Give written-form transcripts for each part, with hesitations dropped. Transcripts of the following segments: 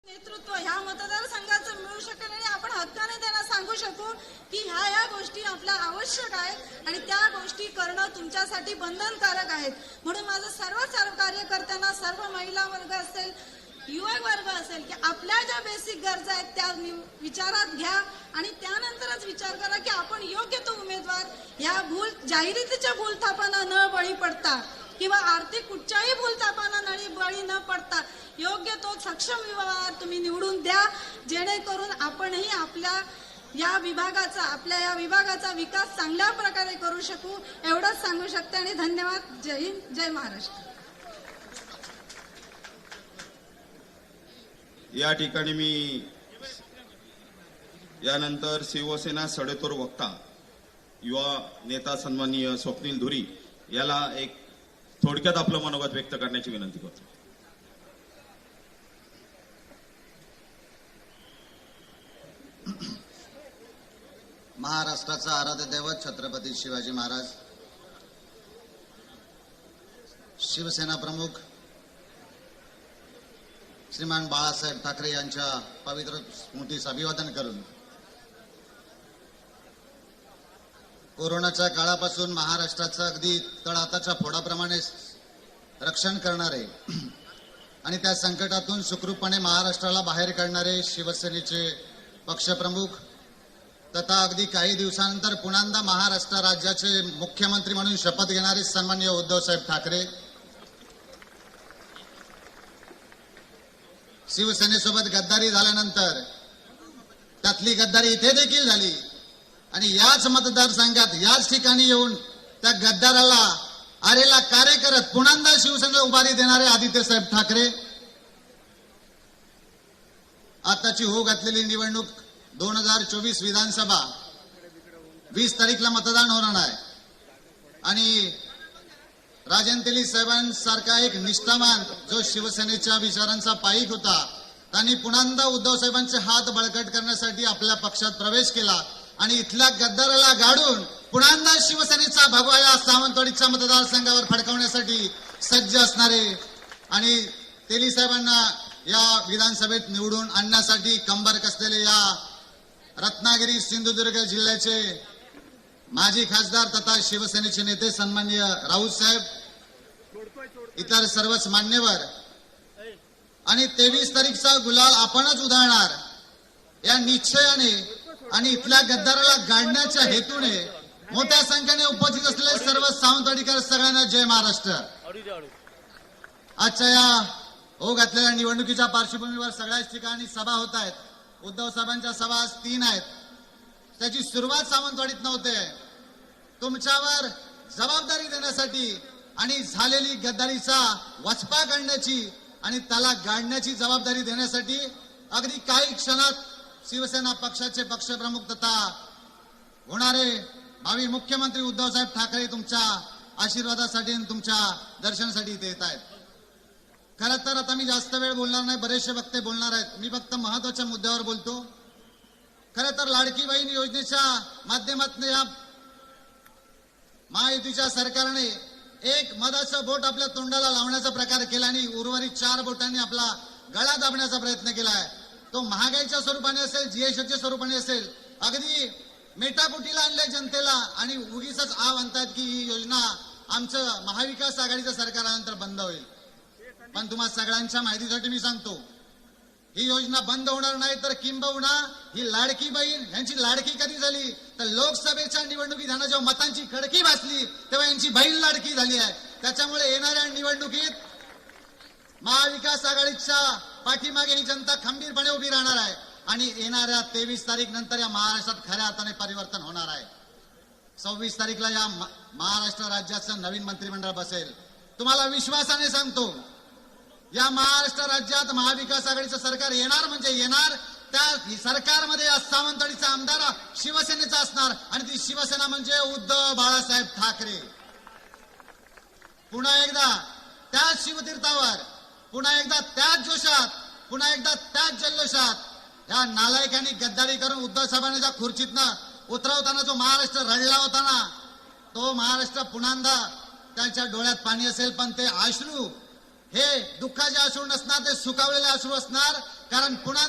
नेतृत्व ह्या मतदारसंघाचं मिळू शकेल आणि आपण हक्काने त्यांना सांगू शकू की ह्या गोष्टी आपल्या आवश्यक आहेत आणि त्या गोष्टी करणं तुमच्यासाठी बंधनकारक आहेत. म्हणून माझं सर्व कार्यकर्त्यांना, सर्व महिला वर्ग असेल, युवक वर्ग असेल, की आपल्या ज्या बेसिक गरजा आहेत त्या विचारात घ्या आणि त्यानंतरच विचार करा की आपण योग्य तो उमेदवार ह्या जाहिरातीच्या भूलथापांना न बळी पडता किंवा आर्थिक कुठच्याही भूलथापांना बळी न पडता योग्य तो सक्षम विभाग तुम्ही निवडून द्या, जेणेकरून आपणही आपल्या या विभागाचा विकास चांगल्या प्रकारे करू शकू. एवढंच सांगू शकते आणि धन्यवाद. जय हिंद, जय महाराष्ट्र. या ठिकाणी मी यानंतर शिवसेना सडेतोड वक्ता युवा नेता सन्माननीय स्वप्नील धुरी याला एक थोडक्यात आपलं मनोगत व्यक्त करण्याची विनंती करतो. महाराष्ट्राचा आराध्य दैवत छत्रपती शिवाजी महाराज, शिवसेना प्रमुख श्रीमान बाळासाहेब ठाकरे यांच्या पवित्र स्मृतीस अभिवादन करून कोरोनाच्या काळापासून महाराष्ट्राचं अगदी तळहाताच्या फोडाप्रमाणे रक्षण करणारे आणि त्या संकटातून सुखरूपपणे महाराष्ट्राला बाहेर काढणारे शिवसेनेचे पक्षप्रमुख तथा अगदी काही दिवसानंतर पुन्हा महाराष्ट्र राज्याचे मुख्यमंत्री म्हणून शपथ घेणारे सन्माननीय उद्धवसाहेब ठाकरे, शिवसेनेसोबत गद्दारी झाल्यानंतर त्यातली गद्दारी इथे देखील झाली आणि याच मतदारसंघात याच ठिकाणी येऊन त्या गद्दाराला आरेला कार्य करत पुन्हा शिवसेनेला उभारी देणारे आदित्यसाहेब ठाकरे, आताची होऊ घातलेली निवडणूक 2024 विधानसभा 20 तारीखला मतदान होणार आहे आणि राजन तेली साहेबांसारखा एक निष्ठावान जो शिवसेनेच्या विचारांचा पाईक होता, त्यांनी पुन्हा उद्धव साहेबांचे हात बळकट करण्यासाठी आपल्या पक्षात प्रवेश केला आणि इथल्या गद्दाराला गाडून पुन्हा शिवसेनेचा भगवा या सावंतवाडीच्या मतदारसंघावर फडकवण्यासाठी सज्ज असणारे आणि तेली साहेबांना या विधानसभेत निवडून आणण्यासाठी कंबर कसलेले या रत्नागिरी सिंधुदुर्ग जिल्ह्याचे माजी खासदार तथा शिवसेनेचे नेते सन्माननीय राऊत साहेब, इतर सर्वच मान्यवर आणि 23 तारीखचा गुलाल आपणच उधळणार या निश्चयाने आणि इथल्या गद्दाराला गाडण्याच्या हेतूने मोठ्या संख्येने उपस्थित असलेले सर्व सावंतवाडीकर सगळ्यांना जय महाराष्ट्र. आजच्या या होऊ घातलेल्या निवडणुकीच्या पार्श्वभूमीवर सगळ्याच ठिकाणी सभा होत आहेत. उद्धव साहेबांच्या सभा आज 3 आहेत. त्याची सुरुवात सावंतवाडीत नव्हते. तुमच्यावर जबाबदारी देण्यासाठी आणि झालेली गद्दारीचा वचपा काढण्याची आणि त्याला गाडण्याची जबाबदारी देण्यासाठी अगदी काही क्षणात शिवसेना पक्षाचे पक्षप्रमुख तथा होणारे भावी मुख्यमंत्री उद्धवसाहेब ठाकरे तुमच्या आशीर्वादासाठी आणि तुमच्या दर्शनासाठी इथे येत आहेत. खरं तर आता मी जास्त वेळ बोलणार नाही, बरेचसे वक्ते बोलणार आहेत. मी फक्त महत्वाच्या मुद्द्यावर बोलतो. खरं तर लाडकी बहीण योजनेच्या माध्यमातून या महायुतीच्या सरकारने एक मधाचं बोट आपल्या तोंडाला लावण्याचा प्रकार केला आणि उर्वरित 4 बोटांनी आपला गळा दाबण्याचा प्रयत्न केला आहे. तो महागाईच्या स्वरूपाने असेल, जीएसटीच्या स्वरूपाने असेल, अगदी मेटाकुटीला आणले जनतेला आणि उगीच आव आणतात की ही योजना आमचं महाविकास आघाडीचं सरकार आल्यानंतर बंद होईल. पण तुम्हाला सगळ्यांच्या माहितीसाठी मी सांगतो, ही योजना बंद होणार नाही तर किंबहुना ही लाडकी बहीण यांची लाडकी कधी झाली तर लोकसभेच्या निवडणुकीत यांना जेव्हा मतांची खडकी वाचली तेव्हा यांची बहीण लाडकी झाली आहे. त्याच्यामुळे येणाऱ्या निवडणुकीत महाविकास आघाडीच्या पाठीमागे ही जनता खंबीरपणे उभी राहणार आहे आणि येणाऱ्या 23 तारीख नंतर या महाराष्ट्रात खऱ्या अर्थाने परिवर्तन होणार आहे. 26 तारीखला या महाराष्ट्र राज्याचं नवीन मंत्रिमंडळ बसेल. तुम्हाला विश्वासाने सांगतो, या महाराष्ट्र राज्यात महाविकास आघाडीचं सरकार येणार म्हणजे येणार. त्या सरकारमध्ये या सावंतवाडीचा आमदार शिवसेनेचा असणार आणि ती शिवसेना म्हणजे उद्धव बाळासाहेब ठाकरे. पुन्हा एकदा त्याच शिवतीर्थावर, पुन्हा एकदा त्याच जोशात, पुन्हा एकदा त्याच जल्लोषात या नालायकांनी गद्दारी करून उद्धव साहेबांनी ज्या खुर्चीतनं उतरवताना जो महाराष्ट्र रडला होता ना, तो महाराष्ट्र पुन्हा त्यांच्या डोळ्यात पाणी असेल, पण ते अश्रू हे दुःखाचे अश्रू नसणार, ते सुखावलेले अश्रू असणार. कारण पुन्हा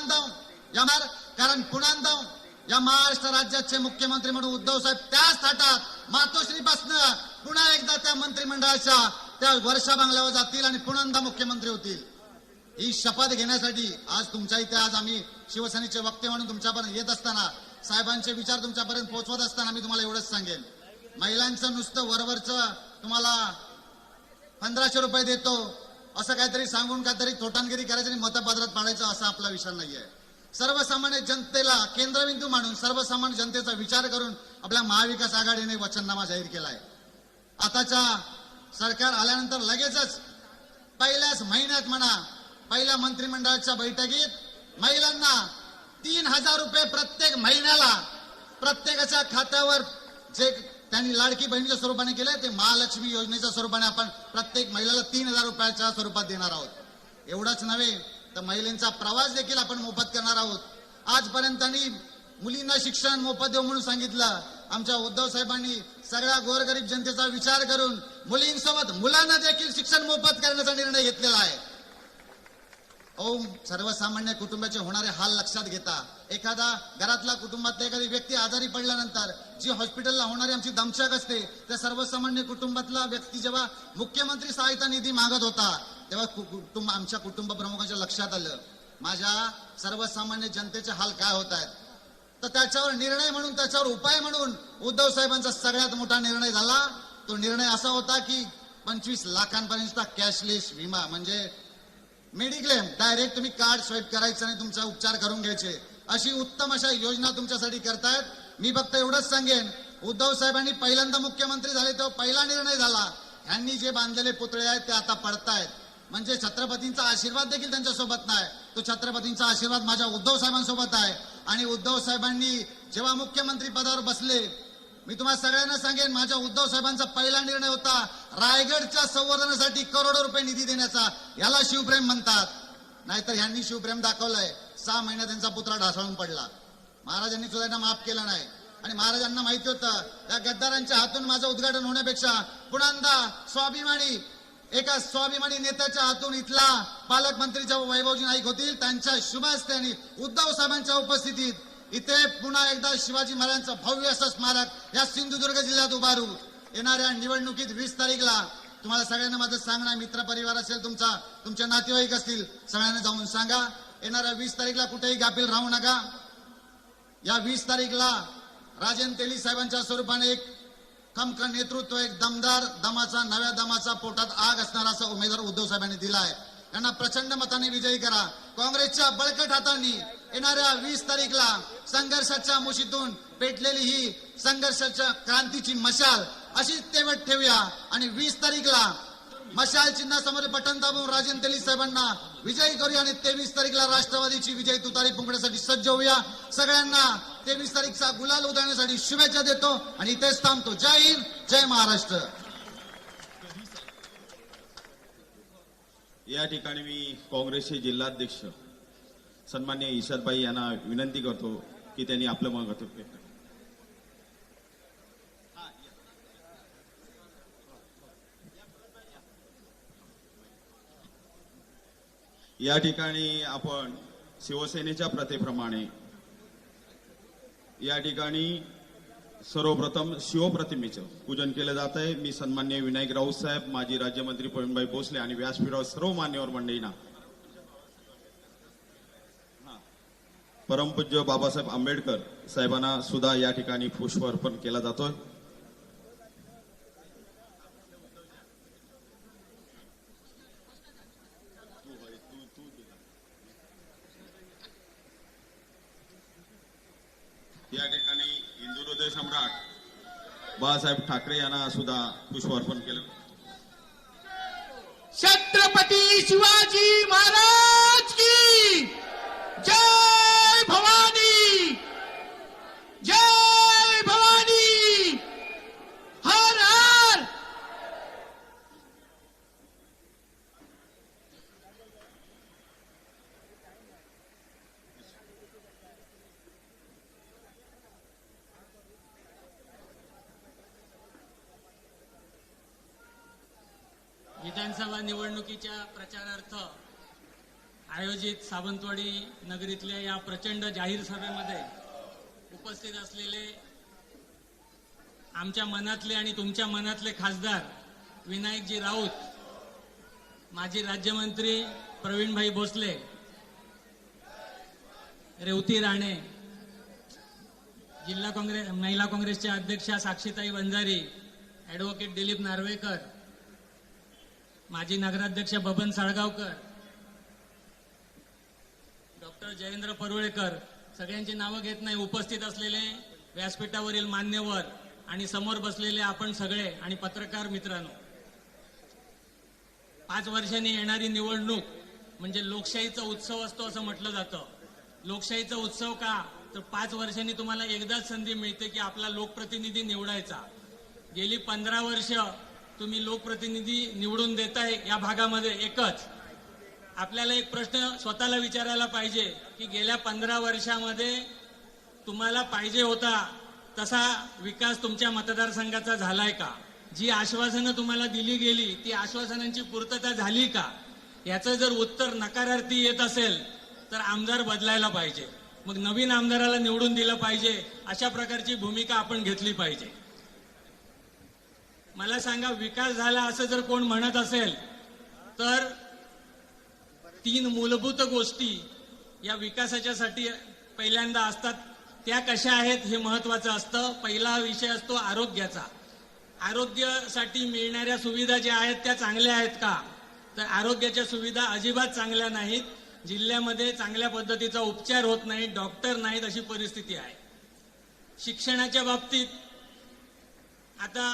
या महाराष्ट्र राज्याचे मुख्यमंत्री म्हणून उद्धव साहेब त्याच थाटात मातोश्रीपासनं पुन्हा एकदा त्या मंत्रिमंडळाच्या त्या वर्षा बंगल्यावर जातील आणि पुन्हा मुख्यमंत्री होतील. ही शपथ घेण्यासाठी आज तुमच्या इथे आज आम्ही शिवसेनेचे वक्ते म्हणून तुमच्यापर्यंत येत असताना, साहेबांचे विचार तुमच्यापर्यंत पोहोचवत असताना मी तुम्हाला एवढंच सांगेन, महिलांचं नुसतं वरवरचं तुम्हाला 1500 रुपये देतो असं काहीतरी सांगून काहीतरी थोटांगिरी करायची आणि मतपत्रात पाडायचं असा आपला विचार नाहीये. सर्वसामान्य जनतेला केंद्रबिंदू मानून सर्वसामान्य जनतेचा विचार करून आपल्या महाविकास आघाडीने वचननामा जाहीर केलाय. आताच्या सरकार आल्यानंतर लगेचच पहिल्याच महिन्यात म्हणा, पहिल्या मंत्रिमंडळाच्या बैठकीत महिलांना 3000 रुपये प्रत्येक महिन्याला प्रत्येकाच्या खात्यावर जे त्यांनी लाडकी बहिणीच्या स्वरूपाने केलंय ते महालक्ष्मी योजनेच्या स्वरूपाने आपण प्रत्येक महिलेला 3000 रुपयाच्या स्वरूपात देणार आहोत. एवढंच नव्हे तर महिलांचा प्रवास देखील आपण मोफत करणार आहोत. आजपर्यंत त्यांनी मुलींना शिक्षण मोफत देऊ म्हणून सांगितलं. आमच्या उद्धव साहेबांनी सगळ्या गोरगरीब जनतेचा विचार करून मुलींसोबत मुलांना देखील शिक्षण मोफत करण्याचा निर्णय घेतलेला आहे. सर्वसामान्य कुटुंबाचे होणारे हाल लक्षात घेता एखादा घरातला कुटुंबातला एखादी व्यक्ती आजारी पडल्यानंतर जी हॉस्पिटलला होणारी आमची दमछाक असते, त्या सर्वसामान्य कुटुंबातला व्यक्ती जेव्हा मुख्यमंत्री सहायता निधी मागत होता तेव्हा आमच्या कुटुंब प्रमुखांच्या लक्षात आलं माझ्या सर्वसामान्य जनतेचे हाल काय होत आहेत. तर त्याच्यावर निर्णय म्हणून, त्याच्यावर उपाय म्हणून उद्धव साहेबांचा सगळ्यात मोठा निर्णय झाला. तो निर्णय असा होता की 25 लाखांपर्यंतचा कॅशलेस विमा, म्हणजे मेडिक्लेम डायरेक्ट तुम्ही कार्ड स्वाईप करायचं आणि तुमचा उपचार करून घ्यायचे, अशी उत्तम अशा योजना तुमच्यासाठी करतायत. मी फक्त एवढंच सांगेन, उद्धव साहेबांनी पहिल्यांदा मुख्यमंत्री झाले तेव्हा पहिला निर्णय झाला, ह्यांनी जे बांधलेले पुतळे आहेत ते आता पडतायत. म्हणजे छत्रपतींचा आशीर्वाद देखील त्यांच्या सोबत नाही, तो छत्रपतींचा आशीर्वाद माझ्या उद्धव साहेबांसोबत आहे. आणि उद्धव साहेबांनी जेव्हा मुख्यमंत्री पदावर बसले, मी तुम्हाला सगळ्यांना सांगेन, माझ्या उद्धव साहेबांचा पहिला निर्णय होता रायगडच्या संवर्धनासाठी करोडो रुपये निधी देण्याचा. याला शिवप्रेम म्हणतात. नाहीतर ह्यांनी शिवप्रेम दाखवलंय. 6 महिन्यात त्यांचा पुतळा ढासळून पडला. महाराजांनी सुद्धा त्यांना माफ केलं नाही. आणि महाराजांना माहिती होतं त्या गद्दारांच्या हातून माझं उद्घाटन होण्यापेक्षा पुन्हा एका स्वाभिमानी नेत्याच्या हातून इथला पालकमंत्री वैभवजी नाईक होतील, त्यांच्या शुभ हस्ते आणि उद्धव साहेबांच्या उपस्थितीत इथे पुन्हा एकदा शिवाजी महाराजांचं भव्य असं स्मारक या सिंधुदुर्ग जिल्ह्यात उभारू. येणाऱ्या निवडणुकीत 20 तारीखला तुम्हाला सगळ्यांना माझं सांगणं, मित्र परिवार असेल तुमचे नातेवाईक असतील, सगळ्यांना जाऊन सांगा येणाऱ्या 20 तारीखला कुठेही गाफील राहू नका. या 20 तारीखला राजन तेली साहेबांच्या स्वरूपाने एक खमखम नेतृत्व, एक दमदार दमाचा, नव्या दमाचा, पोटात आग असणारा असा उमेदवार उद्धव साहेबांनी दिला आहे. त्यांना प्रचंड मताने विजयी करा. काँग्रेसच्या बळकट हातांनी येणाऱ्या 20 तारीखला संघर्षाच्या मुशीतून पेटलेली ही संघर्षाच्या क्रांतीची मशाल अशीच तेवत ठेवूया आणि 20 तारीखला मशाल चिन्हासमोर बटन दाबून राजन तेली साहेबांना विजयी करूया आणि 23 तारीखला राष्ट्रवादीची विजयी तुतारी फुंकण्यासाठी सज्ज होऊया. सगळ्यांना 23 तारीखचा गुलाल उधळण्यासाठी शुभेच्छा देतो आणि इथेच थांबतो. जय हिंद, जय महाराष्ट्र. या ठिकाणी मी काँग्रेसचे जिल्हाध्यक्ष सन्मान्य ईशादबाई यांना विनंती करतो की त्यांनी आपलं मत व्यक्त करावं. या ठिकाणी आपण शिवसेनेच्या प्रथेप्रमाणे या ठिकाणी सर्वप्रथम शिवप्रतिमेचं पूजन केलं जात आहे. मी सन्मान्य विनायक राऊत साहेब, माजी राज्यमंत्री प्रवीणभाई भोसले आणि व्यासपीठावर सर्व मान्यवर मंडळींना, परमपूज्य बाबासाहेब आंबेडकर साहेबांना सुद्धा या ठिकाणी पुष्प अर्पण केला जातोय. या ठिकाणी हिंदू हृदय सम्राट बाळासाहेब ठाकरे यांना सुद्धा पुष्प अर्पण केलं. छत्रपती शिवाजी महाराज की जय भवानी, जय भवानी, हर हर. विधानसभा निवडणुकीच्या प्रचारार्थ आयोजित सावंतवाडी नगरीतल्या या प्रचंड जाहीर सभेमध्ये उपस्थित असलेले आमच्या मनातले आणि तुमच्या मनातले खासदार विनायकजी राऊत, माजी राज्यमंत्री प्रवीणभाई भोसले, रेवती राणे, जिल्हा काँग्रेस महिला काँग्रेसच्या अध्यक्षा साक्षीताई वंजारी, ॲडव्होकेट दिलीप नार्वेकर, माजी नगराध्यक्ष बबन साळगावकर, डॉक्टर जयेंद्र परुळेकर, सगळ्यांची नावं घेत नाही, उपस्थित असलेले व्यासपीठावरील मान्यवर आणि समोर बसलेले आपण सगळे आणि पत्रकार मित्रांनो, 5 वर्षांनी येणारी निवडणूक म्हणजे लोकशाहीचा उत्सव असतो असं म्हटलं जातं. लोकशाहीचा उत्सव का? तर 5 वर्षांनी तुम्हाला एकदाच संधी मिळते की आपला लोकप्रतिनिधी निवडायचा. गेली 15 वर्ष तुम्ही लोकप्रतिनिधी निवडून देताय या भागामध्ये एकच. आपल्याला एक प्रश्न स्वतःला विचारायला पाहिजे की गेल्या 15 वर्षामध्ये तुम्हाला पाहिजे होता तसा विकास तुमच्या मतदारसंघाचा झालाय का? जी आश्वासनं तुम्हाला दिली गेली ती आश्वासनांची पूर्तता झाली का? याचं जर उत्तर नकारार्थी येत असेल तर आमदार बदलायला पाहिजे, मग नवीन आमदाराला निवडून दिलं पाहिजे. अशा प्रकारची भूमिका आपण घेतली पाहिजे. मला सांगा, विकास झाला असं जर कोण म्हणत असेल तर 3 मूलभूत गोष्टी या विकासाच्यासाठी पहिल्यांदा असतात. त्या कशा आहेत हे महत्वाचं असतं. पहिला विषय असतो आरोग्याचा. आरोग्यासाठी मिळणाऱ्या सुविधा ज्या आहेत त्या चांगल्या आहेत का? तर आरोग्याच्या सुविधा अजिबात चांगल्या नाहीत. जिल्ह्यामध्ये चांगल्या पद्धतीचा उपचार होत नाही, डॉक्टर नाहीत, अशी परिस्थिती आहे. शिक्षणाच्या बाबतीत आता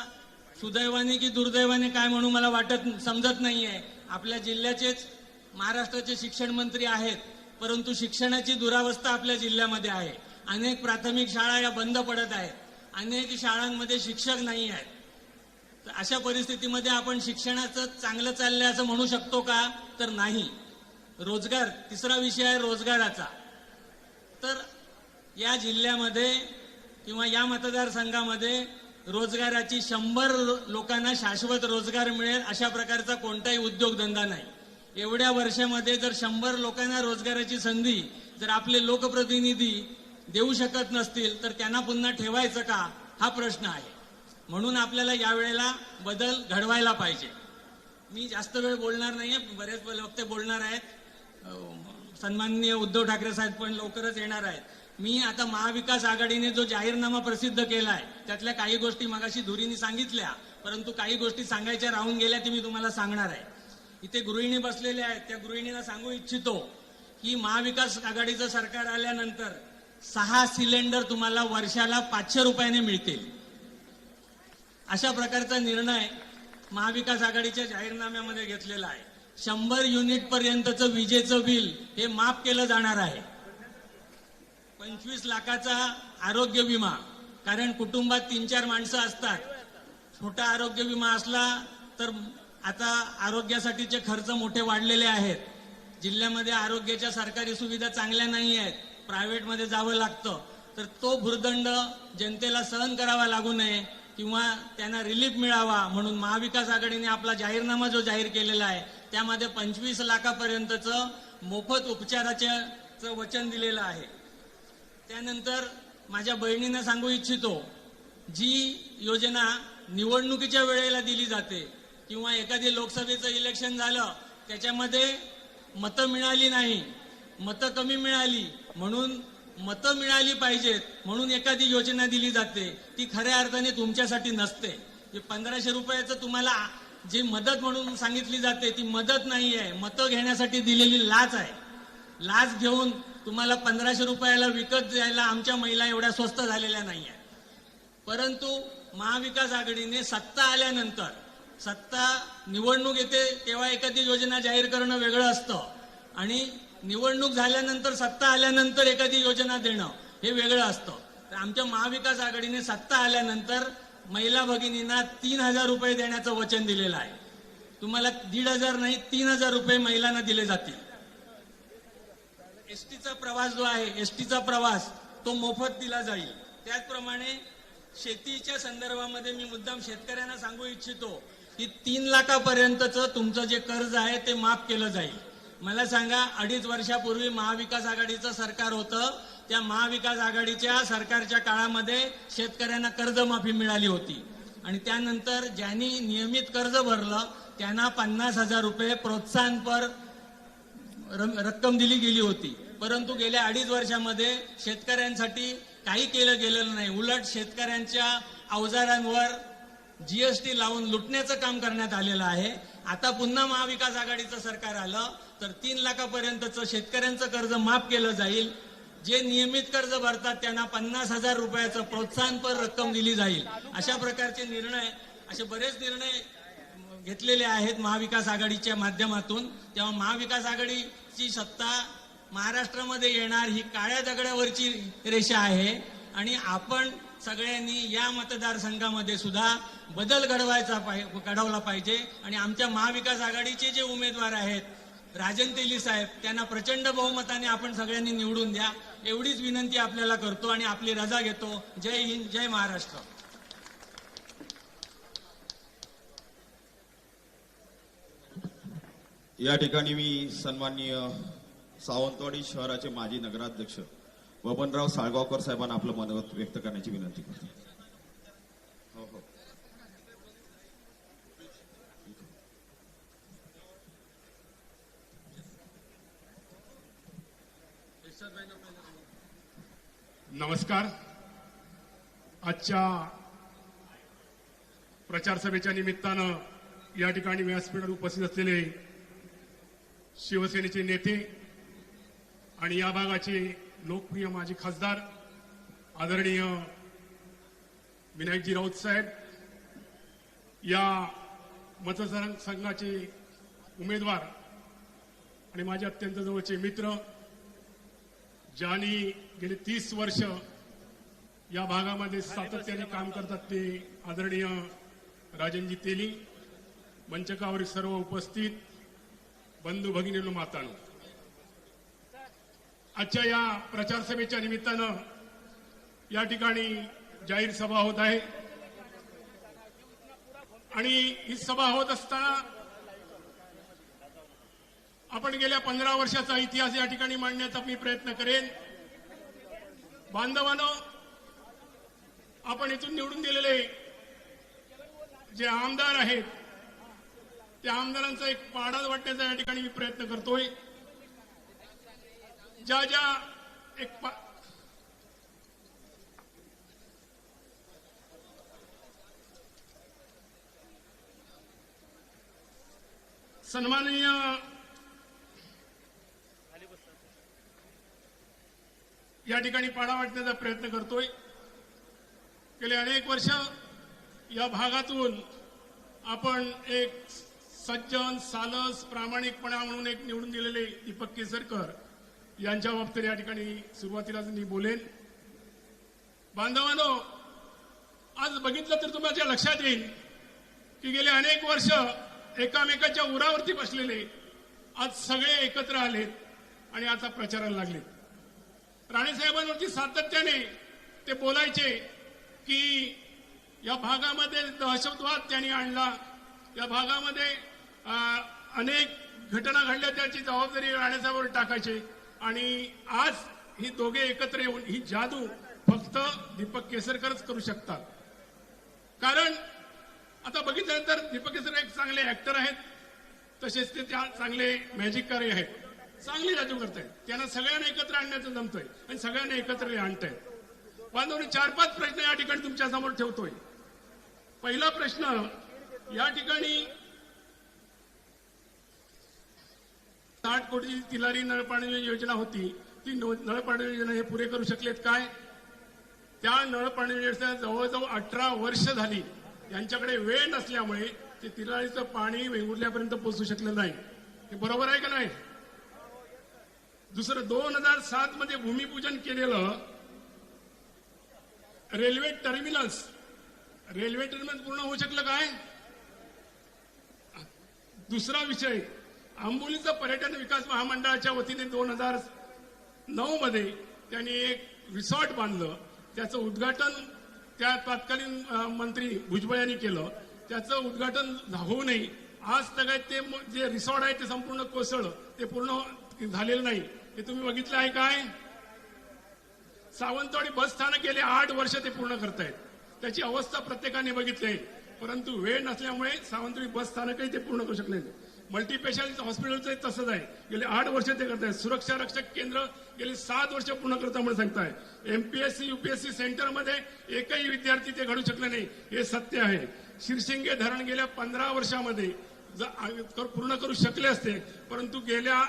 सुदैवाने की दुर्दैवाने काय म्हणू मला समजत नाहीये, आपल्या जिल्ह्याचेच महाराष्ट्राचे शिक्षण मंत्री आहेत, परंतु शिक्षणाची दुरावस्था आपल्या जिल्ह्यामध्ये आहे. अनेक प्राथमिक शाळा या बंद पडत आहेत, अनेक शाळांमध्ये शिक्षक नाही आहेत. तर अशा परिस्थितीमध्ये आपण शिक्षणाचं चांगलं चाललंय असं म्हणू शकतो का? तर नाही. रोजगार, तिसरा विषय आहे रोजगाराचा. तर या जिल्ह्यामध्ये किंवा या मतदारसंघामध्ये रोजगाराची 100 लोकांना शाश्वत रोजगार मिळेल अशा प्रकारचा कोणताही उद्योगधंदा नाही. एवढ्या वर्षामध्ये जर 100 लोकांना रोजगाराची संधी जर आपले लोकप्रतिनिधी देऊ शकत नसतील तर त्यांना पुन्हा ठेवायचं का? हा प्रश्न आहे. म्हणून आपल्याला यावेळेला बदल घडवायला पाहिजे. मी जास्त वेळ बोलणार नाहीये, बरेच वक्ते बोलणार आहेत. सन्माननीय उद्धव ठाकरे साहेब पण लवकरच येणार आहेत. मी आता महाविकास आघाडीने जो जाहीरनामा प्रसिद्ध केलाय त्यातल्या काही गोष्टी मगाशी धुरीने सांगितल्या, परंतु काही गोष्टी सांगायच्या राहून गेल्या ती मी तुम्हाला सांगणार आहे. इथे गृहिणी बसलेल्या आहेत, त्या गृहिणींना सांगू इच्छितो की महाविकास आघाडीचं सरकार आल्यानंतर 6 सिलेंडर तुम्हाला वर्षाला 500 रुपयाने मिळतील. अशा प्रकारचा निर्णय महाविकास आघाडीच्या जाहीरनाम्यामध्ये घेतलेला आहे. 100 युनिट पर्यंतचं विजेचं बिल हे माफ केलं जाणार आहे. 25 लाखाचा आरोग्य विमा, कारण कुटुंबात 3-4 माणसं असतात. छोटा आरोग्य विमा असला तर आता आरोग्यासाठीचे खर्च मोठे वाढलेले आहेत. जिल्ह्यामध्ये आरोग्याच्या सरकारी सुविधा चांगल्या नाही आहेत, प्रायव्हेटमध्ये जावं लागतं. तर तो भुर्दंड जनतेला सहन करावा लागू नये किंवा त्यांना रिलीफ मिळावा म्हणून महाविकास आघाडीने आपला जाहीरनामा जो जाहीर केलेला आहे त्यामध्ये 25 लाखापर्यंतचं मोफत उपचाराचं वचन दिलेलं आहे. त्यानंतर माझ्या बहिणींना सांगू इच्छितो, जी योजना निवडणुकीच्या वेळेला दिली जाते किंवा एखादी लोकसभेचं इलेक्शन झालं त्याच्यामध्ये मतं मिळाली नाही, मतं कमी मिळाली म्हणून मतं मिळाली पाहिजेत म्हणून एखादी योजना दिली जाते, ती खऱ्या अर्थाने तुमच्यासाठी नसते. 1500 रुपयाचं तुम्हाला जी मदत म्हणून सांगितली जाते ती मदत नाही आहे, मतं घेण्यासाठी दिलेली लाच आहे. लाच घेऊन तुम्हाला 1500 रुपयाला विकत द्यायला आमच्या महिला एवढ्या स्वस्त झालेल्या नाही आहेत. परंतु महाविकास आघाडीने सत्ता आल्यानंतर, सत्ता निवडणूक येते तेव्हा एखादी योजना जाहीर करणं वेगळं असतं आणि निवडणूक झाल्यानंतर सत्ता आल्यानंतर एखादी योजना देणं हे वेगळं असतं. तर आमच्या महाविकास आघाडीने सत्ता आल्यानंतर महिला भगिनींना 3000 रुपये देण्याचं वचन दिलेलं आहे. तुम्हाला 1500 नाही 3000 रुपये महिलांना दिले जातील. एसटीचा प्रवास जो आहे, एसटीचा प्रवास तो मोफत दिला जाईल. त्याचप्रमाणे शेतीच्या संदर्भामध्ये मी मुद्दाम शेतकऱ्यांना सांगू इच्छितो की 3 लाखापर्यंतचं तुमचं जे कर्ज आहे ते माफ केलं जाईल. मला सांगा, 2.5 वर्षापूर्वी महाविकास आघाडीचं सरकार होतं. त्या महाविकास आघाडीच्या सरकारच्या काळामध्ये शेतकऱ्यांना कर्जमाफी मिळाली होती आणि त्यानंतर ज्यांनी नियमित कर्ज भरलं त्यांना 50,000 रुपये प्रोत्साहनपर रक्कम दिली गेली होती. परंतु गेल्या 2.5 वर्षामध्ये शेतकऱ्यांसाठी काही केलं गेलेलं नाही. उलट शेतकऱ्यांच्या अवजारांवर जीएसटी लावून लुटण्याचं काम करण्यात आलेलं आहे. आता पुन्हा महाविकास आघाडीचं सरकार आलं तर 3 लाखापर्यंतचं शेतकऱ्यांचं कर्ज माफ केलं जाईल. जे नियमित कर्ज भरतात त्यांना 50,000 रुपयाचं प्रोत्साहनपर रक्कम दिली जाईल. अशा प्रकारचे निर्णय, असे बरेच निर्णय घेतलेले आहेत महाविकास आघाडीच्या माध्यमातून. तेव्हा महाविकास आघाडीची सत्ता महाराष्ट्रामध्ये येणार ही काळ्या दगडावरची रेषा आहे आणि आपण सगळ्यांनी या मतदारसंघामध्ये सुद्धा बदल घडवला पाहिजे आणि आमच्या महाविकास आघाडीचे जे उमेदवार आहेत राजन तेली साहेब, त्यांना प्रचंड बहुमताने आपण सगळ्यांनी निवडून द्या, एवढीच विनंती आपल्याला करतो आणि आपली रजा घेतो. जय हिंद, जय महाराष्ट्र. या ठिकाणी मी सन्माननीय सावंतवाडी शहराचे माजी नगराध्यक्ष बबनराव साळगावकर साहेबांना आपलं मनोगत व्यक्त करण्याची विनंती करतो. हो हो. नमस्कार. आजच्या प्रचार सभेच्या निमित्तानं या ठिकाणी व्यासपीठावर उपस्थित असलेले शिवसेनेचे नेते आणि या भागाचे लोकप्रिय माजी खासदार आदरणीय विनायकजी राऊत साहेब, या मतदारसंघाचे उमेदवार आणि माझे अत्यंत जवळचे मित्र, ज्यांनी गेले 30 वर्ष या भागामध्ये सातत्याने काम करतात, ते आदरणीय राजनजी तेली, मंचकावरील सर्व उपस्थित बंधू भगिनींनो, मातांनो, आजच्या या प्रचार सभेच्या निमित्तानं या ठिकाणी जाहीर सभा होत आहे आणि ही सभा होत असताना आपण गेल्या 15 वर्षाचा इतिहास या ठिकाणी मांडण्याचा मी प्रयत्न करेन. बांधवांनो, आपण इथून निवडून दिलेले जे आमदार आहेत त्या आमदारांचा एक पाढा वाटण्याचा या ठिकाणी मी प्रयत्न करतोय. ज्या ज्या एक सन्माननीय या ठिकाणी पाढा वाटण्याचा प्रयत्न करतोय. गेले अनेक वर्ष या भागातून आपण एक सज्जन, सालस, प्रामाणिकपणा म्हणून एक निवडून दिलेले दीपक केसरकर यांच्या बाबतीत या ठिकाणी सुरुवातीलाच मी बोलेन. बांधवांनो, आज बघितलं तर तुमच्या लक्षात येईल की गेले अनेक वर्ष एकामेकाच्या उरावरती बसलेले आज सगळे एकत्र आलेत आणि आता प्रचाराला लागलेत. राणेसाहेबांवरती सातत्याने ते बोलायचे की या भागामध्ये दहशतवाद त्यांनी आणला, या भागामध्ये अनेक घटना घडल्या, त्याची जबाबदारी राणेसाहेबांवर टाकायचे आणि आज ही दोघे एकत्र येऊन ही जादू फक्त दीपक केसरकरच करू शकतात. कारण आता बघितल्यानंतर दीपक केसरकर एक चांगले ऍक्टर आहेत, तसेच ते चांगले मॅजिककारी आहेत, चांगली जादू करतायत. त्यांना सगळ्यांना एकत्र आणण्याचं जमतंय आणि सगळ्यांना एकत्र आणतायत. बांधवांनी 4-5 प्रश्न या ठिकाणी तुमच्या समोर ठेवतोय. पहिला प्रश्न, या ठिकाणी 60 कोटी तिलारी नळपाणी योजना होती, ती नळपाणी योजना हे पुरे करू शकलेत काय? त्या नळपाणी योजनेला जवळजवळ 18 वर्ष झाली. यांच्याकडे वेळ नसल्यामुळे ते तिलारीचं पाणी वेंगुर्ल्यापर्यंत पोहोचू शकलं नाही. हे बरोबर आहे का नाही? दुसरं, 2007 मध्ये भूमिपूजन केलेलं रेल्वे टर्मिनस पूर्ण होऊ शकलं काय? दुसरा विषय, आंबोलीचं पर्यटन विकास महामंडळाच्या वतीने 2009 मध्ये त्यांनी एक रिसॉर्ट बांधलं. त्याचं उद्घाटन त्या तत्कालीन मंत्री भुजबळ यांनी केलं. त्याचं उद्घाटन होऊ नये आज तक ते जे रिसॉर्ट आहे ते संपूर्ण कोसळलं, ते पूर्ण झालेलं नाही. हे तुम्ही बघितलं आहे काय? सावंतवाडी बस स्थानक गेले 8 वर्ष ते पूर्ण करतायत. त्याची अवस्था प्रत्येकाने बघितली आहे, परंतु वेळ नसल्यामुळे सावंतवाडी बस स्थानकही ते पूर्ण करू शकले नाही. मल्टीस्पेशालिटी हॉस्पिटलचं तसंच आहे, गेले 8 वर्ष ते करतायत. सुरक्षा रक्षक केंद्र गेले 7 वर्ष पूर्ण करता म्हणून सांगताय. एमपीएससी युपीएससी सेंटरमध्ये एकही विद्यार्थी ते घडू शकले नाही, हे सत्य आहे. शिरशिंगे धरण गेल्या 15 वर्षामध्ये पूर्ण करू शकले असते, परंतु गेल्या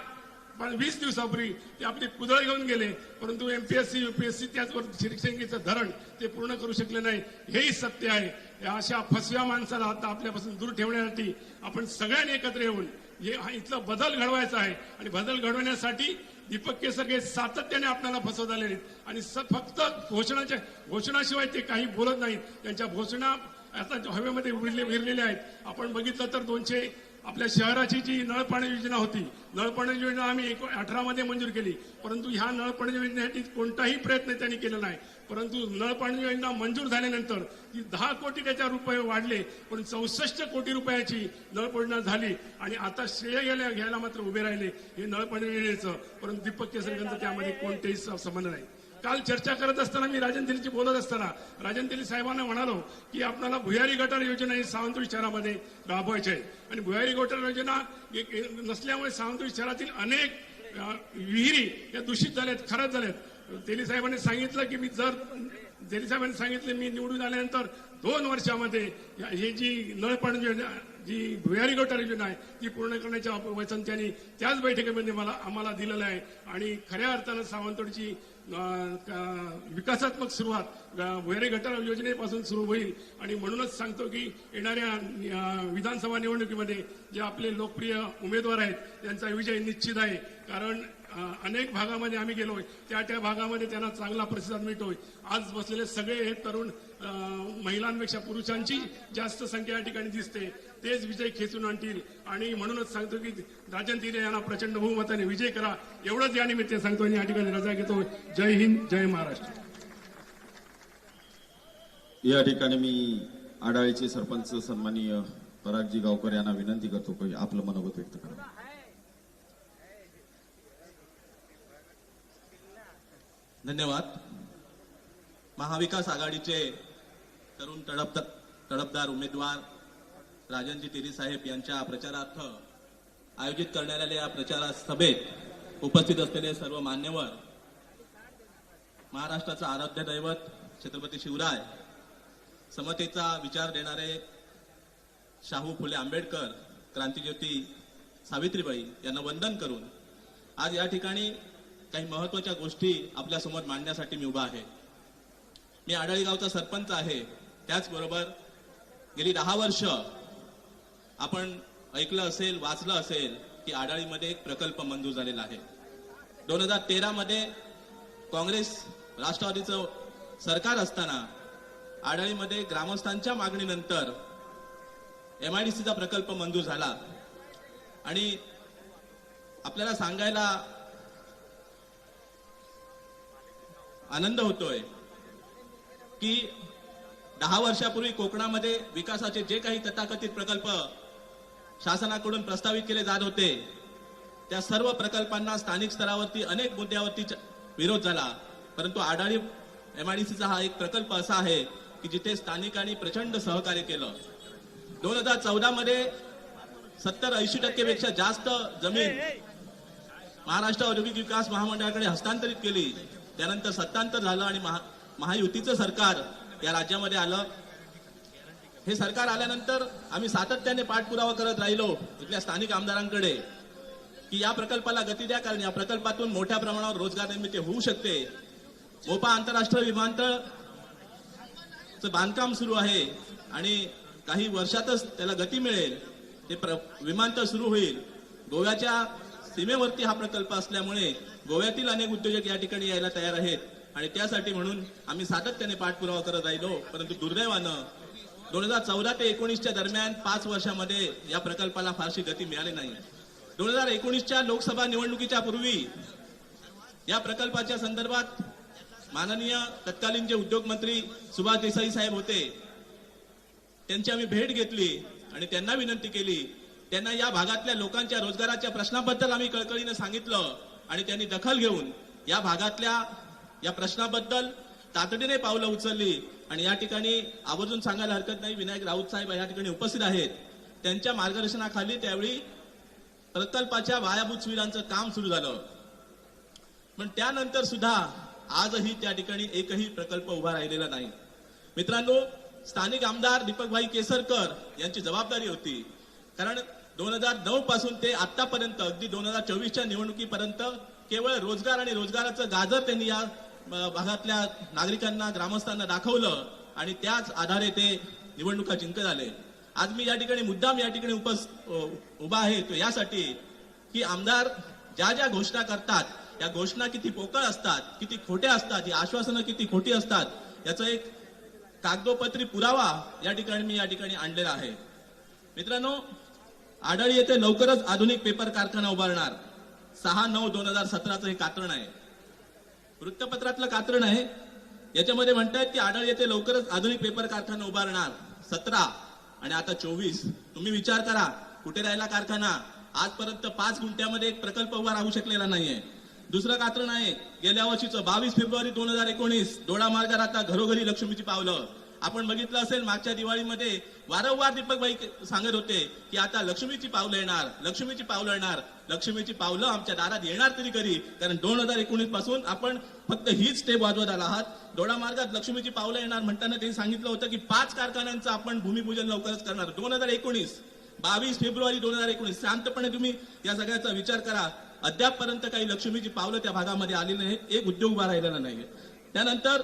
20 दिवसापूर्वी ते आपली कुदळ घेऊन गेले, परंतु एमपीएससी युपीएससी त्याचवर शिरशिंगेचं धरण ते पूर्ण करू शकले नाही, हेही सत्य आहे. अशा फसव्या माणसाला आता आपल्यापासून दूर ठेवण्यासाठी आपण सगळ्यांनी एकत्र येऊन इथला बदल घडवायचा आहे. आणि बदल घडवण्यासाठी दीपक केसरकर सातत्याने आपल्याला फसवत आलेले आहेत आणि फक्त घोषणाशिवाय ते काही बोलत नाहीत. त्यांच्या घोषणा आता हवेमध्ये विरलेल्या आहेत. आपण बघितलं तर 200 आपल्या शहराची जी नळपाणी योजना होती, नळपाणी योजना आम्ही 18 मध्ये मंजूर केली, परंतु ह्या नळपाणी योजनेसाठी कोणताही प्रयत्न त्यांनी केला नाही. परंतु नळपाणी योजना मंजूर झाल्यानंतर ती 10 कोटी त्याच्या रुपये वाढले, पण 64 कोटी रुपयाची नळयोजना झाली. आणि आता श्रेय घ्यायला मात्र उभे राहिले हे नळपाणी योजनेचं, परंतु दीपक केसरकरांचा त्यामध्ये कोणतेही संबंध नाही. काल चर्चा करत असताना मी राजन तेलीची बोलत असताना राजन तेली साहेबांना म्हणालो की आपल्याला भुयारी गटार योजना ही सावंतवाडी शहरामध्ये राबवायची आहे. आणि भुयारी गटार योजना नसल्यामुळे सावंतवाडी शहरातील अनेक विहिरी या दूषित झाल्यात, खराब झाल्यात. तेली साहेबांनी सांगितलं की मी निवडून आल्यानंतर 2 वर्षामध्ये ही जी नळपाणी योजना जी भुयारी गटार योजना आहे ती पूर्ण करण्याचं वचन त्यांनी त्याच बैठकीमध्ये आम्हाला दिलेलं आहे. आणि खऱ्या अर्थानं सावंतवाडीची विकासात्मक सुरुवात भुयारी गटार योजनेपासून सुरू होईल. आणि म्हणूनच सांगतो की येणाऱ्या विधानसभा निवडणुकीमध्ये जे आपले लोकप्रिय उमेदवार आहेत त्यांचा विजय निश्चित आहे. कारण अनेक भागामध्ये आम्ही गेलोय, त्या भागामध्ये त्यांना चांगला प्रतिसाद मिळतोय. आज बसलेले सगळे हे तरुण महिलांपेक्षा पुरुषांची जास्त संख्या या ठिकाणी दिसते, तेच विजय खेचून आणतील. आणि म्हणूनच सांगतो की राजन तेली यांना प्रचंड बहुमताने विजय करा, एवढंच या निमित्ताने सांगतो आणि या ठिकाणी रजा घेतो. जय हिंद, जय महाराष्ट्र. या ठिकाणी मी आडाळीचे सरपंच सन्माननीय परागजी गावकर यांना विनंती करतो की आपलं मनोगत व्यक्त करा. धन्यवाद. महाविकास आघाडीचे तरुण तडफदार उमेदवार राजनजी तेली साहेब यांच्या प्रचारार्थ आयोजित करण्यात आलेल्या प्रचार सभेत उपस्थित असलेले सर्व मान्यवर, महाराष्ट्राचं आराध्य दैवत छत्रपती शिवराय, समतेचा विचार देणारे शाहू फुले आंबेडकर, क्रांतिज्योती सावित्रीबाई यांना वंदन करून आज या ठिकाणी काही महत्वाच्या गोष्टी आपल्या समोर मांडण्यासाठी मी उभा आहे. मी आडाळी गावचा सरपंच आहे. त्याचबरोबर गेली 10 वर्ष आपण ऐकलं असेल, वाचलं असेल की आडाळीमध्ये एक प्रकल्प मंजूर झालेला आहे. 2013 मध्ये काँग्रेस राष्ट्रवादीचं सरकार असताना आडाळीमध्ये ग्रामस्थांच्या मागणीनंतर MIDCचा प्रकल्प मंजूर झाला. आणि आपल्याला सांगायला आनंद होतोय की 10 वर्षापूर्वी कोकणामध्ये विकासाचे जे काही तथाकथित प्रकल्प शासनाकडून प्रस्तावित केले जात होते, त्या सर्व प्रकल्पांना स्थानिक स्तरावरती अनेक मुद्द्यावरती विरोध झाला. परंतु आडाळी MIDCचा हा एक प्रकल्प असा आहे की जिथे स्थानिकांनी प्रचंड सहकार्य केलं. 2014 मध्ये 70-80% पेक्षा जास्त जमीन महाराष्ट्र औद्योगिक विकास महामंडळाकडे हस्तांतरित केली. त्यानंतर सत्तांतर झालं आणि महायुतीचं सरकार या राज्यामध्ये आलं. हे सरकार आल्यानंतर आम्ही सातत्याने पाठपुरावा करत राहिलो इथल्या स्थानिक आमदारांकडे की या प्रकल्पाला गती द्या, कारण या प्रकल्पातून मोठ्या प्रमाणावर रोजगार निर्मिती होऊ शकते. मोपा आंतरराष्ट्रीय विमानतळाचं बांधकाम सुरू आहे आणि काही वर्षातच त्याला गती मिळेल. ते विमानतळ सुरू होईल. गोव्याच्या सीमेवरती हा प्रकल्प असल्यामुळे गोव्यातील अनेक उद्योजक या ठिकाणी यायला तयार आहेत. आणि त्यासाठी म्हणून आम्ही सातत्याने पाठपुरावा करत राहिलो. परंतु दुर्दैवानं 2014 ते 19च्या दरम्यान 5 वर्षामध्ये या प्रकल्पाला फारशी गती मिळाली नाही. 2019च्या लोकसभा निवडणुकीच्या पूर्वी या प्रकल्पाच्या संदर्भात माननीय तत्कालीन जे उद्योग मंत्री सुभाष देसाई साहेब होते, त्यांची आम्ही भेट घेतली आणि त्यांना विनंती केली त्यांना या भागातल्या लोकांच्या रोजगाराच्या प्रश्नाबद्दल आम्ही कळकळीनं सांगितलं आणि त्यांनी दखल घेऊन या भागातल्या या प्रश्नाबद्दल तातडीने पावलं उचलली. आणि या ठिकाणी आवर्जून सांगायला हरकत नाही, विनायक राऊत साहेब या ठिकाणी उपस्थित आहेत. त्यांच्या मार्गदर्शनाखाली त्यावेळी प्रकल्पाच्या पायाभूत सुविधांचं काम सुरू झालं. पण त्यानंतर सुद्धा आजही त्या ठिकाणी एकही प्रकल्प उभा राहिलेला नाही. मित्रांनो, स्थानिक आमदार दीपकभाई केसरकर यांची जबाबदारी होती, कारण 2009 पासून ते आतापर्यंत अगदी 2024च्या निवडणुकीपर्यंत केवळ रोजगार आणि रोजगाराचं गाजर त्यांनी या भागातल्या नागरिकांना, ग्रामस्थांना दाखवलं आणि त्याच आधारे ते निवडणुका जिंकत आले. आज मी या ठिकाणी मुद्दाम या ठिकाणी उभा आहे तो यासाठी की आमदार ज्या ज्या घोषणा करतात या घोषणा किती पोकळ असतात, किती खोट्या असतात, ही आश्वासनं किती खोटी असतात, याचा एक कागदोपत्री पुरावा या ठिकाणी मी या ठिकाणी आणलेला आहे. मित्रांनो, आढळी येथे लवकरच आधुनिक पेपर कारखाना उभारणार. 6/9/2017 हे कात्रण आहे, वृत्तपत्रातलं कात्रण आहे. याच्यामध्ये म्हणतायत की आढळ येथे लवकरच आधुनिक पेपर कारखाना उभारणार. 17 आणि आता 24. तुम्ही विचार करा, कुठे राहिला कारखाना? आजपर्यंत 5 गुंठ्यामध्ये एक प्रकल्प उभा राहू शकलेला नाहीये. दुसरं कात्रण आहे गेल्या वर्षीचं 22 फेब्रुवारी 2019 दोडा मार्गावर आता घरोघरी लक्ष्मीची पावलं. आपण बघितलं असेल, मागच्या दिवाळीमध्ये वारंवार दीपकभाई सांगत होते की आता लक्ष्मीची पावलं येणार, लक्ष्मीची पावलं येणार. लक्ष्मीची पावलं आमच्या दारात येणार तरी कधी, कारण 2019 पासून आपण फक्त हीच स्टेप वाजवत आला आहात. दोडा मार्गात लक्ष्मीची पावलं येणार म्हणताना त्यांनी सांगितलं होतं की 5 कारखान्यांचं आपण भूमिपूजन लवकरच करणार. 2019 22 फेब्रुवारी 2019. शांतपणे तुम्ही या सगळ्याचा विचार करा. अद्यापपर्यंत काही लक्ष्मीची पावलं त्या भागामध्ये आलेली नाही, एक उद्योग उभा राहिलेला नाहीये. त्यानंतर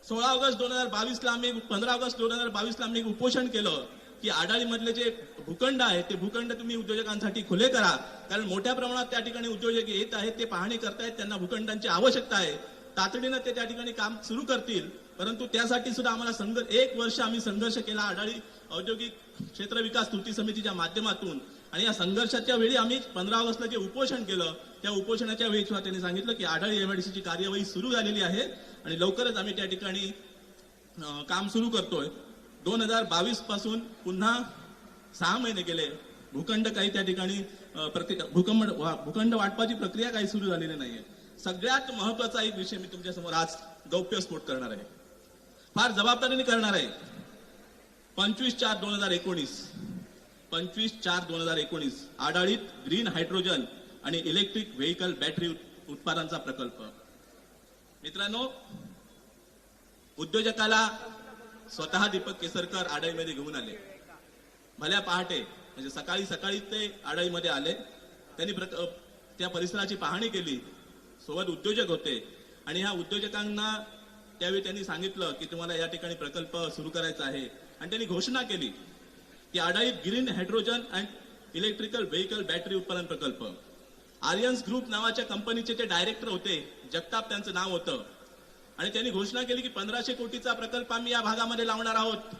16 ऑगस्ट 2022ला आम्ही 15 ऑगस्ट 2022ला आम्ही उपोषण केलं की आडाळीमधले जे भूखंड आहे ते भूखंड तुम्ही उद्योजकांसाठी खुले करा, कारण मोठ्या प्रमाणात त्या ठिकाणी उद्योजक येत आहेत, ते पाहणी करतायत, त्यांना भूखंडांची आवश्यकता आहे. तातडीनं ते त्या ठिकाणी काम सुरू करतील. परंतु त्यासाठी सुद्धा आम्हाला 1 वर्ष आम्ही संघर्ष केला आडाळी औद्योगिक क्षेत्र विकास कृती समितीच्या माध्यमातून. आणि या संघर्षाच्या वेळी आम्ही 15 ऑगस्टला जे उपोषण केलं त्या उपोषणाच्या वेळी सुद्धा त्यांनी सांगितलं की आडाळी एमआयडीसीची कार्यवाही सुरू झालेली आहे आणि लवकरच आम्ही त्या ठिकाणी काम सुरू करतोय. 2022 पासून पुन्हा 6 महिने गेले, भूखंड काही त्या ठिकाणी भूखंड वाटपाची प्रक्रिया काही सुरू झालेली नाहीये. सगळ्यात महत्वाचा एक विषय मी तुमच्या समोर आज गौप्यस्फोट करणार आहे, फार जबाबदारीने करणार आहे. 25/4/2019 25/4/2019 आडाळीत ग्रीन हायड्रोजन आणि इलेक्ट्रिक व्हेकल बॅटरी उत्पादनाचा प्रकल्प. मित्रांनो, उद्योजकाला स्वतः दीपक केसरकर आडाळीमध्ये घेऊन आले. भल्या पहाटे म्हणजे सकाळी ते आडाळीमध्ये आले. त्यांनी त्या परिसराची पाहणी केली. सोबत उद्योजक होते आणि ह्या उद्योजकांना त्यावेळी त्यांनी सांगितलं की तुम्हाला या ठिकाणी प्रकल्प सुरू करायचा आहे आणि त्यांनी घोषणा केली की आडाळीत green hydrogen and electrical vehicle battery उत्पादन प्रकल्प. आर्यन्स ग्रुप नावाच्या कंपनीचे ते डायरेक्टर होते, जगताप त्यांचं नाव होतं. आणि त्यांनी घोषणा केली की 1500 कोटीचा प्रकल्प आम्ही या भागामध्ये लावणार आहोत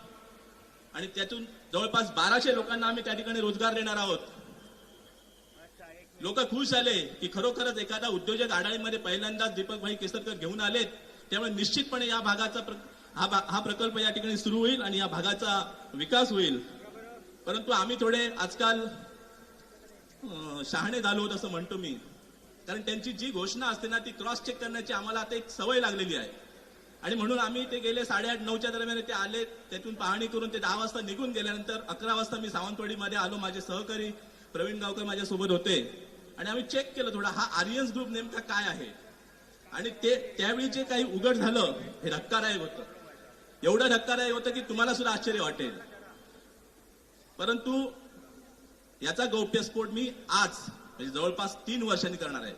आणि त्यातून जवळपास 1200 लोकांना आम्ही त्या ठिकाणी रोजगार देणार आहोत. लोक खुश झाले की खरोखरच एखादा उद्योजक आडाळीमध्ये पहिल्यांदाच दीपकभाई केसरकर घेऊन आलेत, त्यामुळे निश्चितपणे या भागाचा हा प्रकल्प या ठिकाणी सुरू होईल आणि या भागाचा विकास होईल. परंतु आम्ही थोडे आजकाल शहाणे झालो होत असं म्हणतो मी, कारण त्यांची जी घोषणा असते ना ती क्रॉस चेक करण्याची आम्हाला आता एक सवय लागलेली आहे. आणि म्हणून आम्ही ते गेले 8:30-9च्या दरम्यान ते आले, त्यातून पाहणी करून ते 10 वाजता निघून गेल्यानंतर 11 वाजता मी सावंतवाडीमध्ये आलो. माझे सहकारी प्रवीण गावकर माझ्यासोबत होते आणि आम्ही चेक केलं थोडा हा आर्यन्स ग्रुप नेमका काय आहे. आणि ते त्यावेळी जे काही उघड झालं हे धक्कादायक होतं, एवढं धक्कादायक होतं की तुम्हाला सुद्धा आश्चर्य वाटेल. परंतु याचा गौप्यस्फोट मी आज म्हणजे जवळपास 3 वर्षांनी करणार आहे.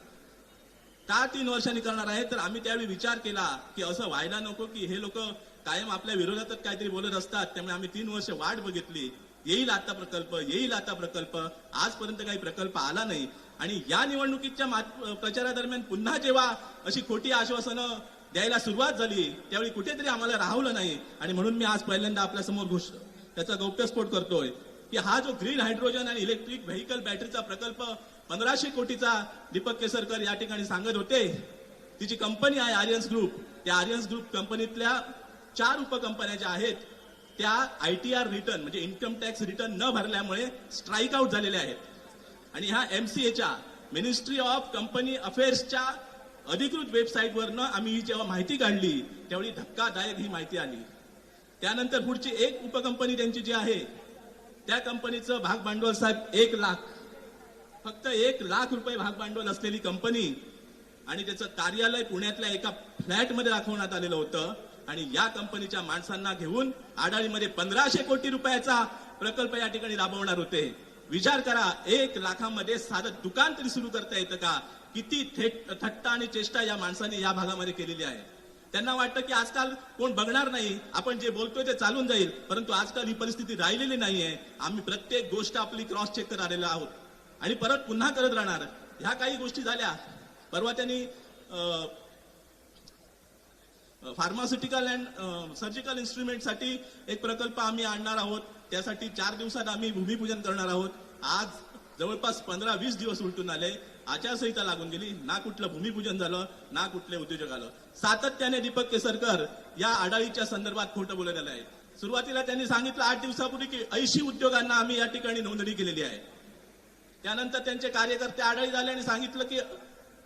का 3 वर्षांनी करणार आहे तर आम्ही त्यावेळी विचार केला की असं व्हायला नको की हे लोक कायम आपल्या विरोधातच काहीतरी बोलत असतात. त्यामुळे आम्ही 3 वर्ष वाट बघितली, येईल आता प्रकल्प, येईल आता प्रकल्प. आजपर्यंत काही प्रकल्प आला नाही. आणि या निवडणुकीच्या प्रचारादरम्यान पुन्हा जेव्हा अशी खोटी आश्वासनं द्यायला सुरुवात झाली त्यावेळी कुठेतरी आम्हाला राहवलं नाही. आणि म्हणून मी आज पहिल्यांदा आपल्या समोर त्याचा गौप्यस्फोट करतोय की हा जो ग्रीन हायड्रोजन आणि इलेक्ट्रिक व्हेकल बॅटरीचा प्रकल्प 1500 कोटीचा दीपक केसरकर या ठिकाणी सांगत होते, तिची कंपनी आहे आर्यन्स ग्रुप. त्या आर्यन्स ग्रुप कंपनीतल्या 4 उपकंपन्या ज्या आहेत त्या ITR रिटर्न म्हणजे इन्कम टॅक्स रिटर्न न भरल्यामुळे स्ट्राईक आउट झालेले आहेत. आणि ह्या MCAच्या मिनिस्ट्री ऑफ कंपनी अफेअर्सच्या अधिकृत वेबसाईटवरनं आम्ही ही जेव्हा माहिती काढली त्यावेळी धक्कादायक ही माहिती आली. त्यानंतर पुढची एक उपकंपनी त्यांची जी आहे त्या कंपनीचं भाग भांडवल साहेब 1 लाख, फक्त 1 लाख रुपये भाग भांडवल असलेली कंपनी आणि त्याचं कार्यालय पुण्यातल्या एका फ्लॅटमध्ये दाखवण्यात आलेलं होतं. आणि या कंपनीच्या माणसांना घेऊन आडाळीमध्ये 1500 कोटी रुपयाचा प्रकल्प या ठिकाणी राबवणार होते. विचार करा, 1 लाखामध्ये साधं दुकान तरी सुरू करता येतं का? किती थट्टा आणि चेष्टा या माणसाने या भागामध्ये केलेली आहे. त्यांना वाटतं की आजकाल कोण बघणार नाही, आपण जे बोलतोय ते चालून जाईल, परंतु आजकाल ही परिस्थिती राहिलेली नाहीये. आम्ही प्रत्येक गोष्ट आपली क्रॉस चेक करत आलेलो आहोत आणि परत पुन्हा करत राहणार. ह्या काही गोष्टी झाल्या. परवा त्यांनी फार्मास्युटिकल अँड सर्जिकल इन्स्ट्रुमेंटसाठी एक प्रकल्प आम्ही आणणार आहोत. त्यासाठी 4 दिवसात आम्ही भूमिपूजन करणार आहोत. आज जवळपास 15-20 दिवस उलटून आले. आचारसंहिता लागून गेली, ना कुठलं भूमिपूजन झालं ना कुठले उद्योजक आलं. सातत्याने दीपक केसरकर या आडाळीच्या संदर्भात खोटं बोलत आले आहेत. सुरुवातीला त्यांनी सांगितलं 8 दिवसापूर्वी की 80 उद्योगांना आम्ही या ठिकाणी नोंदणी केलेली आहे. त्यानंतर त्यांचे कार्यकर्ते आडाळी झाले आणि सांगितलं की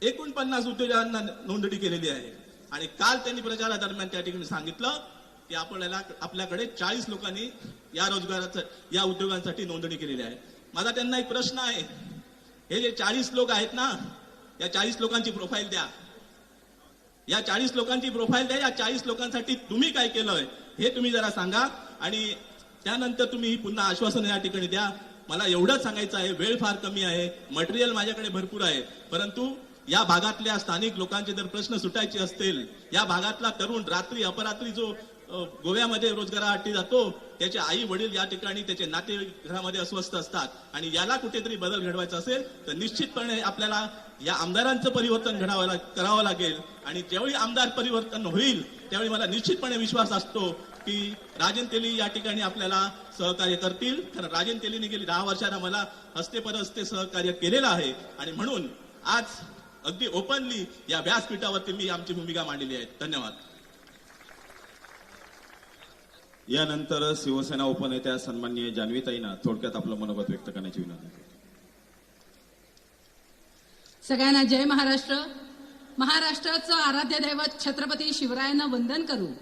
49 उद्योगांना नोंदणी केलेली आहे. आणि काल त्यांनी प्रचारादरम्यान त्या ठिकाणी सांगितलं की आपल्याकडे 40 लोकांनी या उद्योगांसाठी नोंदणी केलेली आहे. माझा त्यांना एक प्रश्न आहे, हे जे 40 लोक आहेत ना, या 40 लोकांची प्रोफाईल द्या. या 40 लोकांची प्रोफाईल द्या. या 40 लोकांसाठी तुम्ही काय केलंय हे तुम्ही जरा सांगा आणि त्यानंतर तुम्ही पुन्हा आश्वासन या ठिकाणी द्या. मला एवढंच सांगायचं आहे, वेळ फार कमी आहे, मटेरियल माझ्याकडे भरपूर आहे, परंतु या भागातल्या स्थानिक लोकांचे जर प्रश्न सुटायचे असतील, या भागातला तरुण रात्री अपरात्री जो गोव्यामध्ये रोजगारासाठी जातो, त्याचे आई वडील या ठिकाणी त्याचे नाते घरामध्ये अस्वस्थ असतात आणि याला कुठेतरी बदल घडवायचा असेल तर निश्चितपणे आपल्याला या आमदारांचं परिवर्तन करावं लागेल. आणि ज्यावेळी आमदार परिवर्तन होईल त्यावेळी मला निश्चितपणे विश्वास असतो की राजन तेली या ठिकाणी आपल्याला सहकार्य करतील. कारण राजन तेलीने गेली 10 वर्षांना मला हस्ते सहकार्य केलेलं आहे आणि म्हणून आज अगदी ओपनली या व्यासपीठावरती मी आमची भूमिका मांडलेली आहे. धन्यवाद. यानंतर शिवसेना उपनेत्या सन्माननीय जान्हवीताईंना थोडक्यात आपलं मनोगत व्यक्त करण्याची विनंती. सगळ्यांना जय महाराष्ट्र. महाराष्ट्राचं आराध्य दैवत छत्रपती शिवरायांना वंदन करून,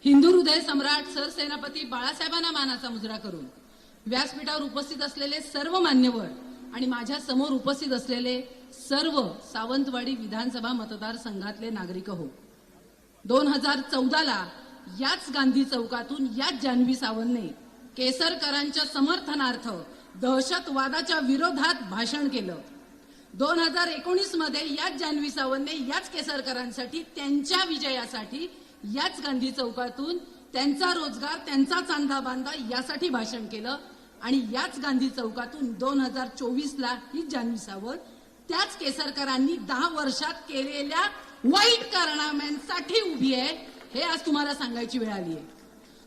हिंदू हृदय सम्राट सरसेनापती बाळासाहेबांना मानाचा मुजरा करून, व्यासपीठावर उपस्थित असलेले सर्व मान्यवर आणि माझ्या समोर उपस्थित असलेले सर्व सावंतवाडी विधानसभा मतदारसंघातले नागरिक हो, 2014ला याच गांधी चौकातून याच जान्हवी सावंतने केसरकरांच्या समर्थनार्थ दहशतवादाच्या विरोधात भाषण केलं. 2019 मध्ये याच जान्हवी सावंतने याच केसरकरांसाठी, त्यांच्या विजयासाठी याच गांधी चौकातून त्यांचा रोजगार, त्यांचा चांदा बांधा यासाठी भाषण केलं. आणि याच गांधी चौकातून 2024ला ही जान्हवी सावंत त्याच केसरकरांनी 10 वर्षात केलेल्या वाईट कारनाम्यांसाठी उभी आहे, हे आज तुम्हाला सांगायची वेळ आली आहे.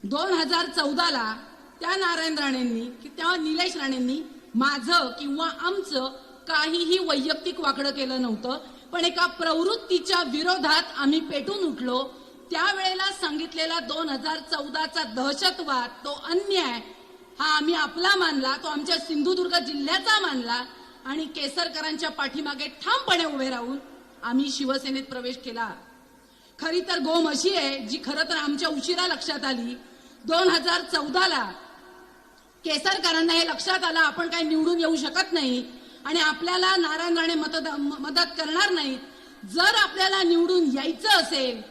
2014ला त्या नारायण राणेंनी किंवा निलेश राणेंनी माझं किंवा आमचं काहीही वैयक्तिक वाकडं केलं नव्हतं, पण एका प्रवृत्तीच्या विरोधात आम्ही पेटून उठलो. त्यावेळेला सांगितलेला 2014चा दहशतवाद, तो अन्याय हा आम्ही आपला मानला, तो आमच्या सिंधुदुर्ग जिल्ह्याचा मानला आणि केसरकरांच्या पाठीमागे ठामपणे उभे राहून आम्ही शिवसेनेत प्रवेश केला. खरी तर गोम अशी आहे जी खरं तर आमच्या उशिरा लक्षात आली. 2014ला केसरकरांना हे लक्षात आलं आपण काही निवडून येऊ शकत नाही आणि आपल्याला नारायण राणे मदत करणार नाहीत. जर आपल्याला निवडून यायचं असेल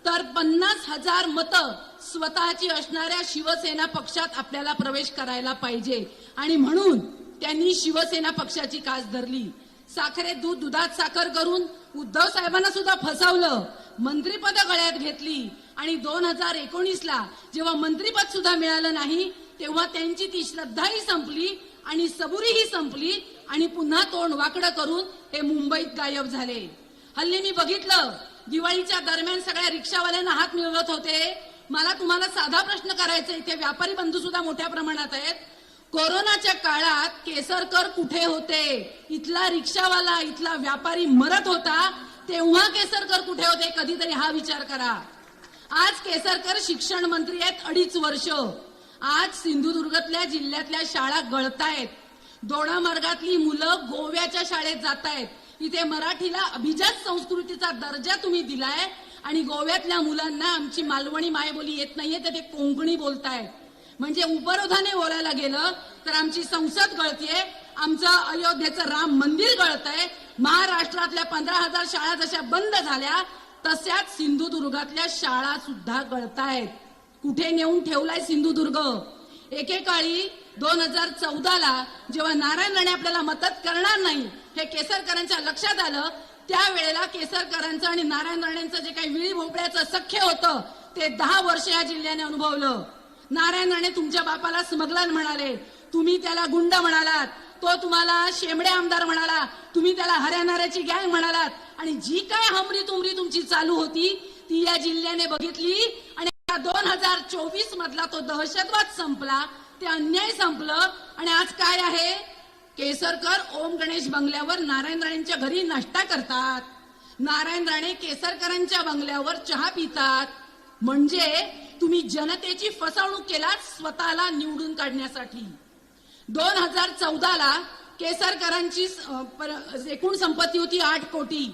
तर 50,000 मतं स्वतःची असणाऱ्या शिवसेना पक्षात आपल्याला प्रवेश करायला पाहिजे. आणि म्हणून त्यांनी शिवसेना पक्षाची कास धरली. साखरेत दूध, दुधात साखर करून उद्धव साहेबांना सुद्धा फसवलं, मंत्रिपद गळ्यात घेतली आणि 2019ला जेव्हा मंत्रिपद सुद्धा मिळालं नाही तेव्हा त्यांची ती श्रद्धाही संपली आणि सबुरीही संपली आणि पुन्हा तोंड वाकडं करून हे मुंबईत गायब झाले. हल्ली मी बघितलं दिवाळीच्या दरम्यान सगळ्या रिक्षावाल्यांना हात मिळवत होते. मला तुम्हाला साधा प्रश्न करायचा, इथे व्यापारी बंधू सुद्धा मोठ्या प्रमाणात आहेत. कोरोनाच्या काळात केसरकर कुठे होते? इथला रिक्षावाला, इथला व्यापारी मरत होता तेव्हा केसरकर कुठे होते? कधीतरी हा विचार करा. आज केसरकर शिक्षण मंत्री आहेत 2.5 वर्ष आज सिंधुदुर्गातल्या जिल्ह्यातल्या शाळा गळतायत. दोडामार्गातली मुलं गोव्याच्या शाळेत जात आहेत. इथे मराठीला अभिजात संस्कृतीचा दर्जा तुम्ही दिलाय आणि गोव्यातल्या मुलांना आमची मालवणी मायबोली येत नाहीये तर ते कोंकणी बोलतायत. म्हणजे उपरोधाने बोलायला गेलं तर आमची संसद गळतीये, आमचं अयोध्येचं राम मंदिर गळतंय. महाराष्ट्रातल्या 15,000 शाळा जशा बंद झाल्या तशाच सिंधुदुर्गातल्या शाळा सुद्धा गळतायत. कुठे नेऊन ठेवलाय सिंधुदुर्ग? एकेकाळी 2014ला जेव्हा नारायण राणे आपल्याला मदत करणार नाही हे केसरकरांच्या लक्षात आलं, त्यावेळेला केसरकरांचं आणि नारायण राणेंचं जे काही विळी भोपळ्याचं सख्य होतं ते 10 वर्ष या जिल्ह्याने अनुभवलं. नारायण राणे तुमच्या बापाला स्मगलर म्हणाले, तुम्ही त्याला गुंड म्हणालात, तो तुम्हाला शेंबडे आमदार म्हणाला, तुम्ही त्याला हऱ्यानाऱ्याची गँग म्हणालात आणि जी काय हमरी तुमरी तुमची चालू होती ती या जिल्ह्याने बघितली आणि 2024 मधला तो दहशतवाद संपला, ते अन्याय संपलं आणि आज काय आहे? केसरकर ओम गणेश बंगल्यावर नारायण राणेंच्या घरी नाश्ता करतात, नारायण राणे केसरकरांच्या बंगल्यावर चहा पितात. म्हणजे तुम्ही जनतेची फसवणूक केलात स्वतःला निवडून काढण्यासाठी. 2014ला केसरकरांची एकूण संपत्ती होती 8 कोटी,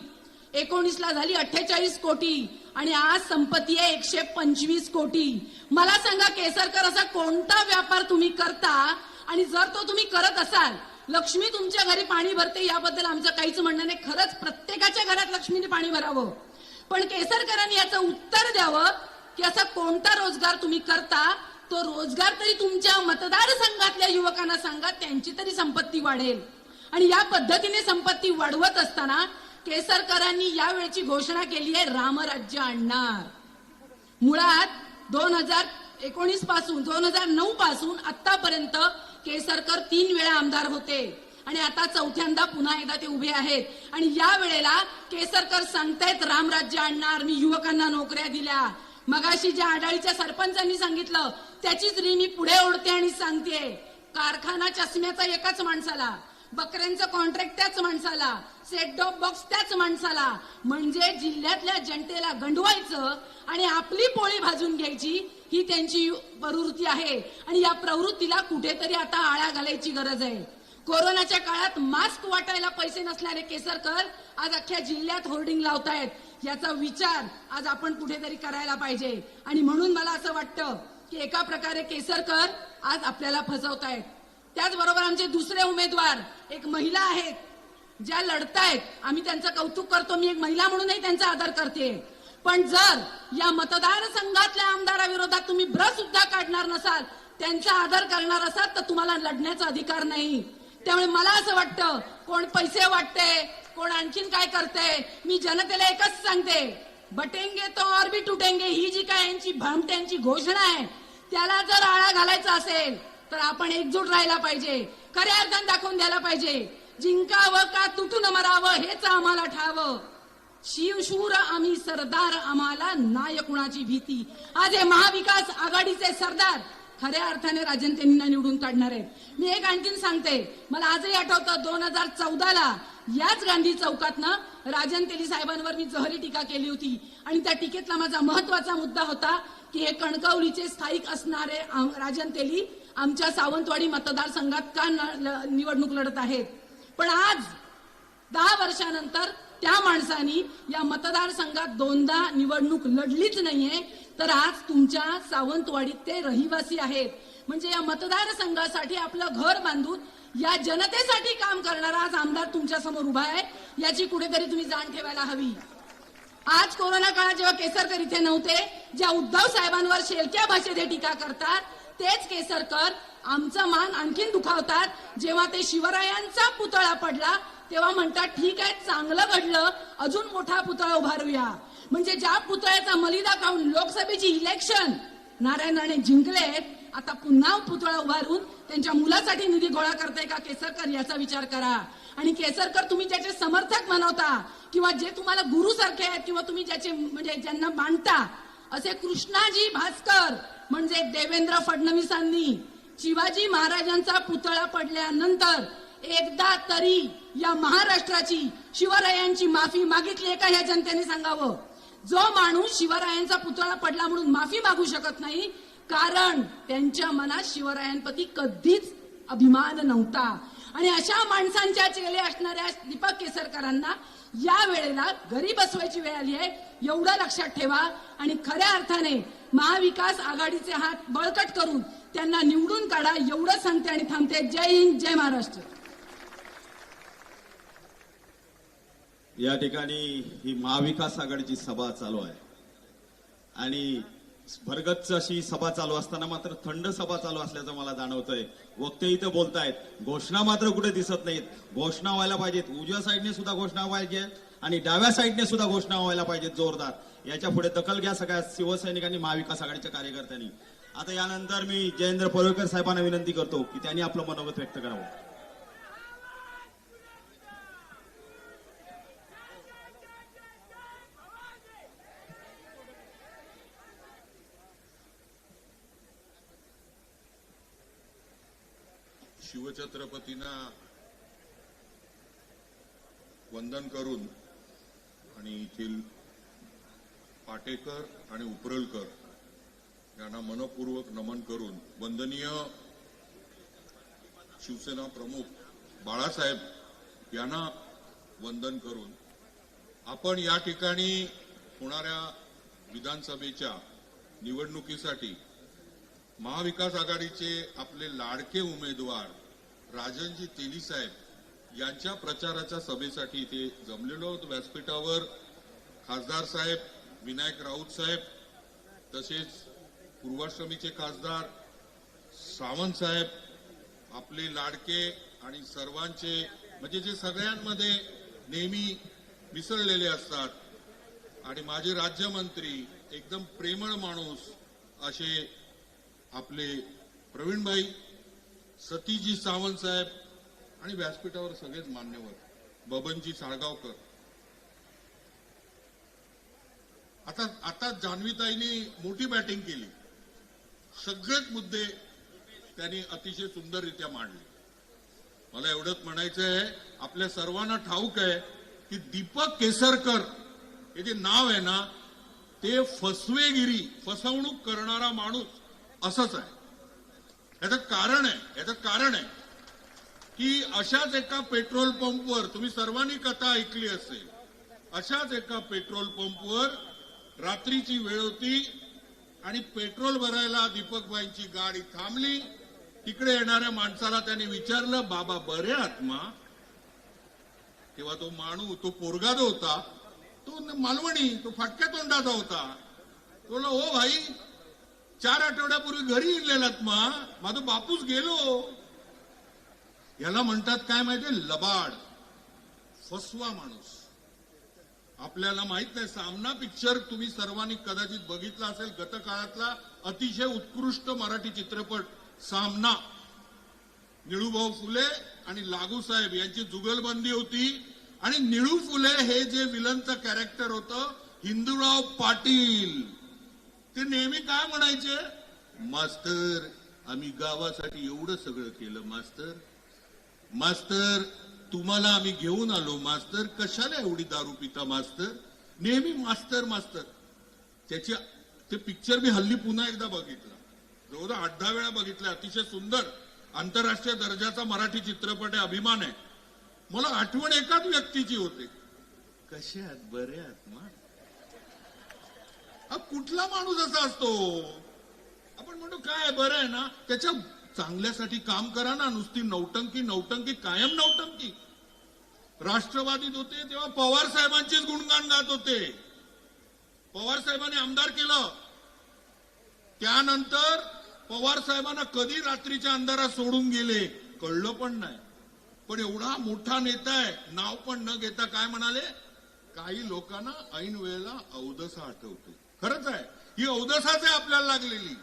19ला झाली 48 कोटी आणि आज संपत्ती आहे 125 कोटी. मला सांगा केसरकर असा कोणता व्यापार तुम्ही करता? आणि जर तो तुम्ही करत असाल, लक्ष्मी तुमच्या घरी पाणी भरते याबद्दल आमचं काहीच म्हणणं नाही, खरंच प्रत्येकाच्या घरात लक्ष्मीने पाणी भरावं, पण केसरकरांनी याचं उत्तर द्यावं की असा कोणता रोजगार तुम्ही करता, तो रोजगार तरी तुमच्या मतदारसंघातल्या युवकांना सांगा, त्यांची तरी संपत्ती वाढेल. आणि या पद्धतीने संपत्ती वाढवत असताना केसरकरांनी यावेळची घोषणा केली आहे रामराज्य आणणार. मुळात 2019 पासून 2009 पासून आतापर्यंत केसरकर 3 वेळा आमदार होते आणि आता 4थ्यांदा पुन्हा एकदा ते उभे आहेत. आणि या वेळेला केसरकर सांगतायत रामराज्य आणणार, मी युवकांना नोकऱ्या दिल्या. मगाशी ज्या आडाळीच्या सरपंचांनी सांगितलं त्याचीच री मी पुढे ओढते आणि सांगते, कारखाना चष्म्याचा एकाच माणसाला, बकऱ्यांचं कॉन्ट्रॅक्ट त्याच माणसाला, सेट टॉप बॉक्स त्याच माणसाला. म्हणजे जिल्ह्यातल्या जनतेला गंडवायचं आणि आपली पोळी भाजून घ्यायची ही त्यांची प्रवृत्ती आहे आणि या प्रवृत्तीला कुठेतरी आता आळा घालायची गरज आहे. कोरोनाच्या काळात मास्क वाटायला पैसे नसणारे केसरकर आज अख्ख्या जिल्ह्यात होर्डिंग लावतायत. याचा विचार आज आपण कुठेतरी करायला पाहिजे. आणि म्हणून मला असं वाटतं की एका प्रकारे केसरकर आज आपल्याला फसवतायत. त्याचबरोबर आमचे दुसरे उमेदवार एक महिला आहेत ज्या लढतायत, आम्ही त्यांचं कौतुक करतो, मी एक महिला म्हणूनही त्यांचा आदर करते. पण जर या मतदारसंघातल्या आमदाराविरोधात तुम्ही ब्र सुद्धा काढणार नसाल, त्यांचा आदर करणार असाल तर तुम्हाला लढण्याचा अधिकार नाही. त्यामुळे मला असं वाटतं कोण पैसे वाटते, कोण आणखीन काय करते, मी जनतेला एकच सांगते, बटेंगे तो और भी तुटेंगे ही जी काय यांची भामट्यांची घोषणा आहे त्याला जर आळा घालायचा असेल तर आपण एकजूट राहायला पाहिजे, खऱ्या अर्थाने दाखवून द्यायला पाहिजे. जिंकावं का तुटून मरावं हेच आम्हाला ठावं, शिवशूर आम्ही सरदार, आम्हाला नाय कुणाची भीती. आज हे महाविकास आघाडीचे सरदार खऱ्या अर्थाने राजनतेंना निवडून काढणार आहेत. मी एक आणखीन सांगते, मला आजही आठवतं 2014ला याच गांधी चौकातनं राजन तेली साहेबांवर मी जहरी टीका केली होती आणि त्या टीकेतला माझा महत्वाचा मुद्दा होता की हे कणकवलीचे स्थायिक असणारे राजन तेली आमच्या सावंतवाडी मतदारसंघात का निवडणूक लढत आहेत. पण आज 10 वर्षानंतर त्या माणसांनी या मतदारसंघात 2दा निवडणूक लढलीच नाहीये, तर आज तुमच्या सावंतवाडीत ते रहिवासी आहेत. म्हणजे या मतदारसंघासाठी आपलं घर बांधून या जनतेसाठी काम करणारा आज आमदार तुमच्या समोर उभा आहे, याची कुठेतरी तुम्ही जाण ठेवायला हवी. आज कोरोना काळात जेव्हा केसरकर इथे नव्हते, ज्या उद्धव साहेबांवर शेलक्या भाषेत टीका करतात, तेच केसरकर आमचं मान आणखीन दुखावतात. जेव्हा ते शिवरायांचा पुतळा पडला तेव्हा म्हणतात ठीक आहे, चांगलं घडलं, अजून मोठा पुतळा उभारूया. म्हणजे ज्या पुतळ्याचा मलिदा खाऊन लोकसभेची इलेक्शन नारायण राणे जिंकलेत, आता पुन्हा पुतळा उभारून त्यांच्या मुलासाठी निधी गोळा करताय का केसरकर, याचा विचार करा. आणि केसरकर तुम्ही ज्याचे समर्थक म्हणवता किंवा जे तुम्हाला गुरु सारखे आहेत किंवा तुम्ही ज्याचे म्हणजे ज्यांना मानता, असे कृष्णाजी भास्कर म्हणजे देवेंद्र फडणवीसांनी शिवाजी महाराजांचा पुतळा पडल्यानंतर एकदा तरी या महाराष्ट्राची शिवरायांची माफी मागितली आहे का या जनतेने सांगावं. जो माणूस शिवरायांचा पुतळा पडला म्हणून माफी मागू शकत नाही कारण त्यांच्या मनात शिवरायांप्रती कधीच अभिमान नव्हता. आणि अशा माणसांच्या चेले असणाऱ्या दीपक केसरकरांना या वेळेला घरी बसवायची वेळ आली आहे, एवढं लक्षात ठेवा. आणि खऱ्या अर्थाने महाविकास आघाडीचे हात बळकट करून त्यांना निवडून काढा, एवढं सांगते आणि थांबते. जय हिंद, जय महाराष्ट्र. या ठिकाणी ही महाविकास आघाडीची सभा चालू आहे आणि भरगच्च अशी सभा चालू असताना मात्र थंड सभा चालू असल्याचं मला जाणवतंय. वक्ते इथं बोलतायत, घोषणा मात्र कुठे दिसत नाहीत. घोषणा व्हायला पाहिजेत, उजव्या साईडने सुद्धा घोषणा व्हायची आणि डाव्या साईडने सुद्धा घोषणा व्हायला पाहिजेत जोरदार. याच्या पुढे दखल घ्या सगळ्या शिवसैनिकांनी, महाविकास आघाडीच्या कार्यकर्त्यांनी. आता यानंतर मी जयेंद्र पडळकर साहेबांना विनंती करतो की त्यांनी आपलं मनोगत व्यक्त करावं. शिवछत्रपतींना वंदन करून आणि येथील पाटेकर आणि उपरलकर यांना मनपूर्वक नमन करून, वंदनीय शिवसेना प्रमुख बाळासाहेब यांना वंदन करून, आपण या ठिकाणी होणाऱ्या विधानसभेच्या निवडणुकीसाठी महाविकास आघाडीचे आपले लाडके उमेदवार राजनजी तेली साहेब यांच्या प्रचाराच्या सभेसाठी इथे जमलेलो आहोत. व्यासपीठावर खासदार साहेब विनायक राऊत साहेब, तसेच पूर्वाश्रमीचे खासदार सावंत साहेब, आपले लाडके आणि सर्वांचे म्हणजे जे सगळ्यांमध्ये नेहमी मिसळलेले असतात आणि माझे राज्यमंत्री, एकदम प्रेमळ माणूस असे आपले प्रवीणभाई, सतीजी सावंत साहेब आणि व्यासपीठावर सगळेच मान्यवर, बबनजी साळगावकर. आता जान्हवीताईंनी मोठी बॅटिंग केली, सगळेच मुद्दे त्यांनी अतिशय सुंदररित्या मांडले. मला एवढंच म्हणायचं आहे, आपल्या सर्वांना ठाऊक आहे की दीपक केसरकर हे जे नाव आहे ना, ते फसवणूक करणारा माणूस असंच आहे. याचं कारण आहे की अशाच एका पेट्रोल पंपवर, तुम्ही सर्वांनी कथा ऐकली असेल, अशाच एका पेट्रोल पंपवर रात्रीची वेळ होती आणि पेट्रोल भरायला दीपकबाईंची गाडी थांबली. तिकडे येणाऱ्या माणसाला त्याने विचारलं, बाबा बरे आत्मा? तेव्हा तो तो पोरगा जो होता तो मालवणी, तो फाटक्या तोंडाचा होता. तो बोला, ओ भाई 4 आठवड्यापूर्वी घरी इलेलात माझा बापूस गेलो. याला म्हणतात काय माहितीये, लबाड, फसवा माणूस. आपल्याला माहित नाही, सामना पिक्चर तुम्ही सर्वांनी कदाचित बघितला असेल, गतकाळातला अतिशय उत्कृष्ट मराठी चित्रपट सामना. निळूभाऊ फुले आणि लागू साहेब यांची जुगलबंदी होती आणि निळू फुले हे जे विलनचं कॅरेक्टर होतं, हिंदूराव पाटील, ते नेहमी काय म्हणायचे, मास्तर आम्ही गावासाठी एवढं सगळं केलं, मास्तर तुम्हाला आम्ही घेऊन आलो, मास्तर कशाला एवढी दारू पिता मास्तर, नेहमी मास्तर. ते पिक्चर मी हल्ली पुन्हा एकदा बघितलं, जवळजवळ 8-10 वेळा बघितलं. अतिशय सुंदर आंतरराष्ट्रीय दर्जाचा मराठी चित्रपट आहे, अभिमान आहे. मला आठवण एकाच व्यक्तीची होते, कसे आहात, बरे आहात मा? कुठला माणूस असा असतो? आपण म्हणतो काय बरं आहे ना, त्याच्या चांगल्यासाठी काम करा ना. नुसती नौटंकी, कायम नौटंकी. राष्ट्रवादीत होते तेव्हा पवार साहेबांचेच गुणगान गात होते. पवार साहेबांनी आमदार केलं, त्यानंतर पवार साहेबांना कधी रात्रीच्या अंधारात सोडून गेले कळलं पण नाही. पण एवढा मोठा नेता आहे, नाव पण न घेता काय म्हणाले, काही लोकांना ऐन वेळेला अवदसा आठवते. खरंच आहे, ही अवदसाच आहे आपल्याला लागलेली.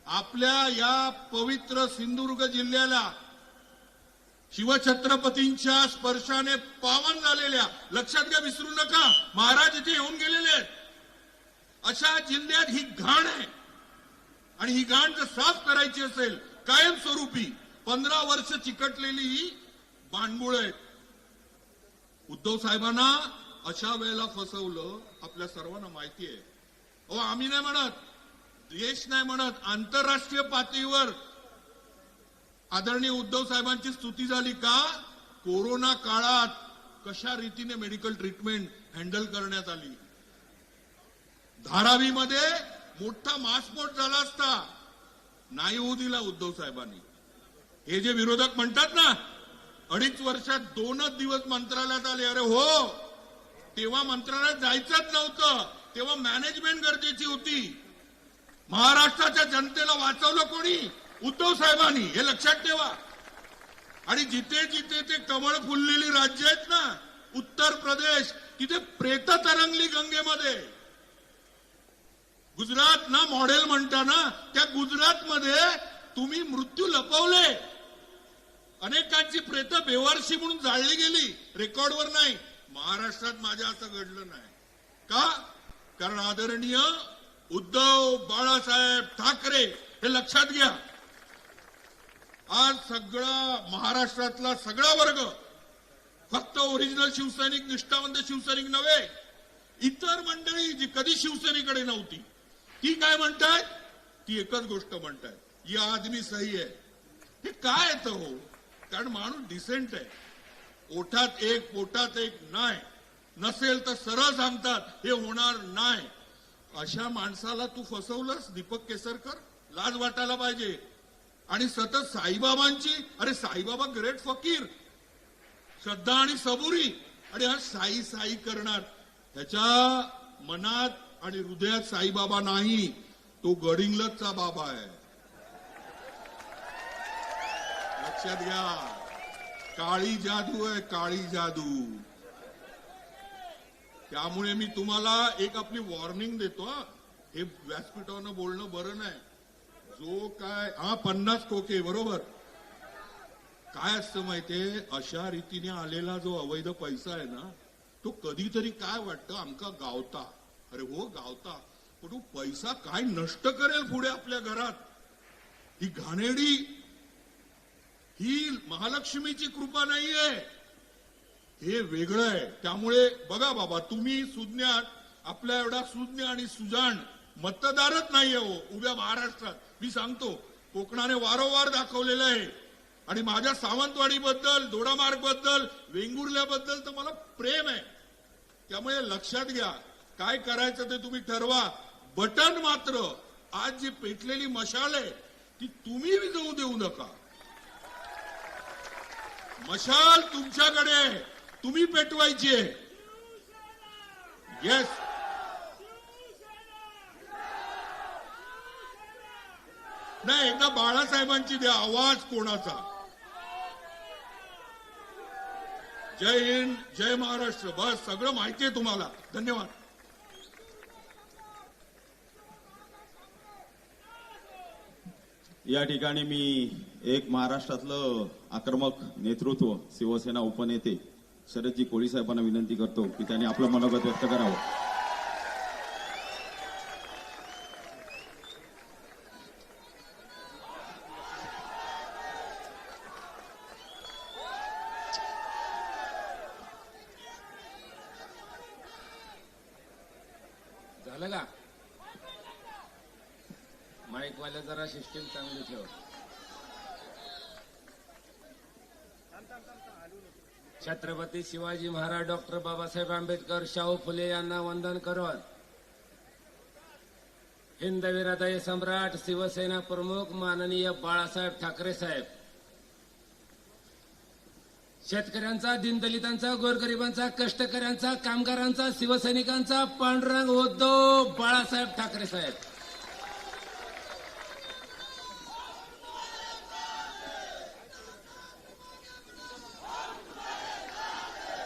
आपल्या या पवित्र सिंधुदुर्ग जिल्ह्याला शिवछत्रपतींच्या स्पर्शाने पावन झालेल्या, लक्षात घ्या, विसरू नका, महाराज इथे येऊन गेलेले आहेत, अशा जिल्ह्यात ही घाण आहे. आणि ही घाण जर साफ करायची असेल कायमस्वरूपी, 15 वर्ष चिकटलेली ही भांडमुळ आहेत. उद्धव साहेबांना अशा वेळेला फसवलं, आपल्या सर्वांना माहिती आहे. आम्ही नाही म्हणत, देश नाही म्हणत, आंतरराष्ट्रीय पातळीवर आदरणीय उद्धव साहेबांची स्तुती झाली का? कोरोना काळात कशा रीतीने मेडिकल ट्रीटमेंट हँडल करण्यात आली. धारावीमध्ये मोठा मासमोट झाला असता, नाही होऊ दिला उद्धव साहेबांनी. हे जे विरोधक म्हणतात ना 2.5 वर्षात 2च दिवस मंत्रालयात आले, अरे हो, तेव्हा मंत्रालयात जायचंच नव्हतं, तेव्हा मॅनेजमेंट गरजेची होती. महाराष्ट्राच्या जनतेला वाचवलं कोणी? उद्धव साहेबांनी, हे लक्षात ठेवा. आणि जिथे जिथे ते कमळ फुललेली राज्य आहेत ना, उत्तर प्रदेश, तिथे प्रेत तरंगली गंगेमध्ये. गुजरात ना मॉडेल म्हणता ना, त्या गुजरातमध्ये तुम्ही मृत्यू लपवले. अनेकांची प्रेत बेवारशी म्हणून जाळली गेली, रेकॉर्डवर नाही. महाराष्ट्रात माझ्या असं घडलं नाही का? कारण आदरणीय उद्धव बाळासाहेब ठाकरे, हे लक्षात घ्या, आज सगळा महाराष्ट्रातला सगळा वर्ग, फक्त ओरिजिनल शिवसैनिक, निष्ठावंत शिवसैनिक नव्हे, इतर मंडळी जी कधी शिवसेनेकडे नव्हती, ती काय म्हणतायत? ती एकच गोष्ट म्हणतायत, ये आदमी सही आहे. हे काय येतं हो? कारण माणूस डिसेंट आहे. ओठात एक पोटात एक नाही, नसेल तर सरळ सांगतात हे होणार नाही. अशा माणसाला तू फसवलंस दीपक केसरकर, लाज वाटायला पाहिजे. आणि सतत साईबाबांची, अरे साईबाबा ग्रेट फकीर, श्रद्धा आणि सबुरी, आणि हा साई साई करणार. ह्याच्या मनात आणि हृदयात साईबाबा नाही, तो गडिंग्लजचा बाबा आहे, लक्षात घ्या. काळी जादू आहे, काळी जादू. त्यामुळे मी तुम्हाला एक आपली वॉर्निंग देतो. हे व्यासपीठावरनं बोलणं बरं नाही. जो काय 50 कोके बरोबर, काय असतं माहितीये, अशा रीतीने आलेला जो अवैध पैसा आहे ना, तो कधीतरी काय वाटतं आमका गावता. अरे हो गावता, पण तो पैसा काय नष्ट करेल पुढे आपल्या घरात. ही घाणेरडी, ही महालक्ष्मीची कृपा नाहीये, हे वेगळं आहे. त्यामुळे बघा बाबा, तुम्ही सुज्ञात, आपल्या एवढा सुज्ञ आणि सुजाण मतदारच नाहीये हो उभ्या महाराष्ट्रात. मी सांगतो, कोकणाने वारंवार दाखवलेलं आहे. आणि माझ्या सावंतवाडीबद्दल, दोडामार्गबद्दल, वेंगुर्ल्याबद्दल तर मला प्रेम आहे. त्यामुळे लक्षात घ्या, काय करायचं ते तुम्ही ठरवा. बटन मात्र, आज जी पेटलेली मशाल आहे ती तुम्ही विझवू देऊ नका. मशाल तुमच्याकडे आहे, तुम्ही पेटवायची आहे. येस, नाही, एकदा बाळासाहेबांची द्या, आवाज कोणाचा. जय हिंद, जय महाराष्ट्र. बस, सगळं माहिती आहे तुम्हाला. धन्यवाद. या ठिकाणी मी एक महाराष्ट्रातलं आक्रमक नेतृत्व, शिवसेना उपनेते शरदजी कोळी साहेबांना विनंती करतो की त्यांनी आपलं मनोगत व्यक्त करावं. झालं का? माईक वाले जरा सिस्टीम चांगली ठेव. छत्रपती शिवाजी महाराज, डॉक्टर बाबासाहेब आंबेडकर, शाहू फुले यांना वंदन करून हिंदवी हृदय सम्राट शिवसेना प्रमुख माननीय बाळासाहेब ठाकरे साहेब, शेतकऱ्यांचा, दीनदलितांचा, गोरगरिबांचा, कष्टकऱ्यांचा, कामगारांचा, शिवसैनिकांचा पांडुरंग उद्धव बाळासाहेब ठाकरे साहेब,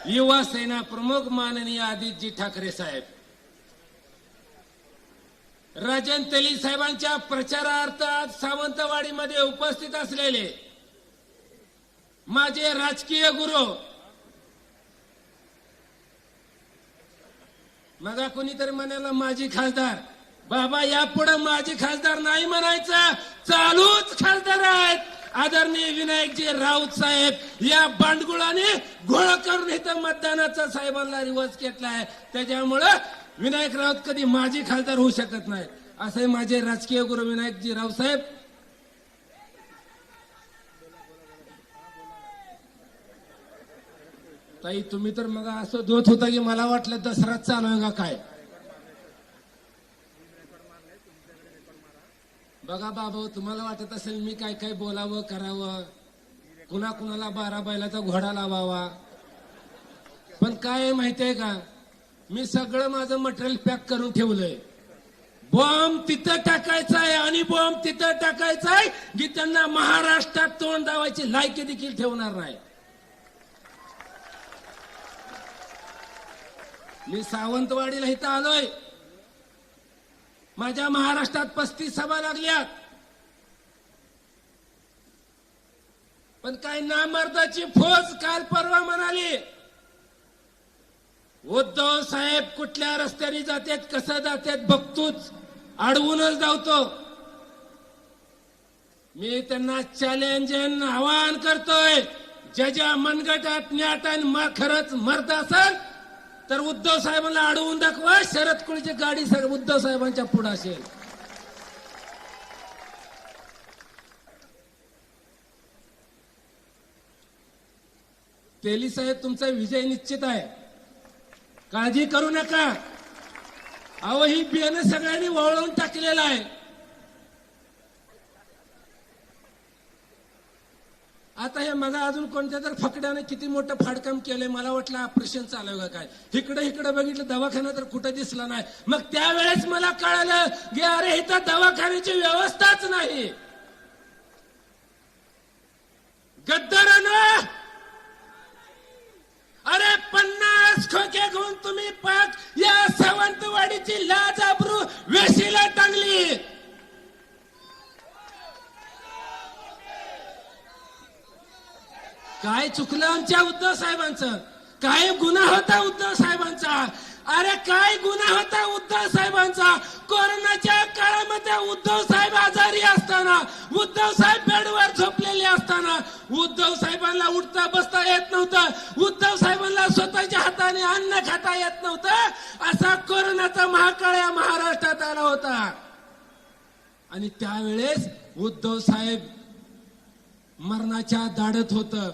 युवा सेना प्रमुख माननीय आदित्यजी ठाकरे साहेब, राजन तेली साहेबांच्या प्रचारार्थ आज सावंतवाडीमध्ये उपस्थित असलेले माझे राजकीय गुरु, मग कोणीतरी म्हणाला माजी खासदार, बाबा यापुढे माजी खासदार नाही म्हणायचं, चालूच खासदार आहेत आदरणीय विनायकजी राऊत साहेब. या बांडगुळाने घोळ करून इथं मतदानाचा साहेबांना रिवर्स घेतला आहे. त्याच्यामुळं विनायक राऊत कधी माजी खासदार होऊ शकत नाही. असे माझे राजकीय गुरु विनायकजी रावसाहेब. ताई तुम्ही तर मग असं धोत होता की मला वाटलं दसराच चालू आहे का काय. बघा बाबा, तुम्हाला वाटत असेल मी काय काय बोलावं करावं, कुणाकुणाला 12 बैलाचा घोडा लावावा, पण काय आहे माहितीये का, मी सगळं माझं मटेरियल पॅक करून ठेवलंय. बॉम्ब तिथं टाकायचा आहे आणि बॉम्ब तिथं टाकायचा आहे की त्यांना महाराष्ट्रात तोंड दावायची लायकी देखील ठेवणार नाही. मी सावंतवाडीला इथं आलोय. माझ्या महाराष्ट्रात 35 सभा लागल्यात, पण काय नामर्दाची फौज काल परवा म्हणाली उद्धव साहेब कुठल्या रस्त्याने जातात, कसं जातात बघतोच, अडवूनच धावतो. मी त्यांना चॅलेंज आवाहन करतोय, ज्याच्या मनगटात न्याटान खरंच मर्द असेल तर उद्धव साहेबांना अडवून दाखवा. शरद कुळीची गाडी उद्धव साहेबांच्या पुढे असेल. तेली साहेब तुमचा विजय निश्चित आहे, काळजी करू नका. अहो ही बियाणं सगळ्यांनी वळवून टाकलेलं आहे. आता हे मला अजून कोणत्या तर फकड्याने किती मोठं फाडकाम केलंय, मला वाटलं ऑपरेशन चालू का काय. इकडे बघितलं दवाखाना तर कुठं दिसला नाही. मग त्यावेळेस मला कळालं की अरे इथं दवाखान्याची व्यवस्थाच नाही. गद्दारानं अरे 50 खोके घेऊन तुम्ही पाक या सावंतवाडीची लाज आबरू वेशीला टांगली. काय चुकलं आमच्या उद्धव साहेबांचं, काय गुन्हा होता उद्धव साहेबांचा, अरे काय गुन्हा होता उद्धव साहेबांचा. कोरोनाच्या काळामध्ये उद्धव साहेब आजारी असताना, उद्धव साहेब बेडवर झोपलेले असताना, उद्धव साहेबांना उठता बसता येत नव्हतं, उद्धव साहेबांना स्वतःच्या हाताने अन्न खाता येत नव्हतं, असा कोरोनाचा महाकाळ या महाराष्ट्रात आला होता. आणि त्यावेळेस उद्धव साहेब मरणाच्या दाढत होतं.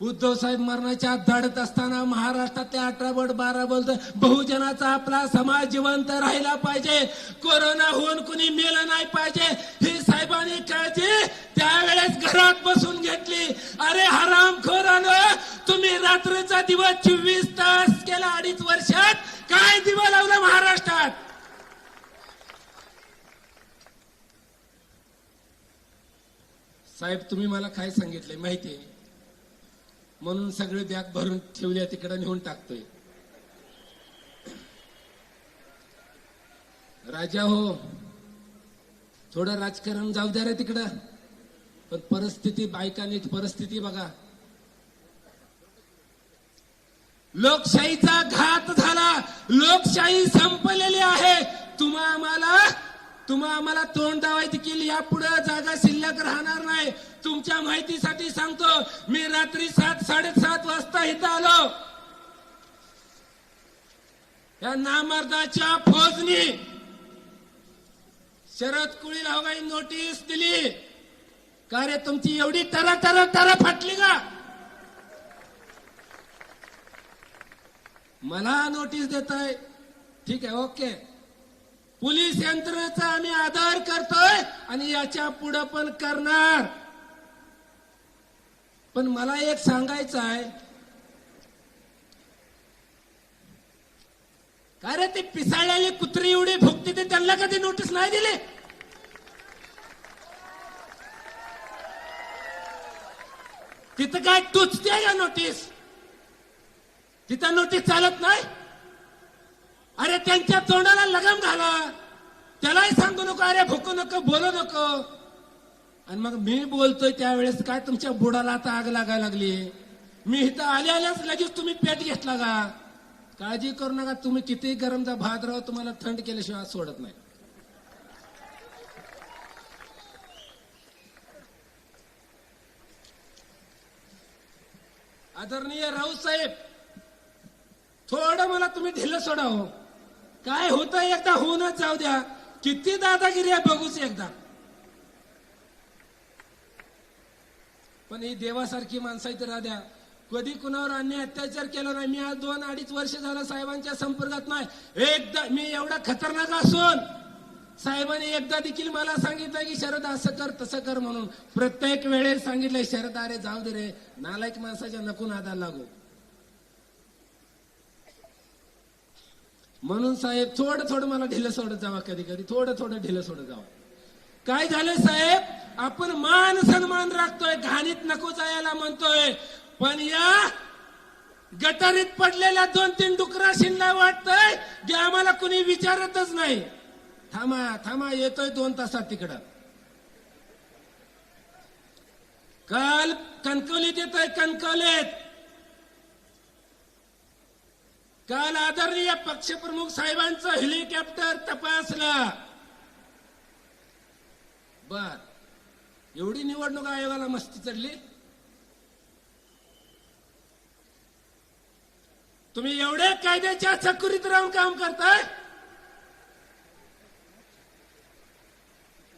उद्धव साहेब मरणाच्या दाढत असताना महाराष्ट्रातल्या 18 बोट 12 बोलत बहुजनाचा आपला समाज जिवंत राहिला पाहिजे, कोरोना होऊन कुणी मेलं नाही पाहिजे, ही साहेबांनी काळजी त्यावेळेस घरात बसून घेतली. अरे हरामखोरानं, तुम्ही रात्रीचा दिवस 24 तास केला 2.5 वर्षात, काय दिवा लावला महाराष्ट्रात. साहेब तुम्ही मला काय सांगितलंय माहितीये, म्हणून सगळे बॅग भरून ठेवल्या तिकडे नेऊन टाकतोय. राजा हो, थोडं राजकारण जाऊ द्या रे तिकडं, पण परिस्थिती बायकांनी परिस्थिती बघा. लोकशाहीचा घात झाला, लोकशाही संपलेली आहे. तुम्हा आम्हाला तोंड दावाय देखील यापुढे जागा शिल्लक राहणार नाही. तुमच्या माहितीसाठी सांगतो, मी रात्री 7-7:30 वाजता इथं आलो. या नामर्दाच्या फौजनी शरद कुळीला हवाई नोटीस दिली का रे, तुमची एवढी टरा फाटली का. मला नोटीस देताय, ठीक आहे, ओके. पोलीस यंत्रणेचा आम्ही आदर करतोय आणि याच्या पुढे पण करणार. पण मला एक सांगायचं आहे, काय रे ती पिसाळलेली कुत्री एवढी भुकती ते त्यांना कधी नोटीस नाही दिली. तिथं काय टुचते का नोटीस, तिथं नोटीस चालत नाही. अरे त्यांच्या तोंडाला लगाम घाला, त्यालाही सांगू नको अरे भुकू नको, बोलू नको. आणि मग मी बोलतोय त्यावेळेस काय तुमच्या बुडाला आता आग लागायला लागली. मी इथं आल्याच लगेच तुम्ही पेट घेतला का. काळजी करू नका, तुम्ही किती गरमचा भात राहू, तुम्हाला थंड केल्याशिवाय सोडत नाही. आदरणीय राऊत साहेब, थोडं मला तुम्ही ढिलं सोडावं. काय होतं एकदा होऊनच जाऊ द्या. किती दादागिरी आहे बघूच एकदा. पण ही देवासारखी माणसं इथे राहत्या, कधी कुणावर अन्याय अत्याचार केला नाही. मी आज 2-2.5 वर्ष झालं साहेबांच्या संपर्कात नाही. एकदा मी एवढा खतरनाक असून साहेबांनी एकदा देखील मला सांगितलं की शरद असं कर तसं कर म्हणून. प्रत्येक वेळेस सांगितलंय शरद अरे जाऊ दे रे, नालायक माणसाच्या नको नादाला लागू. म्हणून साहेब थोडं थोडं मला ढिलं सोडत जावा, कधी कधी थोडं थोडं ढिलं सोडत जावा. काय झालं साहेब, आपण मान सन्मान राखतोय, घाणीत नको जायला म्हणतोय, पण या गटारीत पडलेल्या 2-3 डुकराशींना वाटतंय की आम्हाला कुणी विचारतच नाही. थांबा थांबा, येतोय 2 तासात तिकडं. काल कणकवलीत येतोय, कणकवलीत काल आदरणीय पक्षप्रमुख साहेबांचं हेलिकॉप्टर तपासलं. बर, एवढी निवडणूक आयोगाला मस्ती चढली. तुम्ही एवढे कायद्याच्या चक्रीत राहून काम करताय.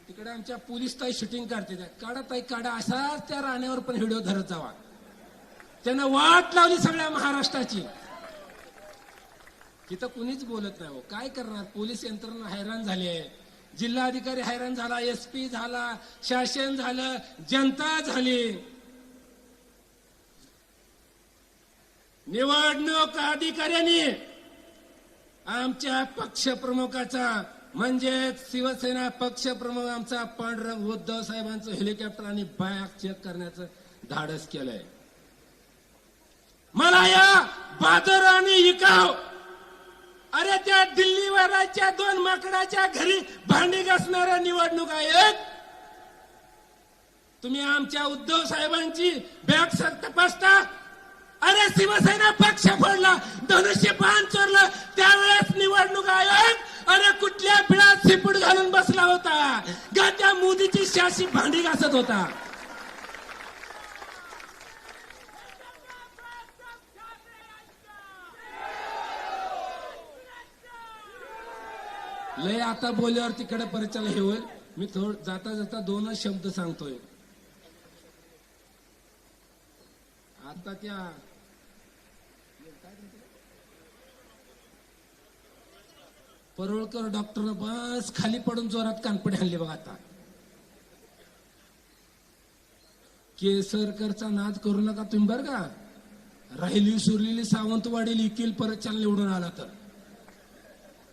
तिकडे आमच्या पोलीस ताई शूटिंग काढते, काढा ताई काढा, असाच त्या राण्यावर पण व्हिडिओ धरत जावा. त्यानं वाट लावली सगळ्या महाराष्ट्राची. तिथं कुणीच बोलत नाही. हो काय करणार, पोलीस यंत्रणा हैराण झाली आहे, जिल्हाधिकारी हैराण झाला, SP झाला, शासन झालं, जनता झाली. निवडणूक अधिकाऱ्यांनी आमच्या पक्षप्रमुखाचा म्हणजेच शिवसेना पक्षप्रमुख आमचा पांडुरंग उद्धव साहेबांचं हेलिकॉप्टर आणि बॅग चेक करण्याचं धाडस केलंय. मला या बादर आणि इकाव, अरे त्या दिल्लीवराच्या 2 माकडाच्या घरी भांडी घासणाऱ्या निवडणूक आयोग, तुम्ही आमच्या उद्धव साहेबांची बॅग तपासता. अरे शिवसेना पक्ष फोडला, धनुष्य बाण चोरलं, त्यावेळेस निवडणूक आयोग अरे कुठल्या बिळात शिपूट घालून बसला होता का त्या मोदीची शाशी भांडी घासत होता. लय आता बोलल्यावर तिकडे परिचय हे होईल. मी जाता जाता 2च शब्द सांगतोय. आता त्या परोळकर डॉक्टर बस खाली पडून जोरात कानपडे हल्ली बघा. आता केसरकरचा नाद करू नका तुम्ही बरं का. राहिली सुरलेली सावंतवाडी लिखील परत निवडून आला तर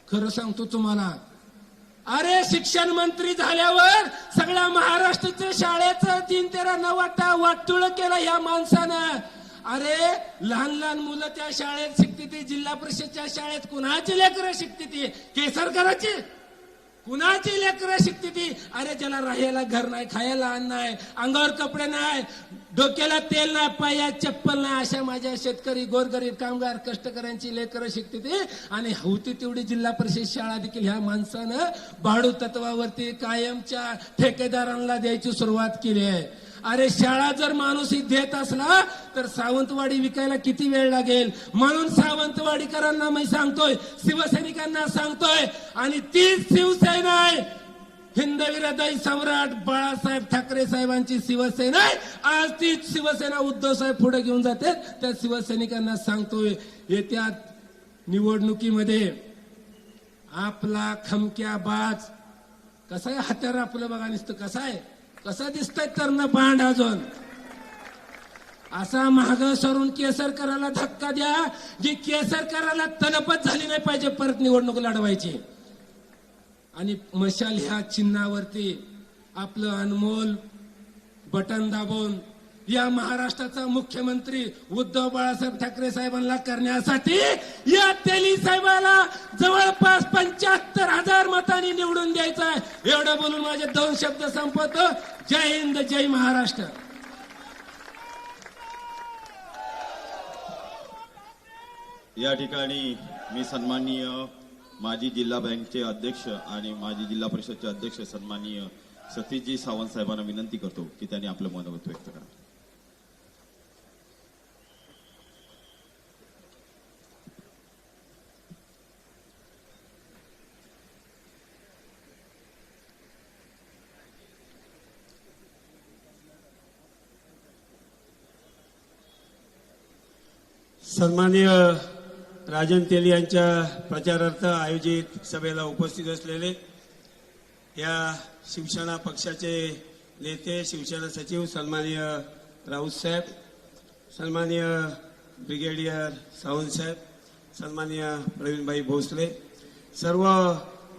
खरं सांगतो तुम्हाला. अरे शिक्षण मंत्री झाल्यावर सगळ्या महाराष्ट्राच्या शाळेचं 3-13-9 वाटतुळ केलं या माणसानं. अरे लहान लहान मुलं त्या शाळेत शिकते, ती जिल्हा परिषदच्या शाळेत कुणाची लेकरं शिकते, ती केसरकराची कुणाची लेकरं शिकते ती. अरे ज्याला राहायला घर नाही, खायला अन्न नाही, अंगावर कपडे नाही, डोक्याला तेल नाही, पायात चप्पल नाही, अशा माझ्या शेतकरी गोरगरीब कामगार कष्टकऱ्यांची लेकरं शिकते ती. आणि होती तेवढी जिल्हा परिषद शाळा देखील ह्या माणसानं भाडू तत्वावरती कायमच्या ठेकेदारांना द्यायची सुरुवात केली आहे. अरे शाळा जर माणूस देत असला तर सावंतवाडी विकायला किती वेळ लागेल. म्हणून सावंतवाडीकरांना मी सांगतोय, शिवसैनिकांना सांगतोय, आणि तीच शिवसेना आहे हिंदवीरदय सम्राट बाळासाहेब ठाकरे साहेबांची शिवसेना आहे. आज तीच शिवसेना उद्धव साहेब पुढे घेऊन जाते. त्या शिवसैनिकांना सांगतोय, येत्या निवडणुकीमध्ये आपला खमक्या बाज कसा आहे, हत्यार आपलं बघा नुसतं कसं आहे, कसं दिसतंय तरण बांड अजून असा महाग सरून केसरकराला धक्का द्या की केसरकराला तलपच झाली नाही पाहिजे परत निवडणूक लढवायची. आणि मशाल ह्या चिन्हावरती आपलं अनमोल बटन दाबून या महाराष्ट्राचा मुख्यमंत्री उद्धव बाळासाहेब ठाकरे साहेबांना करण्यासाठी या तेली साहेबाला जवळपास 75,000 मतांनी निवडून द्यायचं आहे. एवढं बोलून माझे 2 शब्द संपवतो. जय हिंद, जय महाराष्ट्र. या ठिकाणी मी सन्माननीय माजी जिल्हा बँकचे अध्यक्ष आणि माजी जिल्हा परिषदचे अध्यक्ष सन्माननीय सतीशजी सावंत साहेबांना विनंती करतो की त्यांनी आपलं मनोगत व्यक्त करा. सन्माननीय राजन तेली यांच्या प्रचारार्थ आयोजित सभेला उपस्थित असलेले या शिवसेना पक्षाचे नेते, शिवसेना सचिव सन्माननीय राऊत साहेब, सन्माननीय ब्रिगेडियर सावंत साहेब, सन्माननीय प्रवीणभाई भोसले, सर्व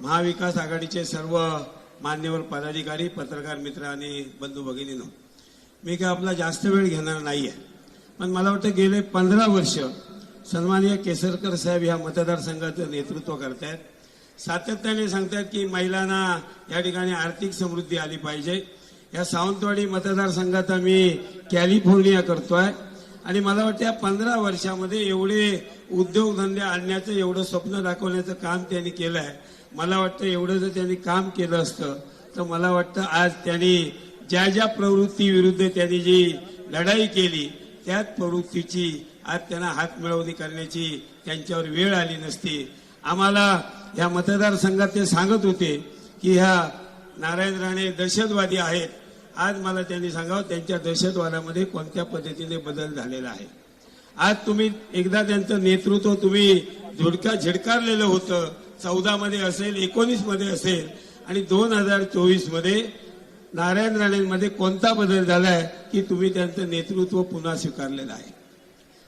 महाविकास आघाडीचे सर्व मान्यवर पदाधिकारी, पत्रकार मित्र आणि बंधू भगिनींनो, मी काय आपला जास्त वेळ घेणार नाहीये, पण मला वाटतं गेले 15 वर्ष सन्माननीय केसरकर साहेब या मतदारसंघाचं नेतृत्व करतायत. सातत्याने सांगतात की महिलांना या ठिकाणी आर्थिक समृद्धी आली पाहिजे. या सावंतवाडी मतदारसंघात आम्ही कॅलिफोर्निया करतोय आणि मला वाटतं या 15 वर्षामध्ये एवढे उद्योगधंदे आणण्याचं, एवढं स्वप्न दाखवण्याचं काम त्यांनी केलं आहे. मला वाटतं एवढं जर त्यांनी काम केलं असतं तर मला वाटतं आज त्यांनी ज्या ज्या प्रवृत्ती विरुद्ध त्यांनी जी लढाई केली त्याच प्रवृत्तीची आज त्यांना हात मिळवणी करण्याची त्यांच्यावर वेळ आली नसती. आम्हाला या मतदारसंघात ते सांगत होते की ह्या नारायण राणे दहशतवादी आहेत. आज मला त्यांनी सांगावं त्यांच्या दहशतवादामध्ये कोणत्या पद्धतीने बदल झालेला आहे. आज तुम्ही एकदा त्यांचं नेतृत्व तुम्ही झिडकारलेलं होतं. 14 मध्ये असेल, 19 मध्ये असेल आणि 2024 मध्ये नारायण राणेंमध्ये कोणता बदल झालाय की तुम्ही त्यांचं नेतृत्व पुन्हा स्वीकारलेलं आहे.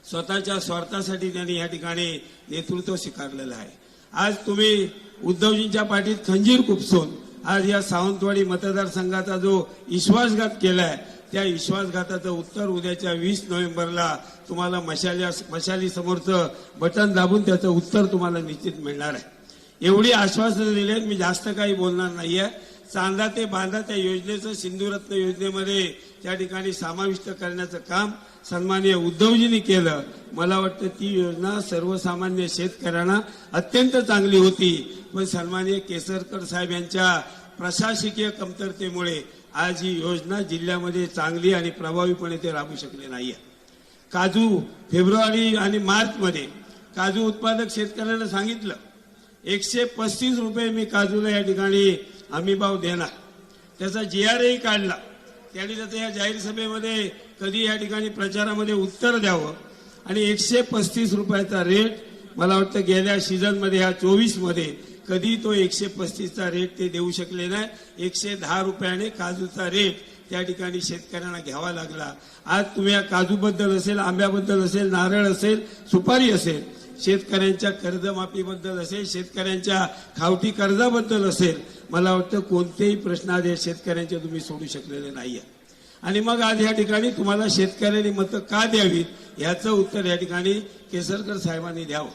स्वतःच्या स्वार्थासाठी त्यांनी या ठिकाणी नेतृत्व स्वीकारलेलं आहे. आज तुम्ही उद्धवजींच्या पाठीत खंजीर खुपसून आज या सावंतवाडी मतदारसंघाचा जो विश्वासघात केलाय त्या विश्वासघाताचं उत्तर उद्याच्या 20 नोव्हेंबरला तुम्हाला मशाली समोरचं बटन दाबून त्याचं उत्तर तुम्हाला निश्चित मिळणार आहे. एवढी आश्वासनं दिली आहेत. मी जास्त काही बोलणार नाहीये. चांदा ते बांधा त्या योजनेचं, सिंधुरत्न योजनेमध्ये त्या ठिकाणी समाविष्ट करण्याचं काम सन्माननीय उद्धवजींनी केलं. मला वाटतं ती योजना सर्वसामान्य शेतकऱ्यांना अत्यंत चांगली होती, पण सन्माननीय केसरकर साहेब यांच्या प्रशासकीय कमतरतेमुळे आज ही योजना जिल्ह्यामध्ये चांगली आणि प्रभावीपणे ते राबवू शकले नाहीये. काजू फेब्रुवारी आणि मार्च मध्ये काजू उत्पादक शेतकऱ्यांना सांगितलं 135 रुपये मी काजूला या ठिकाणी हमीभाव देणार. त्याचा GRAही काढला. त्यांनी त्याचं या जाहीर सभेमध्ये कधी या ठिकाणी प्रचारामध्ये उत्तर द्यावं आणि 135 रुपयाचा रेट मला वाटतं गेल्या सीझनमध्ये ह्या 24 मध्ये कधी तो 135चा रेट ते देऊ शकले नाही. 110 रुपयाने काजूचा रेट त्या ठिकाणी शेतकऱ्यांना घ्यावा लागला. आज तुम्ही या काजूबद्दल असेल, आंब्याबद्दल असेल, नारळ असेल, सुपारी असेल, शेतकऱ्यांच्या कर्जमाफीबद्दल असेल, शेतकऱ्यांच्या खावटी कर्जाबद्दल असेल, मला वाटतं कोणतेही प्रश्न आज शेतकऱ्यांचे तुम्ही सोडू शकलेले नाहीये. आणि मग आज या ठिकाणी तुम्हाला शेतकऱ्यांनी मतं का द्यावीत याचं उत्तर या ठिकाणी केसरकर साहेबांनी द्यावं.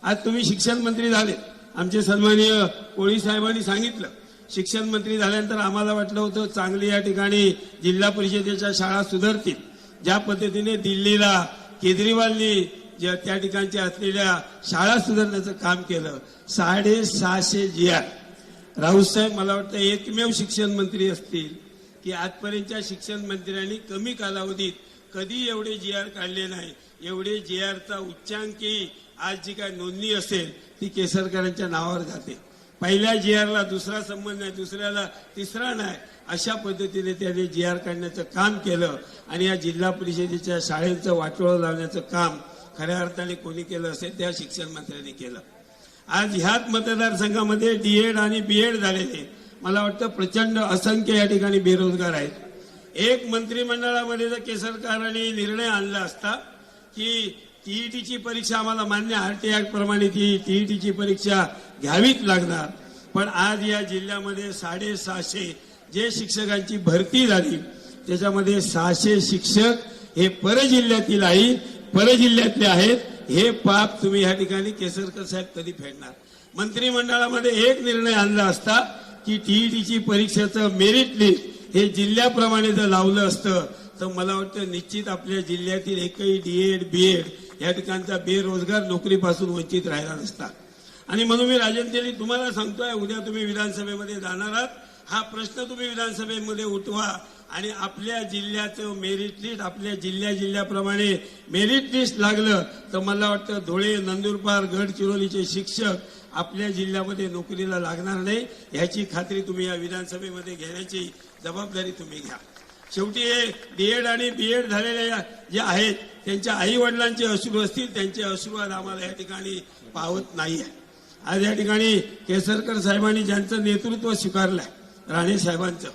आज तुम्ही शिक्षण मंत्री झाले. आमचे सन्माननीय कोळी साहेबांनी सांगितलं शिक्षण मंत्री झाल्यानंतर आम्हाला वाटलं होतं चांगली या ठिकाणी जिल्हा परिषदेच्या शाळा सुधारतील. ज्या पद्धतीने दिल्लीला केजरीवालनी त्या ठिकाणच्या असलेल्या शाळा सुधारण्याचं काम केलं. 650 GR. राऊत साहेब मला वाटतं एकमेव शिक्षण मंत्री असतील की आजपर्यंतच्या शिक्षण मंत्र्यांनी कमी कालावधीत कधी एवढे GR काढले नाही. एवढे GRचा उच्चांकी आज जी काय नोंदणी असेल ती केसरकरांच्या नावावर जाते. पहिल्या GRला दुसरा संबंध नाही, दुसऱ्याला तिसरा नाही, अशा पद्धतीने त्यांनी GR काढण्याचं काम केलं आणि या जिल्हा परिषदेच्या शाळेचं वाटोळं लावण्याचं काम खऱ्या अर्थाने कोणी केलं असेल त्या शिक्षण मंत्र्यांनी केलं. आज ह्याच मतदारसंघामध्ये D.Ed आणि B.Ed झालेले मला वाटतं प्रचंड असंख्य या ठिकाणी बेरोजगार आहेत. एक मंत्रिमंडळामध्ये जर केसरकरांनी निर्णय आणला असता की TETची परीक्षा आम्हाला मान्य, RT ऍक्ट प्रमाणे ती TETची परीक्षा घ्यावीच लागणार, पण आज या जिल्ह्यामध्ये 650 जे शिक्षकांची भरती झाली त्याच्यामध्ये 600 शिक्षक हे परजिल्ह्यातील परजिल्ह्यातले आहेत. हे पाप तुम्ही या ठिकाणी केसरकर साहेब कधी फेडणार? मंत्रिमंडळामध्ये एक निर्णय आणला असता की TETची परीक्षेचं मेरिट लिस्ट हे जिल्ह्याप्रमाणे जर लावलं असतं तर मला वाटतं निश्चित आपल्या जिल्ह्यातील एकही D.Ed B.Ed या ठिकाणचा बेरोजगार नोकरीपासून वंचित राहिला नसता. आणि म्हणून मी राजन तेली तुम्हाला सांगतोय, उद्या तुम्ही विधानसभेमध्ये जाणार आहात, हा प्रश्न तुम्ही विधानसभेमध्ये उठवा आणि आपल्या जिल्ह्याचं मेरिट लिस्ट आपल्या जिल्ह्याप्रमाणे मेरिट लिस्ट लागलं तर मला वाटतं धुळे, नंदुरबार, गडचिरोलीचे शिक्षक आपल्या जिल्ह्यामध्ये नोकरीला लागणार नाही. ह्याची खात्री तुम्ही या विधानसभेमध्ये घेण्याची जबाबदारी तुम्ही घ्या. शेवटी हे डीएड आणि बीएड झालेले जे आहेत त्यांच्या आई वडिलांचे अश्रू असतील, त्यांचे आशीर्वाद आम्हाला या ठिकाणी पावत नाही आहे. आज या ठिकाणी केसरकर साहेबांनी ज्यांचं नेतृत्व स्वीकारलंय, राणे साहेबांचं,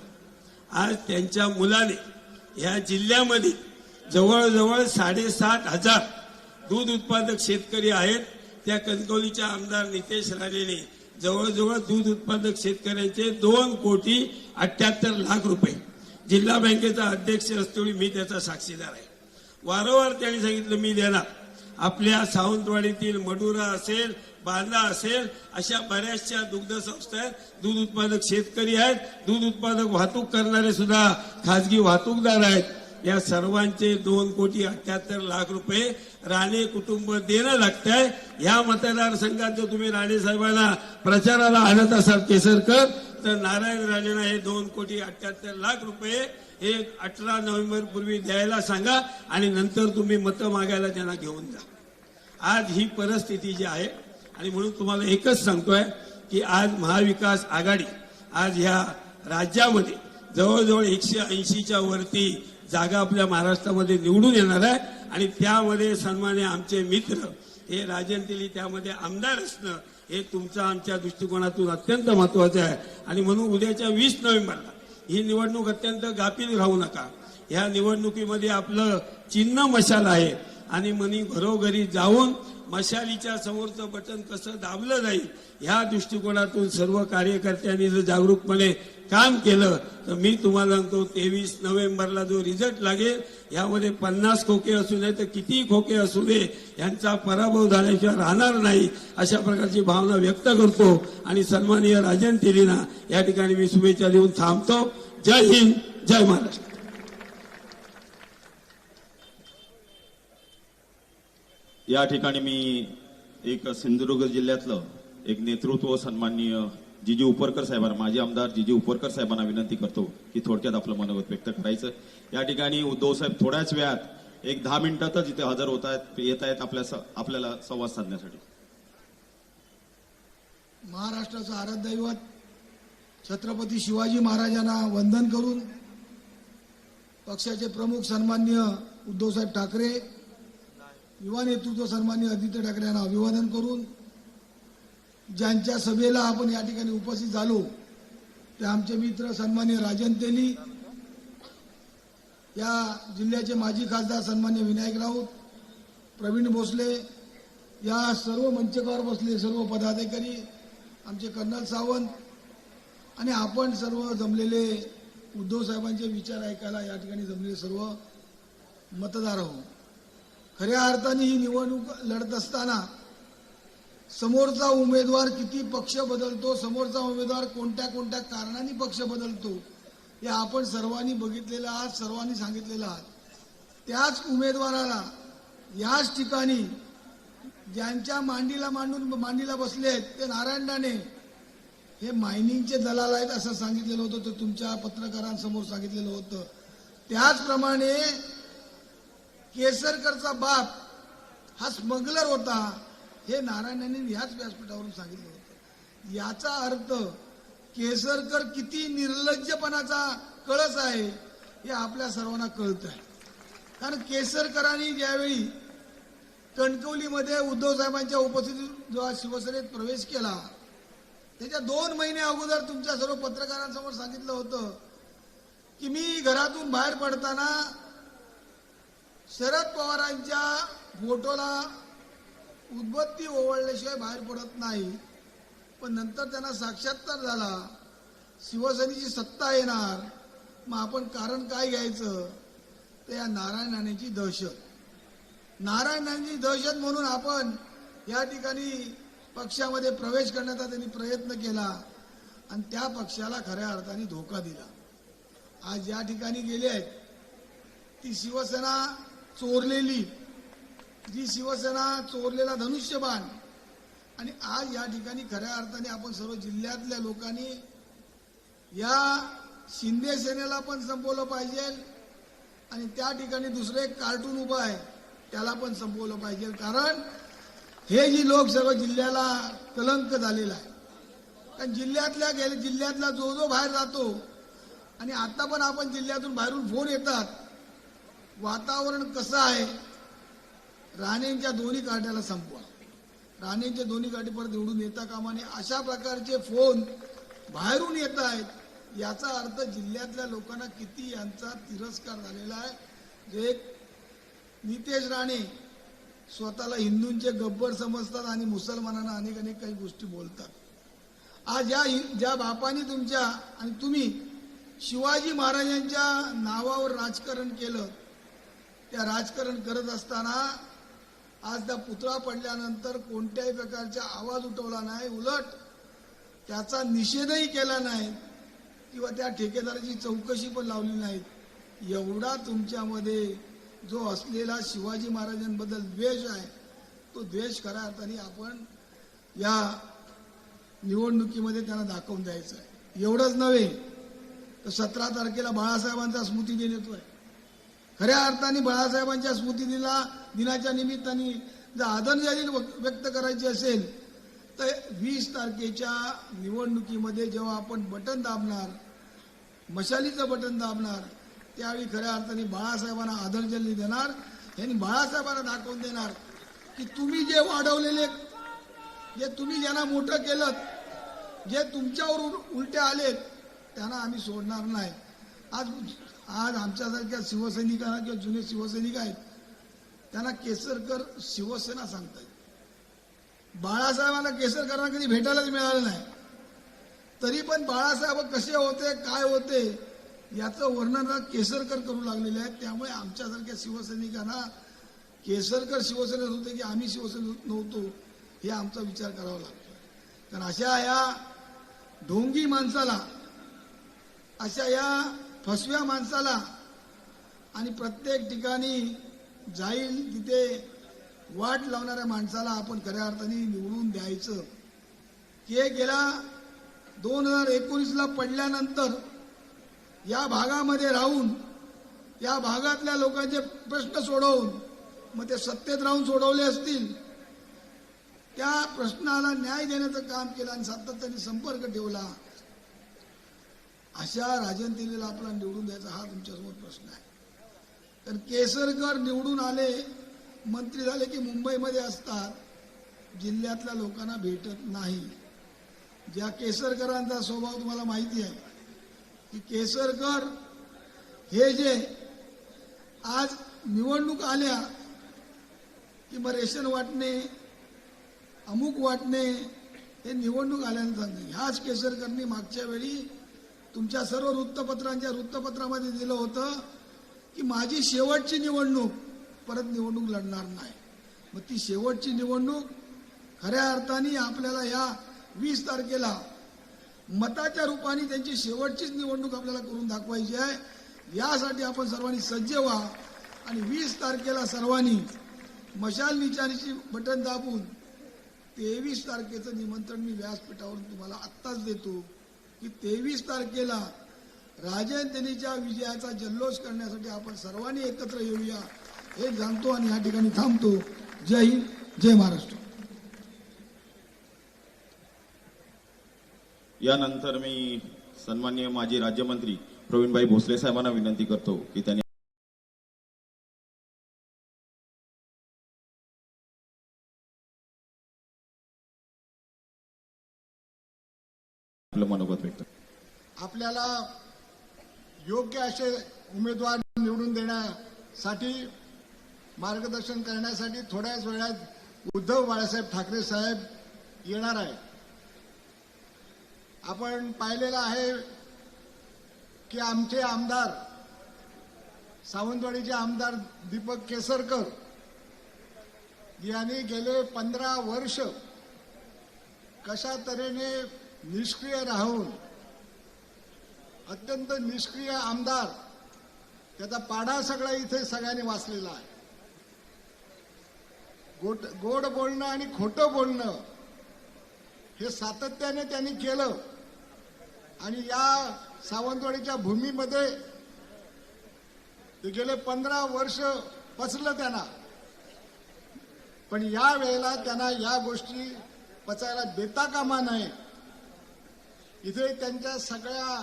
आज त्यांच्या मुलाने या जिल्ह्यामध्ये जवळजवळ 7,500 दूध उत्पादक शेतकरी आहेत. त्या कणकवलीच्या आमदार नितेश राणेने जवळजवळ दूध उत्पादक शेतकऱ्यांचे 2,78,00,000 रुपये, जिल्हा बँकेचा अध्यक्ष असतेवेळी मी त्याचा साक्षीदार आहे, वारंवार त्यांनी सांगितलं मी देणार. आपल्या सावंतवाडीतील मडुरा असेल, बांदा असेल, अशा बऱ्याचशा दुग्ध संस्था आहेत, दूध उत्पादक शेतकरी आहेत, दूध उत्पादक वाहतूक करणारे सुद्धा खाजगी वाहतूकदार आहेत. या सर्वांचे 2,78,00,000 रुपये राणे कुटुंब देणं लागतंय. या मतदारसंघात जर तुम्ही राणे साहेबांना प्रचाराला आणत असाल केसरकर, तर नारायण राणेंना हे 2,78,00,000 रुपये हे 18 नोव्हेंबर पूर्वी द्यायला सांगा आणि नंतर तुम्ही मतं मागायला त्यांना घेऊन जा. आज ही परिस्थिती जी आहे आणि म्हणून तुम्हाला एकच सांगतोय की आज महाविकास आघाडी आज ह्या राज्यामध्ये जवळजवळ 180च्या वरती जागा आपल्या महाराष्ट्रामध्ये निवडून येणार आहे आणि त्यामध्ये सन्मान्य आमचे मित्र हे राजन तेली त्यामध्ये आमदार असणं हे तुमच्या आमच्या दृष्टिकोनातून अत्यंत महत्वाचं आहे. आणि म्हणून उद्याच्या 20 नोव्हेंबरला ही निवडणूक अत्यंत गाफील राहू नका. या निवडणुकीमध्ये आपलं चिन्ह मशाल आहे आणि म्हणी घरोघरी जाऊन मशालीच्या समोरचं बटन कसं दाबलं जाईल ह्या दृष्टिकोनातून सर्व कार्यकर्त्यांनी जर जागरूकपणे काम केलं तर मी तुम्हाला सांगतो 23 नोव्हेंबरला जो रिझल्ट लागेल यामध्ये 50 खोके असू नये तर किती खोके असू दे यांचा पराभव झाल्याशिवाय राहणार नाही, अशा प्रकारची भावना व्यक्त करतो आणि सन्माननीय राजन तेलींना या ठिकाणी मी शुभेच्छा देऊन थांबतो. जय हिंद, जय महाराष्ट्र. या ठिकाणी मी एक सिंधुदुर्ग जिल्ह्यातलं एक नेतृत्व सन्माननीय जीजी उपरकर साहेबांना, माजी आमदार जीजी उपरकर साहेबांना विनंती करतो की थोडक्यात आपलं मनोगत व्यक्त करायचं. या ठिकाणी उद्धव साहेब थोड्याच वेळात एक 10 मिनिटातच इथे हजर येत आहेत आपल्याला संवाद साधण्यासाठी. महाराष्ट्राचं आराध्य दैवत छत्रपती शिवाजी महाराजांना वंदन करून पक्षाचे प्रमुख सन्माननीय उद्धवसाहेब ठाकरे, युवा नेतृत्व सन्माननीय आदित्य ठाकरे यांना अभिवादन करून ज्यांच्या सभेला आपण या ठिकाणी उपस्थित झालो ते आमचे मित्र सन्माननीय राजन तेली, या जिल्ह्याचे माजी खासदार सन्माननीय विनायक राऊत, प्रवीण भोसले, या सर्व मंचकावर बसले सर्व पदाधिकारी, आमचे कर्नल सावंत आणि आपण सर्व जमलेले उद्धव साहेबांचे विचार ऐकायला या ठिकाणी जमलेले सर्व मतदार आहोत. खऱ्या अर्थाने ही निवडणूक लढत असताना समोरचा उमेदवार किती पक्ष बदलतो, समोरचा उमेदवार कोणत्या कोणत्या कारणांनी पक्ष बदलतो हे आपण सर्वांनी बघितलेलं आहात, सर्वांनी सांगितलेलं आहात. त्याच उमेदवाराला याच ठिकाणी ज्यांच्या मांडीला बसले आहेत ते नारायण राणे हे मायनिंगचे दलाल आहेत असं सांगितलेलं होतं, ते तुमच्या पत्रकारांसमोर सांगितलेलं होतं. त्याचप्रमाणे केसरकरचा बाप हा स्मगलर होता हे नारायणांनी ह्याच व्यासपीठावरून सांगितलं होतं. याचा अर्थ केसरकर किती निर्लज्जपणाचा कळस आहे हे आपल्या सर्वांना कळत आहे. कारण केसरकरांनी ज्यावेळी कणकवलीमध्ये उद्धव साहेबांच्या उपस्थितीत जेव्हा शिवसेनेत प्रवेश केला त्याच्या 2 महिने अगोदर तुमच्या सर्व पत्रकारांसमोर सांगितलं होतं की मी घरातून बाहेर पडताना शरद पवारांच्या फोटोला उदबत्ती ओवाळल्याशिवाय बाहेर पडत नाही. पण नंतर त्यांना साक्षात्कार झाला, शिवसेनेची सत्ता येणार, मग आपण कारण काय घ्यायचं तर या नारायण राणेंची दहशत. नारायण राणेंची दहशत म्हणून आपण या ठिकाणी पक्षामध्ये प्रवेश करण्याचा त्यांनी प्रयत्न केला आणि त्या पक्षाला खऱ्या अर्थाने धोका दिला. आज या ठिकाणी गेले आहेत ती शिवसेना चोरलेली, जी शिवसेना चोरलेला धनुष्यबाण. आणि आज या ठिकाणी खऱ्या अर्थाने आपण सर्व जिल्ह्यातल्या लोकांनी या शिंदे सेनेला पण संपवलं पाहिजे आणि त्या ठिकाणी दुसरं एक कार्टून उभं आहे त्याला पण संपवलं पाहिजे. कारण हे जी लोक सर्व जिल्ह्याला कलंक झालेला आहे. कारण जिल्ह्यातला जो बाहेर जातो आणि आता पण आपण जिल्ह्यातून बाहेरून फोन येतात, वातावरण कसं आहे, राणेंच्या दोन्ही काट्याला संपवा, राणेंच्या दोन्ही काठी परत निवडून येता कामा नये, अशा प्रकारचे फोन बाहेरून येत आहेत. याचा अर्थ जिल्ह्यातल्या लोकांना किती यांचा तिरस्कार झालेला आहे. जे नितेश राणे स्वतःला हिंदूंचे गब्बर समजतात आणि मुसलमानांना अनेक अनेक काही गोष्टी बोलतात. आज ज्या बापाने तुमच्या आणि तुम्ही शिवाजी महाराजांच्या नावावर राजकारण केलं, त्या राजकारण करत असताना आज त्या पुतळा पडल्यानंतर कोणत्याही प्रकारचा आवाज उठवला नाही, उलट त्याचा निषेधही केला नाही किंवा त्या ठेकेदाराची चौकशी पण लावली नाही. एवढा तुमच्यामध्ये जो असलेला शिवाजी महाराजांबद्दल द्वेष आहे, तो द्वेष खऱ्या अर्थाने आपण या निवडणुकीमध्ये त्यांना दाखवून द्यायचं आहे. एवढंच नव्हे तर 17 तारखेला बाळासाहेबांचा स्मृतिदिन येतोय. खऱ्या अर्थाने बाळासाहेबांच्या दिनाच्या निमित्ताने जर आदरांजली व्यक्त करायची असेल तर 20 तारखेच्या निवडणुकीमध्ये जेव्हा आपण बटन दाबणार, मशालीचं बटन दाबणार, त्यावेळी खऱ्या अर्थाने बाळासाहेबांना आदरांजली देणार. यांनी बाळासाहेबांना दाखवून देणार की तुम्ही जे वाढवलेले, जे तुम्ही ज्यांना मोठं केलं, जे तुमच्यावर उलटे आलेत, त्यांना आम्ही सोडणार नाही. आज आमच्यासारख्या शिवसैनिकांना किंवा जुने शिवसैनिक आहेत त्यांना केसरकर शिवसेना सांगतात. बाळासाहेबांना केसरकरांना कधी भेटायलाच मिळालं नाही. तरी पण बाळासाहेब कसे होते, काय होते याचं वर्णन केसरकर करू लागलेले आहेत. त्यामुळे आमच्यासारख्या शिवसैनिकांना केसरकर शिवसेनेत होते की आम्ही शिवसेनेत नव्हतो हे आमचा विचार करावा लागतो. कारण अशा या ढोंगी माणसाला, अशा या फसव्या माणसाला आणि प्रत्येक ठिकाणी जाईल तिथे वाट लावणाऱ्या माणसाला आपण खऱ्या अर्थाने निवडून द्यायचं. की गेल्या 2019ला पडल्यानंतर या भागामध्ये राहून या भागातल्या लोकांचे प्रश्न सोडवून, मग ते सत्तेत राहून सोडवले असतील, त्या प्रश्नाला न्याय देण्याचं काम केलं आणि सातत्याने संपर्क ठेवला. अशा राजनतेला आपला निवडून द्यायचा हा तुमच्यासमोर प्रश्न आहे. तर केसरकर निवडून आले, मंत्री झाले की मुंबईमध्ये असतात, जिल्ह्यातल्या लोकांना भेटत नाही. ज्या केसरकरांचा स्वभाव तुम्हाला माहिती आहे की केसरकर हे जे आज निवडणूक आल्या की मग रेशन वाटणे, अमुक वाटणे, हे निवडणूक आल्यानं सांगते. ह्याच केसरकरनी मागच्या वेळी तुमच्या सर्व वृत्तपत्रामध्ये दिलं होतं की माझी शेवटची निवडणूक, परत निवडणूक लढणार नाही. मग ती शेवटची निवडणूक खऱ्या अर्थाने आपल्याला या 20 तारखेला मताच्या रूपाने त्यांची शेवटचीच निवडणूक आपल्याला करून दाखवायची आहे. यासाठी आपण सर्वांनी सज्ज व्हा आणि 20 तारखेला सर्वांनी मशाल निशाणीची बटन दाबून 23 तारखेचं निमंत्रण मी व्यासपीठावरून तुम्हाला आत्ताच देतो की 23 तारखेला राजनतेच्या विजयाचा जल्लोष करण्यासाठी आपण सर्वांनी एकत्र येऊया हे सांगतो आणि या ठिकाणी थांबतो. जय हिंद, जय महाराष्ट्र. यानंतर मी सन्माननीय माजी राज्यमंत्री प्रवीणभाई भोसले साहेबांना विनंती करतो की त्यांनी आपलं मनोगत व्यक्त. आपल्याला योग्य असे उमेदवार निवडून देण्यासाठी मार्गदर्शन करण्यासाठी थोड्याच वेळात उद्धव बाळासाहेब ठाकरे साहेब येणार आहे. आपण पाहिलेलं आहे की आमचे आमदार, सावंतवाडीचे आमदार दीपक केसरकर यांनी गेले 15 वर्ष कशा तऱ्हेने निष्क्रिय राहून, अत्यंत निष्क्रिय आमदार, त्याचा पाढा सगळा इथे सगळ्यांनी वाचलेला आहे. गोड बोलणं आणि खोटं बोलणं हे सातत्याने त्यांनी केलं आणि या सावंतवाडीच्या भूमीमध्ये ते गेले 15 वर्ष पचलं त्यांना. पण या वेळेला त्यांना या गोष्टी पचायला देता कामा नये. इथे त्यांच्या सगळ्या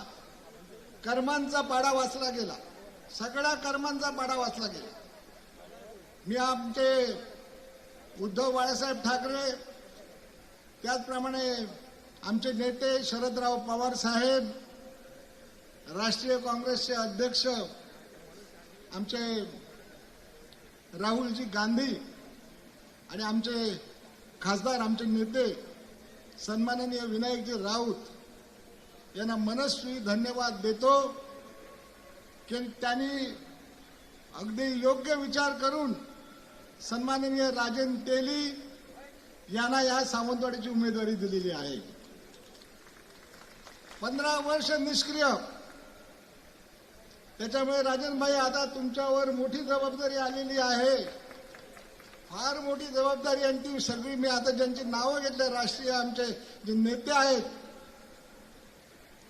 कर्मांचा पाडा वाचला गेला, सगळ्या कर्मांचा पाडा वाचला गेला. मी आमचे उद्धव बाळासाहेब ठाकरे, त्याचप्रमाणे आमचे नेते शरदराव पवार साहेब, राष्ट्रीय काँग्रेसचे अध्यक्ष आमचे राहुलजी गांधी आणि आमचे खासदार, आमचे नेते सन्माननीय विनायकजी राऊत यांना मनस्वी धन्यवाद देतो की त्यांनी अगदी योग्य विचार करून सन्माननीय राजन तेली यांना या सावंतवाडीची उमेदवारी दिलेली आहे. 15 वर्ष निष्क्रिय, त्याच्यामुळे राजनभाई आता तुमच्यावर मोठी जबाबदारी आलेली आहे, फार मोठी जबाबदारी. आणि ती सगळी मी आता ज्यांची नावं घेतले राष्ट्रीय आमचे जे नेते आहेत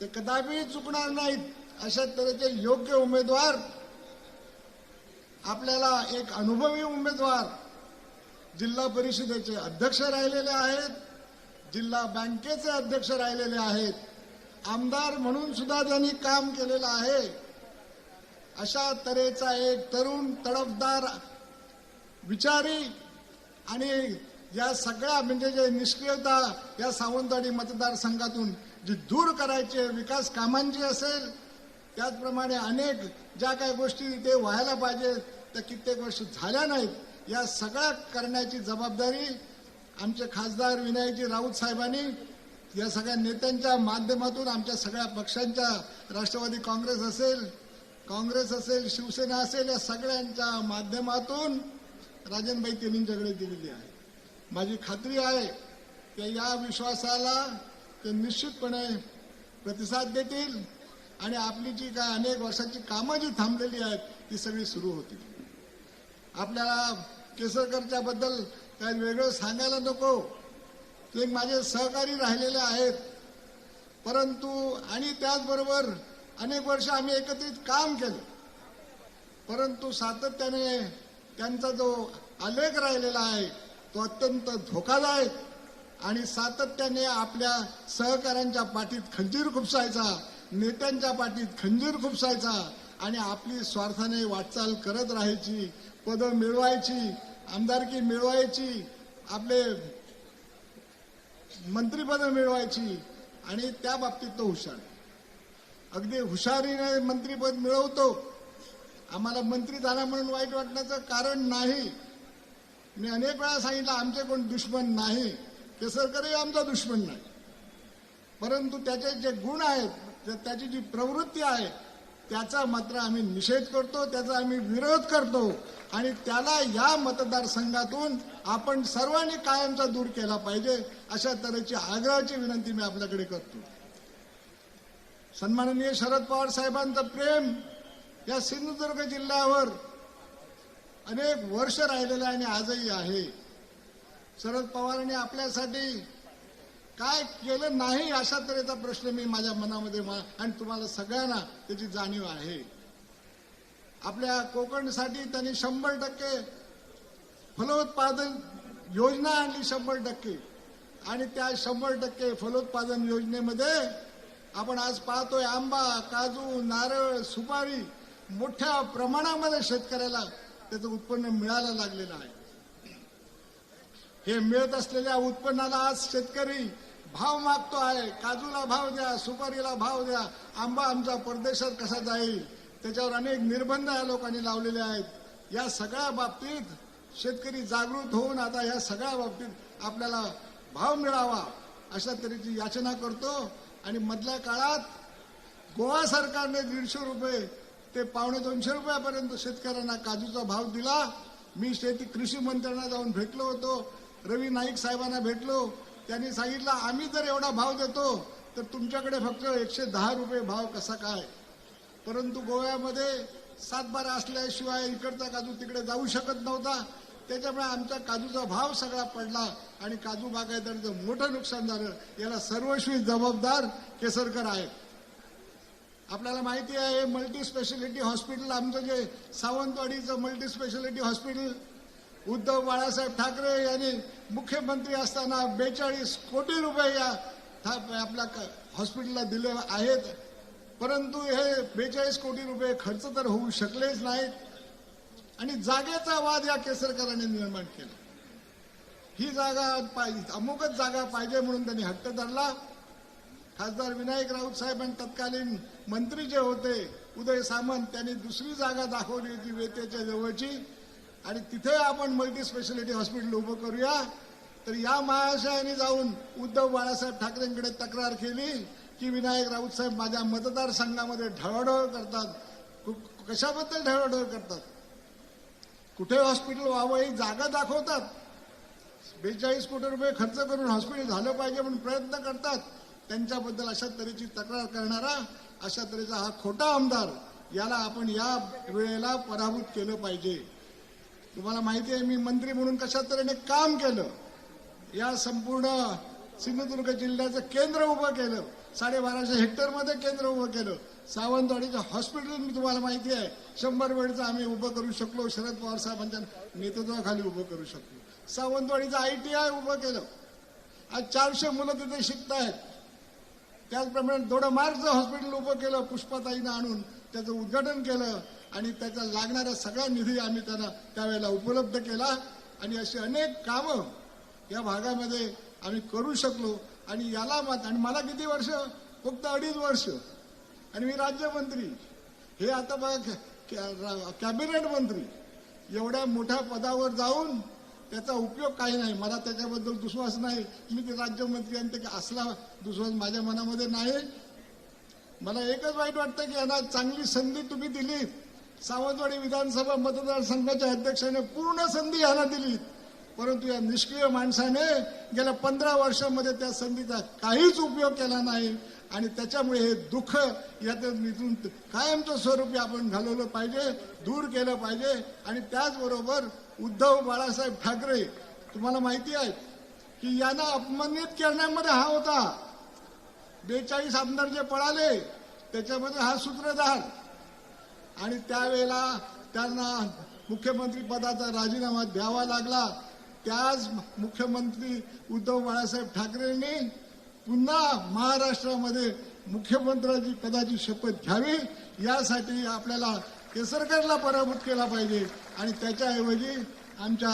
ते कदापि चुकणार नाहीत. अशा तऱ्हेचे योग्य उमेदवार आपल्याला, एक अनुभवी उमेदवार जिल्हा परिषदेचे अध्यक्ष राहिलेले आहेत, जिल्हा बँकेचे अध्यक्ष राहिलेले आहेत, आमदार म्हणून सुद्धा त्यांनी काम केलेलं आहे. अशा तऱ्हेचा एक तरुण तडफदार विचारी आणि या सगळ्या म्हणजे जे निष्क्रियता या सावंतवाडी मतदारसंघातून जी दूर करायची, विकास कामांची असेल, त्याचप्रमाणे अनेक ज्या काही गोष्टी ते व्हायला पाहिजे त्या कित्येक वर्ष झाल्या नाहीत, या सगळ्या करण्याची जबाबदारी आमचे खासदार विनायकजी राऊत साहेबांनी या सगळ्या नेत्यांच्या माध्यमातून, आमच्या सगळ्या पक्षांच्या, राष्ट्रवादी काँग्रेस असेल, शिवसेना असेल, या सगळ्यांच्या माध्यमातून राजनभाई तेलींच्याकडे दिलेली आहे. माझी खात्री आहे की या विश्वासाला ते निश्चितपणे प्रतिसाद देतील आणि आपली जी काय अनेक वर्षाची कामं जी थांबलेली आहेत ती सगळी सुरू होतील. आपल्याला केसरकरच्या बद्दल काही वेगळं सांगायला नको, ते माझे सहकारी राहिलेले आहेत, परंतु आणि त्याचबरोबर अनेक वर्ष आम्ही एकत्रित काम केलं, परंतु सातत्याने त्यांचा जो आलेख राहिलेला आहे तो अत्यंत धोकादायक आणि सातत्याने आपल्या सहकाऱ्यांच्या पाठीत खंजीर खुपसायचा, नेत्यांच्या पाठीत खंजीर खुपसायचा आणि आपली स्वार्थाने वाटचाल करत राहायची, पदं मिळवायची, आमदारकी मिळवायची, आपले मंत्रिपदं मिळवायची आणि त्या बाबतीत तो हुशार, अगदी हुशारीने मंत्रिपद मिळवतो. आम्हाला मंत्री झाला म्हणून वाईट वाटण्याचं कारण नाही. मी अनेक वेळा सांगितलं आमचे कोण दुश्मन नाही, केसरकरही आमचा दुश्मन नाही, परंतु त्याचे जे गुण आहेत, त्याची जी प्रवृत्ती आहे त्याचा मात्र आम्ही निषेध करतो, त्याचा आम्ही विरोध करतो आणि त्याला या मतदारसंघातून आपण सर्वांनी कायमचा दूर केला पाहिजे, अशा तऱ्हेची आग्रहाची विनंती मी आपल्याकडे करतो. सन्माननीय शरद पवार साहेबांचं प्रेम या सिंधुदुर्ग जिल्ह्यावर अनेक वर्ष राहिलेलं आहे आणि आजही आहे. शरद पवारांनी आपल्यासाठी काय केलं नाही अशा तऱ्हेचा प्रश्न मी माझ्या मनामध्ये आणि तुम्हाला सगळ्यांना त्याची जाणीव आहे. आपल्या कोकणसाठी त्यांनी 100% फलोत्पादन योजना आणली, 100%, आणि त्या 100% फलोत्पादन योजनेमध्ये आपण आज पाहतोय आंबा, काजू, नारळ, सुपारी मोठ्या प्रमाणामध्ये शेतकऱ्याला त्याचं उत्पन्न मिळायला लागलेलं आहे. हे मिळत असलेल्या उत्पन्नाला आज शेतकरी भाव मागतो आहे. काजूला भाव द्या, सुपारीला भाव द्या, आंबा आमचा परदेशात कसा जाईल, त्याच्यावर अनेक निर्बंध या लोकांनी लावलेले आहेत. या सगळ्या बाबतीत शेतकरी जागृत होऊन आता या सगळ्या बाबतीत आपल्याला भाव मिळावा अशा तऱ्हेची याचना करतो. आणि मधल्या काळात गोवा सरकारने 150 रुपये ते 250 रुपयापर्यंत शेतकऱ्यांना काजूचा भाव दिला. मी कृषी मंत्र्यांना जाऊन भेटलो होतो, रवी नाईक साहेबांना भेटलो. त्यांनी सांगितलं आम्ही जर एवढा भाव देतो तर तुमच्याकडे फक्त 110 रुपये भाव कसा काय. परंतु गोव्यामध्ये 7-12 असल्याशिवाय इकडचा काजू तिकडे जाऊ शकत नव्हता. त्याच्यामुळे आमचा काजूचा भाव सगळा पडला आणि काजू बागायतदारांचं मोठं नुकसान झालं. याला सर्वस्वी जबाबदार केसरकर आहेत. आपल्याला माहिती आहे मल्टी स्पेशालिटी हॉस्पिटल, आमचं जे सावंतवाडीचं multi speciality hospital Uddhav Balasaheb Thackeray यांनी मुख्यमंत्री असताना 42 कोटी रुपये या आपल्या हॉस्पिटलला दिले आहेत. परंतु हे 42 कोटी रुपये खर्च तर होऊ शकलेच नाहीत. आणि जागेचा वाद या केसरकरांनी निर्माण केला. ही जागा अमुकच जागा पाहिजे म्हणून त्यांनी हट्ट धरला. खासदार विनायक राऊत साहेब आणि तत्कालीन मंत्री जे होते उदय सामंत त्यांनी दुसरी जागा दाखवली होती वेतेच्या जवळची आणि तिथे आपण मल्टी स्पेशालिटी हॉस्पिटल उभं करूया. तर या महाशयाने जाऊन उद्धव बाळासाहेब ठाकरेंकडे तक्रार केली की विनायक राऊत साहेब माझ्या मतदारसंघामध्ये ढवळढवळ करतात. कशाबद्दल ढवळढवळ करतात? कुठे हॉस्पिटल व्हावं ही जागा दाखवतात. 42 कोटी रुपये खर्च करून हॉस्पिटल झालं पाहिजे म्हणून प्रयत्न करतात. त्यांच्याबद्दल अशा तऱ्हेची तक्रार करणारा अशा तऱ्हेचा हा खोटा आमदार याला आपण या वेळेला पराभूत केलं पाहिजे. तुम्हाला माहिती आहे मी मंत्री म्हणून कशा तऱ्हेने काम केलं. या संपूर्ण सिंधुदुर्ग जिल्ह्याचं केंद्र उभं केलं. 1250 हेक्टरमध्ये केंद्र उभं केलं. सावंतवाडीचं हॉस्पिटल मी तुम्हाला माहिती आहे 100 बेडचं आम्ही उभं करू शकलो. शरद पवार साहेबांच्या नेतृत्वाखाली उभं करू शकलो. सावंतवाडीचं ITI उभं केलं. आज 400 मुलं तिथे शिकतायत. त्याचप्रमाणे दोडमार्गचं हॉस्पिटल उभं केलं पुष्पाताईनं आणून त्याचं उद्घाटन केलं आणि त्याचा लागणारा सगळा निधी आम्ही त्यांना त्यावेळेला उपलब्ध केला. आणि अशी अनेक कामं या भागामध्ये आम्ही करू शकलो. आणि याला आणि मला किती वर्ष? फक्त 2.5 वर्ष आणि मी राज्यमंत्री. हे आता बघा कॅबिनेट मंत्री. एवढ्या मोठ्या पदावर जाऊन त्याचा उपयोग काही नाही. मला त्याच्याबद्दल विश्वास नाही. मी ते राज्यमंत्री आणि ते असला विश्वास माझ्या मनामध्ये नाही. मला एकच वाईट वाटतं की यांना चांगली संधी तुम्ही दिलीत. सावंतवाडी विधानसभा मतदारसंघाच्या अध्यक्षाने पूर्ण संधी यांना दिलीत. परंतु या निष्क्रिय माणसाने गेल्या 15 वर्षांमध्ये त्या संधीचा काहीच उपयोग केला नाही. आणि त्याच्यामुळे हे दुःख यातून कायमचं स्वरूपी आपण घालवलं पाहिजे, दूर केलं पाहिजे. आणि त्याचबरोबर उद्धव बाळासाहेब ठाकरे तुम्हाला माहिती आहे की यांना अपमानित करण्यामध्ये हा होता. 42 आमदार जे पळाले त्याच्यामध्ये हा सूत्रधार. आणि त्यावेळेला त्यांना मुख्यमंत्री पदाचा राजीनामा द्यावा लागला. त्याच मुख्यमंत्री उद्धव बाळासाहेब ठाकरेंनी पुन्हा महाराष्ट्रामध्ये मुख्यमंत्र्याची पदाची शपथ घ्यावी. यासाठी आपल्याला केसरकरला पराभूत केला पाहिजे आणि त्याच्याऐवजी आमच्या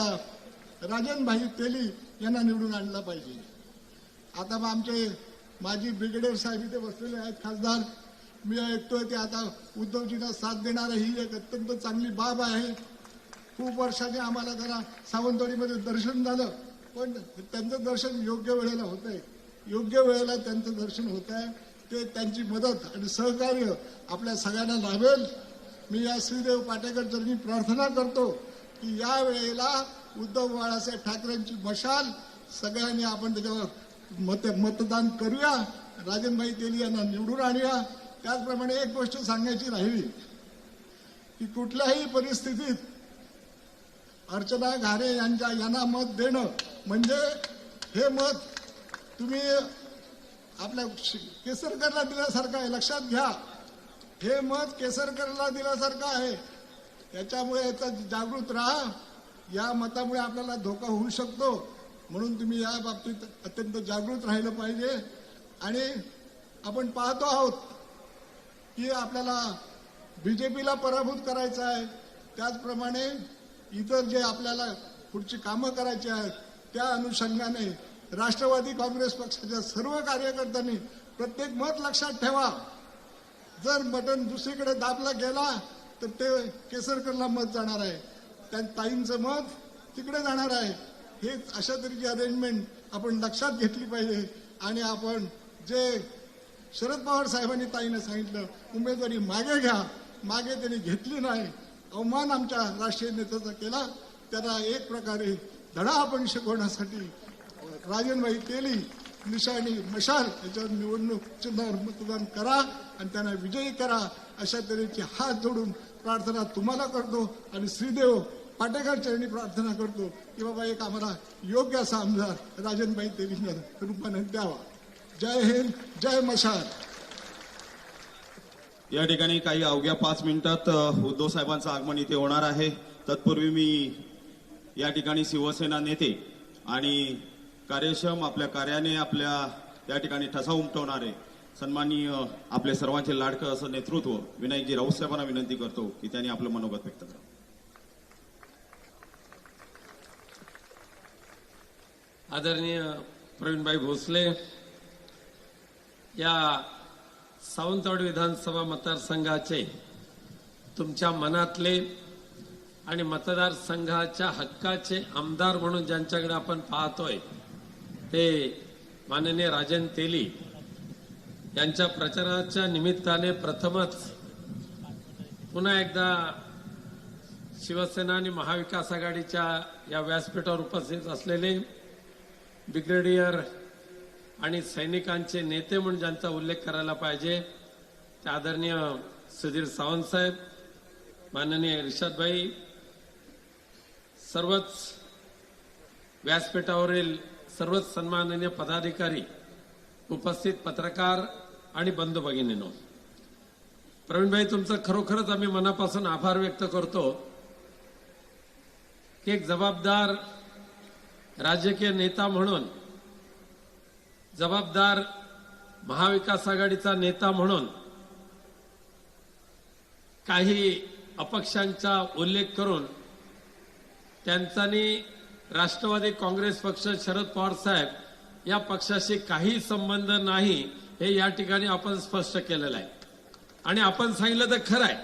राजनभाई तेली यांना निवडून आणला पाहिजे. आता मग आमचे माजी ब्रिगेडियर साहेब इथे बसलेले आहेत खासदार. मी ऐकतोय ते आता उद्धवजींना साथ देणार ही एक अत्यंत चांगली बाब आहे. खूप वर्षांनी आम्हाला जरा सावंतवाडीमध्ये दर्शन झालं पण त्यांचं दर्शन योग्य वेळेला होत आहे. योग्य वेळेला त्यांचं दर्शन होत आहे. ते त्यांची मदत आणि सहकार्य आपल्या सगळ्यांना लाभेल. मी या श्रीदेव पाटेकर चरणी प्रार्थना करतो की या वेळेला उद्धव बाळासाहेब ठाकरेंची मशाल सगळ्यांनी आपण त्याच्यावर मतदान करूया. राजनभाई तेली यांना निवडून आणूया. त्याचप्रमाणे एक गोष्ट सांगायची राहिली की कुठल्याही परिस्थितीत अर्चना घारे यांना मत देणं म्हणजे हे मत तुम्ही आपल्या केसरकरला दिल्यासारखं आहे. लक्षात घ्या हे मत केसरकरला दिल्यासारखं आहे. त्याच्यामुळे याचा जागृत राहा. या मतामुळे आपल्याला धोका होऊ शकतो म्हणून तुम्ही या बाबतीत अत्यंत जागृत राहिलं पाहिजे. आणि आपण पाहतो आहोत की आपल्याला बीजेपीला पराभूत करायचं आहे. त्याचप्रमाणे इतर जे आपल्याला पुढची कामं करायची आहेत त्या अनुषंगाने राष्ट्रवादी काँग्रेस पक्षाच्या सर्व कार्यकर्त्यांनी प्रत्येक मत लक्षात ठेवा. जर बटन दुसरीकडे दाबला गेला तर ते केसरकरला मत जाणार आहे. त्या ताईंचं मत तिकडे जाणार आहे. हे अशा तऱ्हेची अरेंजमेंट आपण लक्षात घेतली पाहिजे. आणि आपण जे शरद पवार साहेबांनी ताईनं सांगितलं उमेदवारी मागे घ्या, मागे त्यांनी घेतली नाही. अवमान आमच्या राष्ट्रीय नेत्याचा केला. त्याला एक प्रकारे धडा आपण शिकवण्यासाठी राजनभाई तेली निशाणी मशाल याच्यावर निवडणूक चिन्हावर मतदान करा आणि त्यांना विजयी करा. अशा तऱ्हेची हात जोडून प्रार्थना तुम्हाला करतो आणि श्रीदेव पाटेकर चरणी प्रार्थना करतो की बाबा एक आम्हाला योग्य असा आमदार राजनभाई तेलींच्या रूपाने द्यावा. जय हिंद, जय मशाल. या ठिकाणी काही अवघ्या 5 मिनिटात उद्धव साहेबांचं आगमन इथे होणार आहे. तत्पूर्वी मी या ठिकाणी शिवसेना नेते आणि कार्यक्षम आपल्या कार्याने आपल्या या ठिकाणी ठसा उमटवणारे सन्माननीय आपले सर्वांचे लाडकं असं नेतृत्व विनायकजी राऊत साहेबांना विनंती करतो की त्यांनी आपलं मनोगत व्यक्त करावं. आदरणीय प्रवीणभाई भोसले, या सावंतवाडी विधानसभा मतदारसंघाचे तुमच्या मनातले आणि मतदारसंघाच्या हक्काचे आमदार म्हणून ज्यांच्याकडे आपण पाहतोय ते माननीय राजन तेली यांच्या प्रचाराच्या निमित्ताने प्रथमच पुन्हा एकदा शिवसेना आणि महाविकास आघाडीच्या या व्यासपीठावर उपस्थित असलेले ब्रिगेडियर आणि सैनिकांचे नेते म्हणून ज्यांचा उल्लेख करायला पाहिजे ते आदरणीय सुधीर सावंत साहेब, माननीय रिशादभाई, सर्वच व्यासपीठावरील सर्वच सन्माननीय पदाधिकारी, उपस्थित पत्रकार आणि बंधू भगिनींनो, प्रवीणभाई तुमचं खरोखरच आम्ही मनापासून आभार व्यक्त करतो की एक जबाबदार राजकीय नेता म्हणून, जबाबदार महाविकास आघाडीचा नेता म्हणून काही अपक्षांचा उल्लेख करून त्यांचानी राष्ट्रवादी काँग्रेस पक्ष, शरद पवार साहेब या पक्षाशी काही संबंध नाही हे या ठिकाणी आपण स्पष्ट केलेलं आहे. आणि आपण सांगितलं तर खरं आहे,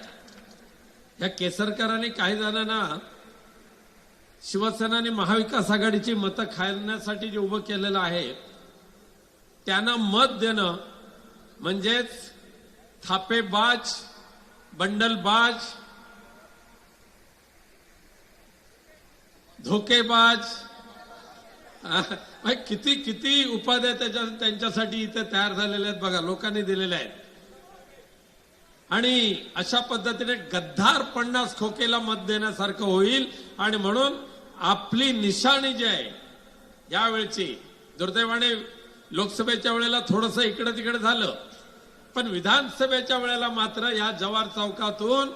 या केसरकरांनी काही जणांना शिवसेना आणि महाविकास आघाडीची मतं खाण्यासाठी जे उभं केलेलं आहे त्यांना मत देणं म्हणजेच थापेबाज, बंडलबाज, धोकेबाज, किती किती उपाध्या त्यांच्यासाठी इथे तयार झालेल्या आहेत बघा, लोकांनी दिलेल्या आहेत. आणि अशा पद्धतीने गद्दार 50 खोकेला मत देण्यासारखं होईल. आणि म्हणून आपली निशाणी जी आहे यावेळची, दुर्दैवाने लोकसभेच्या वेळेला थोडंसं इकडे तिकडे झालं, पण विधानसभेच्या वेळेला मात्र या जवाहर चौकातून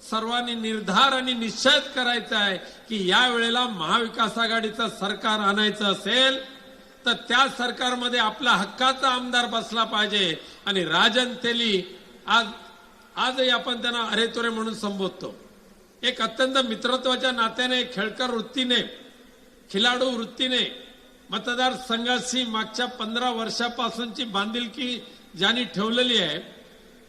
सर्वांनी निर्धार आणि निश्चय करायचा आहे की या वेळेला महाविकास आघाडीचं सरकार आणायचं असेल तर त्या सरकारमध्ये आपला हक्काचा आमदार बसला पाहिजे. आणि राजन तेली आजही आपण त्यांना अरेतुरे म्हणून संबोधतो. एक अत्यंत मित्रत्वाच्या नात्याने, खेळकर वृत्तीने, खिलाडू वृत्तीने मतदारसंघाशी मागच्या 15 वर्षापासूनची बांधिलकी ज्यांनी ठेवलेली आहे,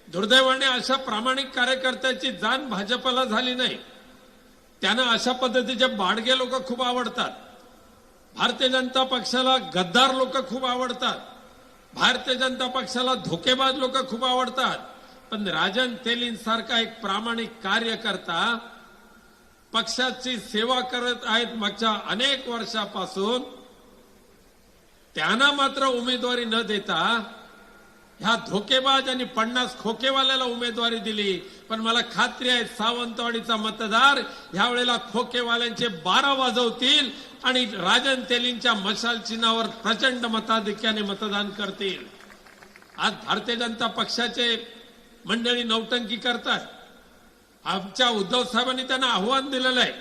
दुर्दैवाने अशा प्रामाणिक कार्यकर्त्याची जाण भाजपला झाली नाही. त्यांना अशा पद्धतीचे बाडगे लोक खूप आवडतात. भारतीय जनता पक्षाला गद्दार लोक खूप आवडतात. भारतीय जनता पक्षाला धोकेबाज लोक खूप आवडतात. पण राजन तेलींसारखा एक प्रामाणिक कार्यकर्ता पक्षाची सेवा करत आहेत मागच्या अनेक वर्षापासून, त्यांना मात्र उमेदवारी न देता ह्या धोकेबाज आणि 50 खोकेवाल्याला उमेदवारी दिली. पण मला खात्री आहे सावंतवाडीचा मतदार ह्या वेळेला खोकेवाल्यांचे 12 वाजवतील आणि राजन तेलींच्या मशाल चिन्हावर प्रचंड मताधिक्याने मतदान करतील. आज भारतीय जनता पक्षाचे मंडळी नौटंकी करतात. आमच्या उद्धव साहेबांनी त्यांना आव्हान दिलेलं आहे,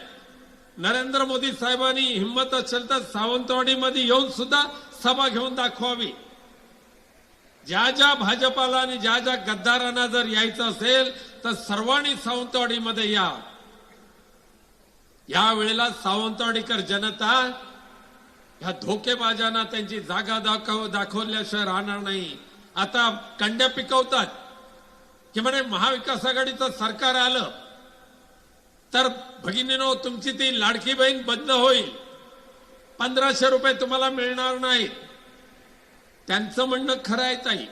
नरेंद्र मोदी साहेबांनी हिंमत असेल तर सावंतवाडीमध्ये येऊन सुद्धा सभा घेऊन दाखवावी. ज्या ज्या भाजपाला आणि ज्या ज्या गद्दारांना जर यायचं असेल तर सर्वांनी सावंतवाडीमध्ये या. या वेळेला सावंतवाडीकर जनता ह्या धोकेबाजांना त्यांची जागा दाखवल्याशिवाय राहणार नाही. आता कंड्या पिकवतात की म्हणे महाविकास आघाडीचं सरकार आलं तर भगिनीनो तुमची ती लाडकी बहीण बंद होईल, 1500 रुपये तुम्हाला मिळणार नाहीत. त्यांचं म्हणणं खरं आहे ताई.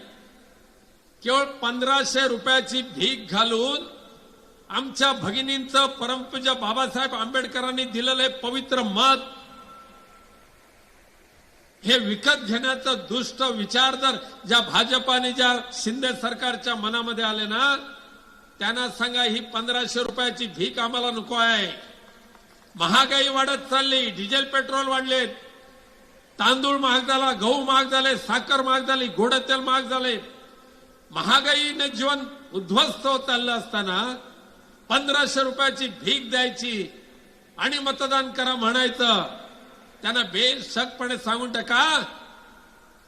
केवळ 1500 रुपयाची भीक घालून आमच्या भगिनींचं परमपूज्य बाबासाहेब आंबेडकरांनी दिलेलं पवित्र मत हे विकत घेण्याचा दुष्ट विचार जर ज्या भाजपाने ज्या शिंदे सरकारच्या मनामध्ये आले ना, त्यांना सांगा ही 1500 रुपयाची भीक आम्हाला नको आहे. महागाई वाढत चालली, डिझेल पेट्रोल वाढलेत, तांदूळ महाग झाला, गहू महाग झाले, साखर महाग झाली, गोडे तेल महाग झाले. महागाईने जीवन उद्ध्वस्त होत चाललं असताना 1500 रुपयाची भीक द्यायची आणि मतदान करा म्हणायचं. त्यांना बेशकपणे सांगून टाका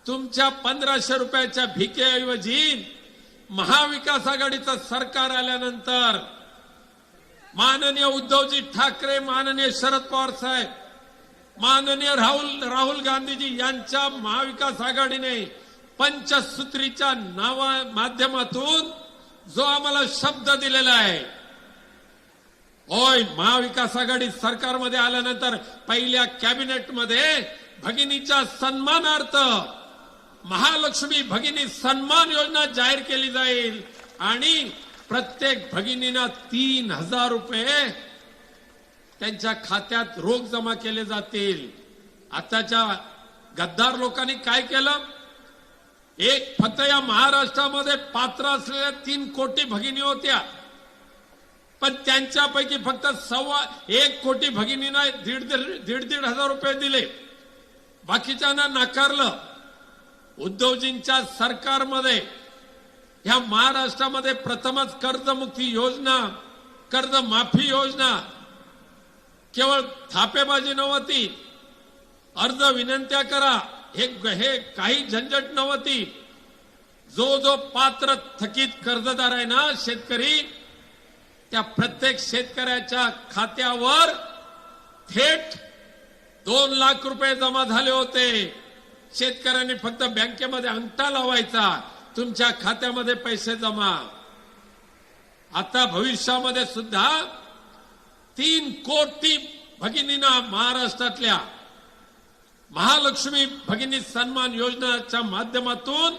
तुमच्या 1500 रुपयाच्या भिकेऐवजी महाविकास आघाडीचं सरकार आल्यानंतर माननीय उद्धवजी ठाकरे, माननीय शरद पवार साहेब, माननीय राहुल गांधीजी यांच्या महाविकास आघाडीने पंचसूत्रीच्या माध्यमातून जो आम्हाला शब्द दिलेला आहे, होय, महाविकास आघाडी सरकारमध्ये आल्यानंतर पहिल्या कॅबिनेटमध्ये भगिनीच्या सन्मानार्थ महालक्ष्मी भगिनी सन्मान योजना जाहीर केली जाईल आणि प्रत्येक भगिनींना 3000 रुपये त्यांच्या खात्यात रोख जमा केले जातील. आताच्या गद्दार लोकांनी काय केलं? फक्त या महाराष्ट्रामध्ये पात्र असलेल्या 3 कोटी भगिनी होत्या, पण त्यांच्यापैकी फक्त 1.25 कोटी भगिनींना 1,500 रुपये दिले, बाकीच्यांना नाकारलं. उद्धवजींच्या सरकारमध्ये ह्या महाराष्ट्रामध्ये प्रथमच कर्जमुक्ती योजना, कर्जमाफी योजना, केवळ थापेबाजी नव्हती, अर्ज विनंत्या करा हे काही झंझट नव्हती. जो पात्र थकीत कर्जदार आहे ना शेतकरी, त्या प्रत्येक शेतकऱ्याच्या खात्यावर थेट 2 लाख रुपये जमा झाले होते. शेतकऱ्यांनी फक्त बँकेमध्ये अंगठा लावायचा, तुमच्या खात्यामध्ये पैसे जमा. आता भविष्यामध्ये सुद्धा 3 कोटी भगिनींना महाराष्ट्रातल्या महालक्ष्मी भगिनी सन्मान योजनेच्या माध्यमातून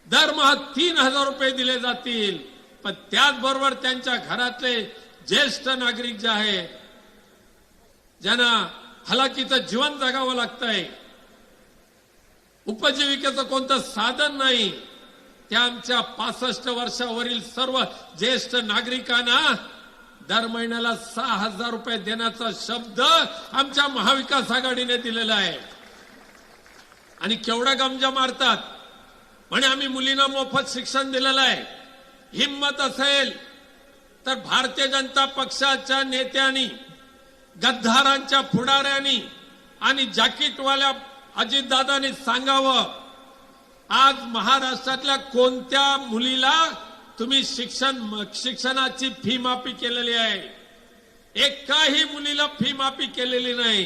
दरमहा 3000 रुपये दिले जातील. पण त्याचबरोबर त्यांच्या घरातले ज्येष्ठ नागरिक जे आहे, ज्यांना हलाखीचं जीवन जगावं लागतंय, उपजीविकेचं कोणतं साधन नाही, त्या आमच्या 65 वर्षावरील सर्व ज्येष्ठ नागरिकांना दर महिन्याला 6000 रुपये देण्याचा शब्द आमच्या महाविकास आघाडीने दिलेला आहे. आणि केवढा गमजा मारतात म्हणे आम्ही मुलींना मोफत शिक्षण दिलेलं आहे. हिम्मत असेल तर भारतीय जनता पक्षाच्या नेत्यांनी, गद्दारांच्या पुढाऱ्यांनी आणि जॅकेटवाल्या अजितदादांनी सांगावं, आज महाराष्ट्रातल्या कोणत्या मुलीला तुम्ही शिक्षणाची फी माफी केलेली आहे? एकाही मुलीला फी माफी केलेली नाही.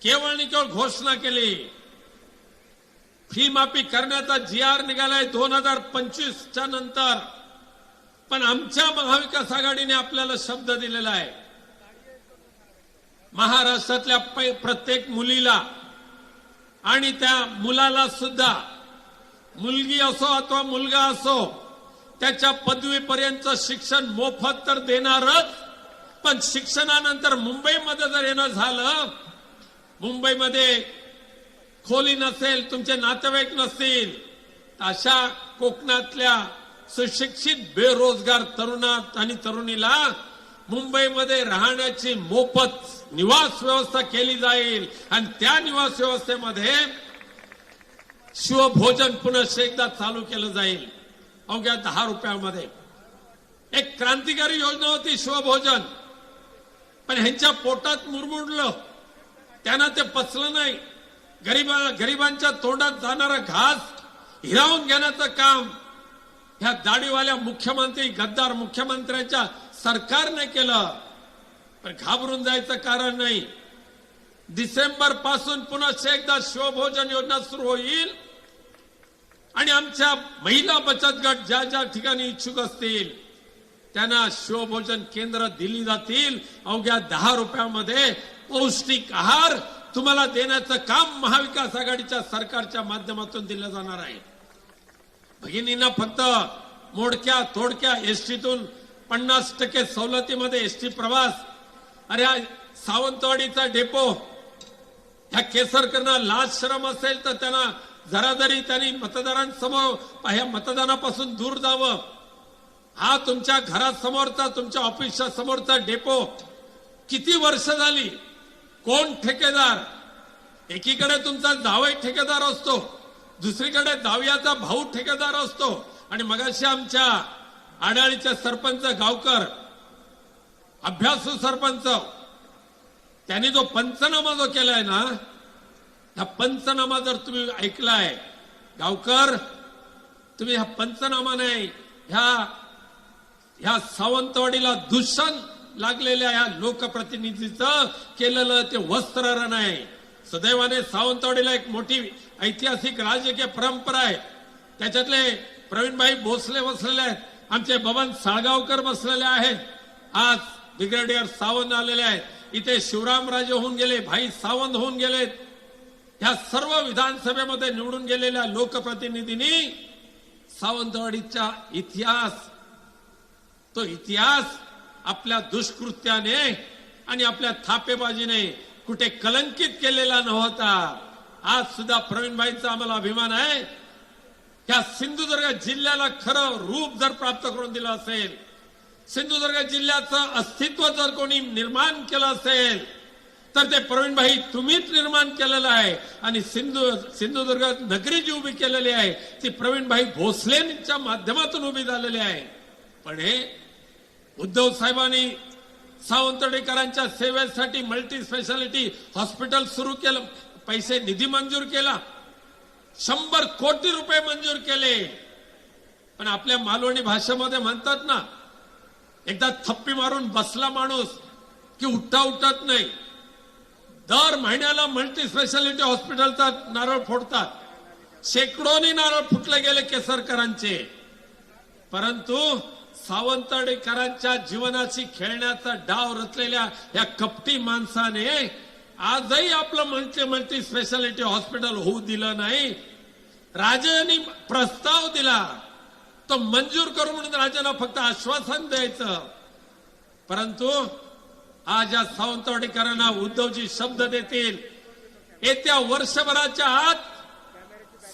केवळ घोषणा केली. फी माफी करण्याचा GR निघालाय 2025च्या नंतर, पण आमच्या महाविकास आघाडीने आपल्याला शब्द दिलेला आहे, महाराष्ट्रातल्या प्रत्येक मुलीला आणि त्या मुलाला सुद्धा, मुलगी असो अथवा मुलगा असो, त्याच्या पदवीपर्यंत शिक्षण मोफत तर देणारच, पण शिक्षणानंतर मुंबईमध्ये जर येणं झालं, मुंबईमध्ये खोली नसेल, तुमचे नातेवाईक नसतील, अशा कोकणातल्या सुशिक्षित बेरोजगार तरुणात आणि तरुणीला मुंबईमध्ये राहण्याची मोफत निवास व्यवस्था केली जाईल. आणि त्या निवास व्यवस्थेमध्ये शिवभोजन पुन्हा एकदा चालू केलं जाईल अवघ्या 10 रुपयामध्ये. एक क्रांतिकारी योजना होती शिवभोजन, पण ह्यांच्या पोटात मुरमुरलं, त्यांना ते पचलं नाही. गरिबांच्या तोंडात जाणारा घास हिरावून घेण्याचं काम ह्या दाढीवाल्या मुख्यमंत्री, गद्दार मुख्यमंत्र्यांच्या सरकारने केलं. पण घाबरून जायचं कारण नाही. डिसेंबर पासून पुन्हा एकदा शिवभोजन योजना सुरू होईल आणि आमच्या महिला बचत गट ज्या ज्या ठिकाणी इच्छुक असतील त्यांना शिवभोजन केंद्र दिली जातील. अवघ्या 10 रुपयामध्ये पौष्टिक आहार तुम्हाला देण्याचं काम महाविकास आघाडीच्या सरकारच्या माध्यमातून दिलं जाणार आहे. भगिनींना फक्त मोडक्या तोडक्या एसटीतून 50% सवलतीमध्ये एसटी प्रवास. अरे सावंतवाडीचा डेपो ह्या केसरकरांना लाज शरम असेल तर त्यांना जरा जरी त्यांनी मतदारांसमोर ह्या मतदानापासून दूर जावं. हा तुमच्या घरासमोरचा, तुमच्या ऑफिसच्या समोरचा डेपो किती वर्ष झाली, कोण ठेकेदार? एकीकडे तुमचा जावई ठेकेदार असतो, दुसरीकडे जावयाचा भाऊ ठेकेदार असतो. आणि मगाशी आमच्या आडाळीचे सरपंच गावकर, अभ्यासू सरपंच, त्यांनी जो पंचनामा जो केलाय ना, हा पंचनामा जर तुम्ही ऐकलाय गावकर, तुम्ही हा पंचनामा नाही, ह्या सावंतवाडीला दूषण लागलेल्या ह्या लोकप्रतिनिधीचं केलेलं ते वस्त्रहरण आहे. सुदैवाने सावंतवाडीला एक मोठी ऐतिहासिक राजकीय परंपरा आहे. त्याच्यातले प्रवीणभाई भोसले बसलेले आहेत, आमचे बबन साळगावकर बसलेले आहेत, आज ब्रिगेडियर सावंत आलेले आहेत, इथे शिवरामराजे होऊन गेले, भाई सावंत होऊन गेलेत. ह्या सर्व विधानसभेमध्ये निवडून गेलेल्या लोकप्रतिनिधींनी सावंतवाडीचा इतिहास, तो इतिहास आपल्या दुष्कृत्याने आणि आपल्या थापेबाजीने कुठे कलंकित केलेला नव्हता. आज सुद्धा प्रवीणभाईंचा आम्हाला अभिमान आहे. या सिंधुदुर्ग जिल्ह्याला खरं रूप जर प्राप्त करून दिलं असेल, सिंधुदुर्ग जिल्ह्याचं अस्तित्व जर कोणी निर्माण केलं असेल तर ते प्रवीणभाई तुम्हीच निर्माण केलेलं आहे. आणि सिंधुदुर्ग नगरी जी उभी केलेली आहे ती प्रवीणभाई भोसलेंच्या माध्यमातून उभी झालेली आहे. पण हे उद्धव साहेबांनी सावंतवाडीकरांच्या सेवेसाठी मल्टी स्पेशालिटी हॉस्पिटल सुरू केलं, पैसे निधी मंजूर केला, 100 कोटी रुपये मंजूर केले. पण आपल्या मालवणी भाषेमध्ये म्हणतात ना, एकदा थप्पी मारून बसला माणूस की उठत नाही. दर महिन्याला मल्टी स्पेशालिटी हॉस्पिटलचा नारळ फोडतात, शेकडोनी नारळ फुटले गेले केसरकरांचे. परंतु सावंतवाडीकरांच्या जीवनाशी खेळण्याचा डाव रचलेल्या या कपटी माणसाने आजही आपलं मल्टी स्पेशालिटी हॉस्पिटल होऊ दिलं नाही. राजांनी प्रस्ताव दिला, तो मंजूर करू म्हणून राजांना फक्त आश्वासन द्यायचं. परंतु आज या सावंतवाडीकरांना उद्धवजी शब्द देतील, येत्या वर्षभराच्या आत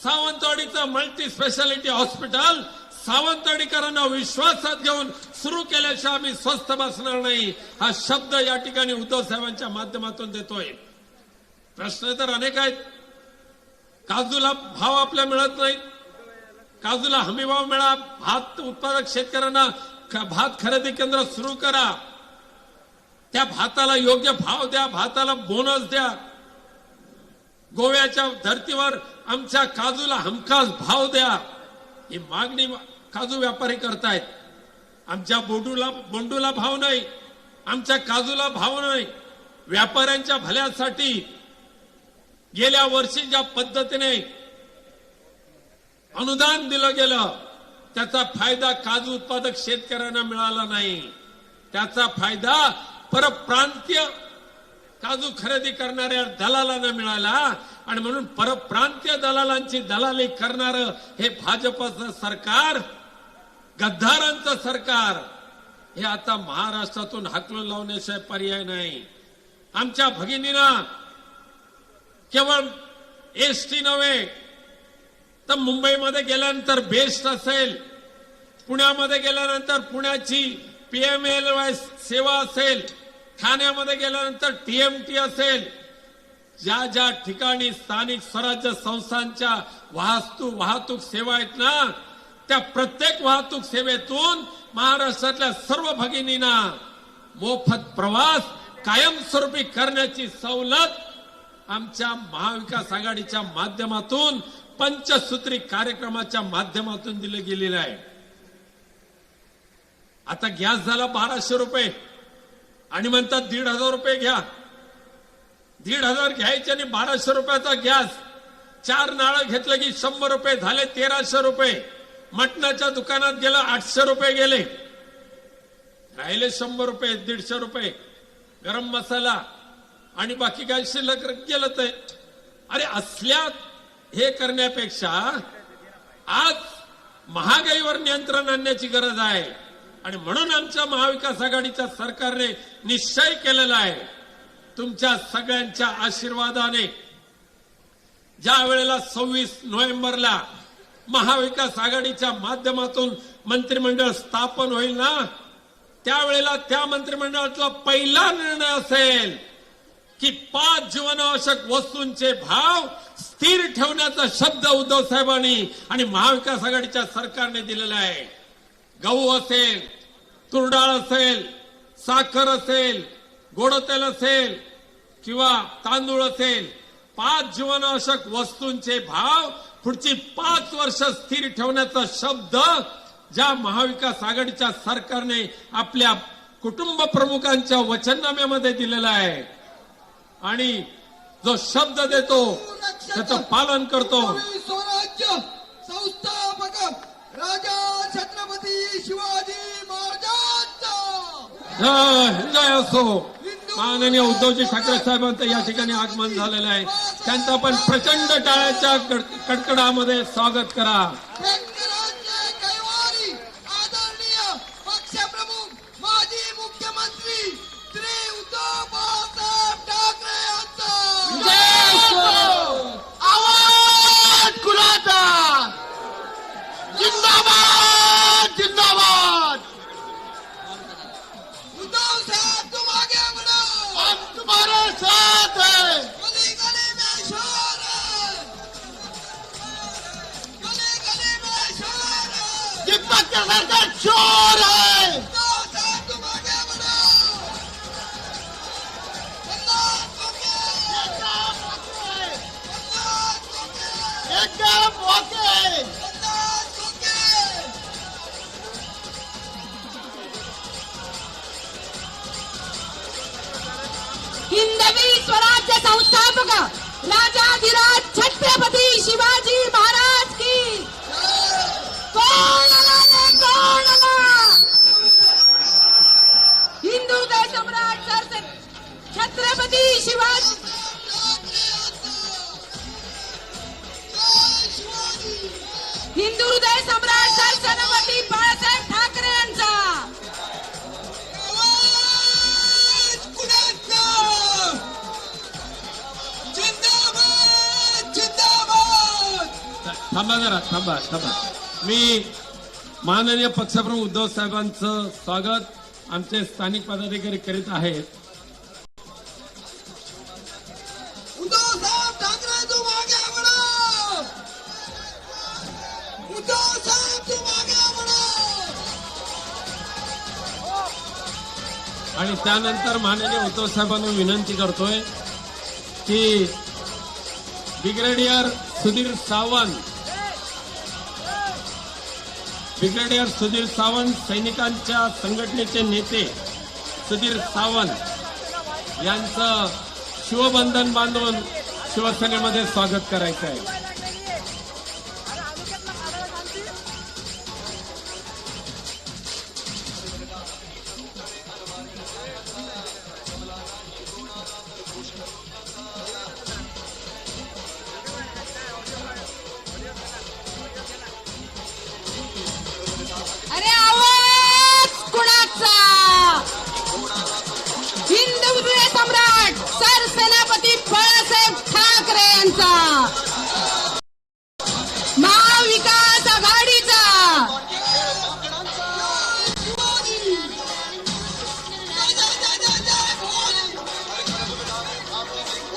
सावंतवाडीचं मल्टी स्पेशालिटी हॉस्पिटल सावंतवाडीकरांना विश्वासात घेऊन सुरू केल्याशिवाय आम्ही स्वस्थ बसणार नाही, हा शब्द या ठिकाणी उद्धव साहेबांच्या माध्यमातून देतोय. प्रश्न तर अनेक आहेत. काजूला भाव आपल्या मिळत नाही, काजूला हमी भाव मिळा, भात उत्पादक शेतकऱ्यांना भात खरेदी केंद्र सुरू करा, त्या भाताला योग्य भाव द्या, भाताला बोनस द्या. गोव्याच्या धर्तीवर आमच्या काजूला हमखास भाव द्या, ही मागणी काजू व्यापारी करतायत. आमच्या बोंडूला भाव नाही, आमच्या काजूला भाव नाही. व्यापाऱ्यांच्या भल्यासाठी गेल्या वर्षी ज्या पद्धतीने अनुदान दिलं गेलं त्याचा फायदा काजू उत्पादक शेतकऱ्यांना मिळाला नाही. त्याचा फायदा परप्रांतीय काजू खरेदी करणाऱ्या दलालांना मिळाला. आणि म्हणून परप्रांतीय दलालांची दलाली करणारं हे भाजपचं सरकार, गद्दारांचं सरकार, हे आता महाराष्ट्रातून हाकलून लावण्याशिवाय पर्याय नाही. आमच्या भगिनींना केवळ एसटी नव्हे तर मुंबईमध्ये गेल्यानंतर बेस्ट असेल, पुण्यामध्ये गेल्यानंतर पुण्याची PMLY सेवा असेल, ठाण्यामध्ये गेल्यानंतर TMT असेल, ज्या ज्या ठिकाणी स्थानिक स्वराज्य संस्थांच्या वाहतूक सेवा आहेत ना, त्या प्रत्येक वाहतूक सेवेतून महाराष्ट्रातल्या सर्व भगिनींना मोफत प्रवास कायमस्वरूपी करण्याची सवलत आमच्या महाविकास आघाडीच्या माध्यमातून पंचसूत्री कार्यक्रमाच्या माध्यमातून दिले गेलेले आहे. आता गॅस झाला 1200 रुपये आणि म्हणतात 1500 रुपये घ्या. 1500 घ्यायचे आणि 1200 रुपयाचा गॅस, 4 नाळं घेतलं की 100 रुपये झाले 1300 रुपये. मटणाच्या दुकानात गेलं 800 रुपये गेले, राहिले 100 रुपये, 150 रुपये. गरम मसाला आणि बाकी काय शिल्लक गेलं ते. अरे असल्यात हे करण्यापेक्षा आज महागाईवर नियंत्रण आणण्याची गरज आहे. आणि म्हणून आमच्या महाविकास आघाडीच्या सरकारने निश्चय केलेला आहे, तुमच्या सगळ्यांच्या आशीर्वादाने ज्या वेळेला 26 नोव्हेंबरला महाविकास आघाडीच्या माध्यमातून मंत्रिमंडळ स्थापन होईल ना, त्यावेळेला त्या मंत्रिमंडळातला पहिला निर्णय असेल की 5 जीवनावश्यक वस्तूंचे भाव स्थिर ठेवण्याचा शब्द उद्धव साहेबांनी आणि महाविकास आघाडीच्या सरकारने दिलेला आहे. गहू असेल, तुरडाळ असेल, साखर असेल, गोड तेल असेल किंवा तांदूळ असेल, 5 जीवनावश्यक वस्तूंचे भाव पुढची 5 वर्ष स्थिर ठेवण्याचा शब्द ज्या महाविकास आघाडीच्या सरकारने आपल्या कुटुंब प्रमुखांच्या वचननाम्यामध्ये दिलेला आहे आणि जो शब्द देतो त्याचं पालन करतो. स्वराज्य संस्थापक राजा छत्रपती शिवाजी महाराजांचा जय असो. माननीय उद्धवजी ठाकरे साहेबांचं या ठिकाणी आगमन झालेलं आहे. त्यांचं पण प्रचंड टाळ्याच्या कडकडामध्ये स्वागत करा. शेतकऱ्यांचे कैवारी आदरणीय पक्षप्रमुख माजी मुख्यमंत्री श्री उद्धव बाळासाहेब ठाकरे यांचा आवाज कुणाचा? जिंदाबाद जिंदाबाद. उद्धव साहेब तुम आगे बढ़ो, हम तुम्हारे साथ हैं. गली गली में शोर है, गली गली में शोर है. ये पक्का सरकार चोर है. उद्धव साहेब तुम आगे बढ़ो. बंगाल को के, बंगाल को के, एकदम ओके. बंगाल को के. हिंदवी स्वराज्य संस्थापक राजाधिराज छत्रपती शिवाजी महाराज की. कोण आला रे, कोण आला? हिंदू हृदय सम्राट सरसे छत्रपती शिवाजी. हिंदू हृदय सम्राट सरसेनापती बाळासाहेब ठाकरे यांचा. आवाज कुणाचा? जिंदाबाद जिंदाबाद. थांबा जरा, थांबा. मी माननीय पक्षप्रमुख उद्धव साहेबांचं स्वागत आमचे स्थानिक पदाधिकारी करीत आहेत. उद्धव साहेब ठाकरे तुम आगे बढ़ो. उद्धव साहेब तुम आगे बढ़ो. आणि त्यानंतर माननीय उद्धव साहेबांना विनंती करतोय की ब्रिगेडियर सुधीर सावंत सैनिकांच्या संघटनेचे नेते सुधीर सावंत यांचं शिवबंधन बांधून शिवसेनेमध्ये स्वागत करायचं आहे. अरे आवाज कुणाचा? हिंदू हृदय सम्राट सरसेनापती बाळासाहेब ठाकरे यांचा. महाविकास आघाडीचा. शिवाजी. जय जय जय जय जय भवानी.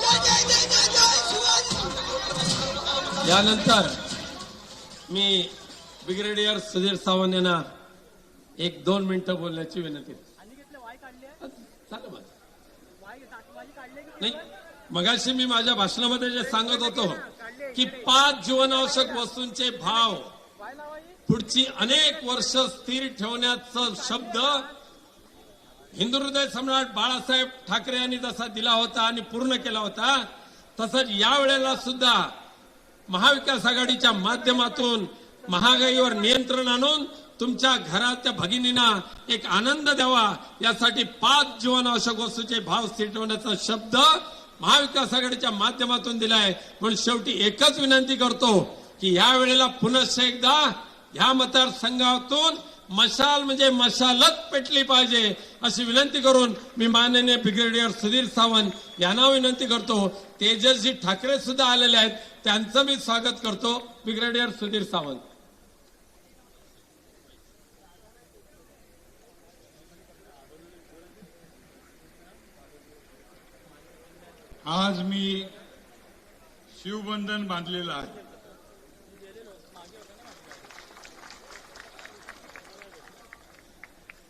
जय जय जय जय जय शिवाजी. यानंतर मी ब्रिगेडियर सुधीर सावंत यांना 1-2 मिनिटं बोलण्याची विनंती. नाही, मगाशी मी माझ्या भाषणामध्ये जे सांगत होतो की 5 जीवनावश्यक वस्तूंचे भाव पुढची अनेक वर्ष स्थिर ठेवण्याचा शब्द हिंदू हृदय सम्राट बाळासाहेब ठाकरे यांनी जसा दिला होता आणि पूर्ण केला होता, तसंच यावेळेला सुद्धा महाविकास आघाडीच्या माध्यमातून महागाईवर नियंत्रण आणून तुमच्या घराच्या भगिनींना एक आनंद द्यावा यासाठी 5 जीवनावश्यक वस्तूंचे भाव स्थिर ठेवण्याचा शब्द महाविकास आघाडीच्या माध्यमातून दिलाय. म्हणून शेवटी एकच विनंती करतो की या वेळेला पुनश्च एकदा या मतदारसंघातून मशाल म्हणजे मशालच पेटली पाहिजे अशी विनंती करून मी माननीय ब्रिगेडियर सुधीर सावंत यांना विनंती करतो. तेजस्वी ठाकरे सुद्धा आलेले आहेत, त्यांचं मी स्वागत करतो. ब्रिगेडियर सुधीर सावंत. आज मी शिवबंधन बांधलेलं आहे.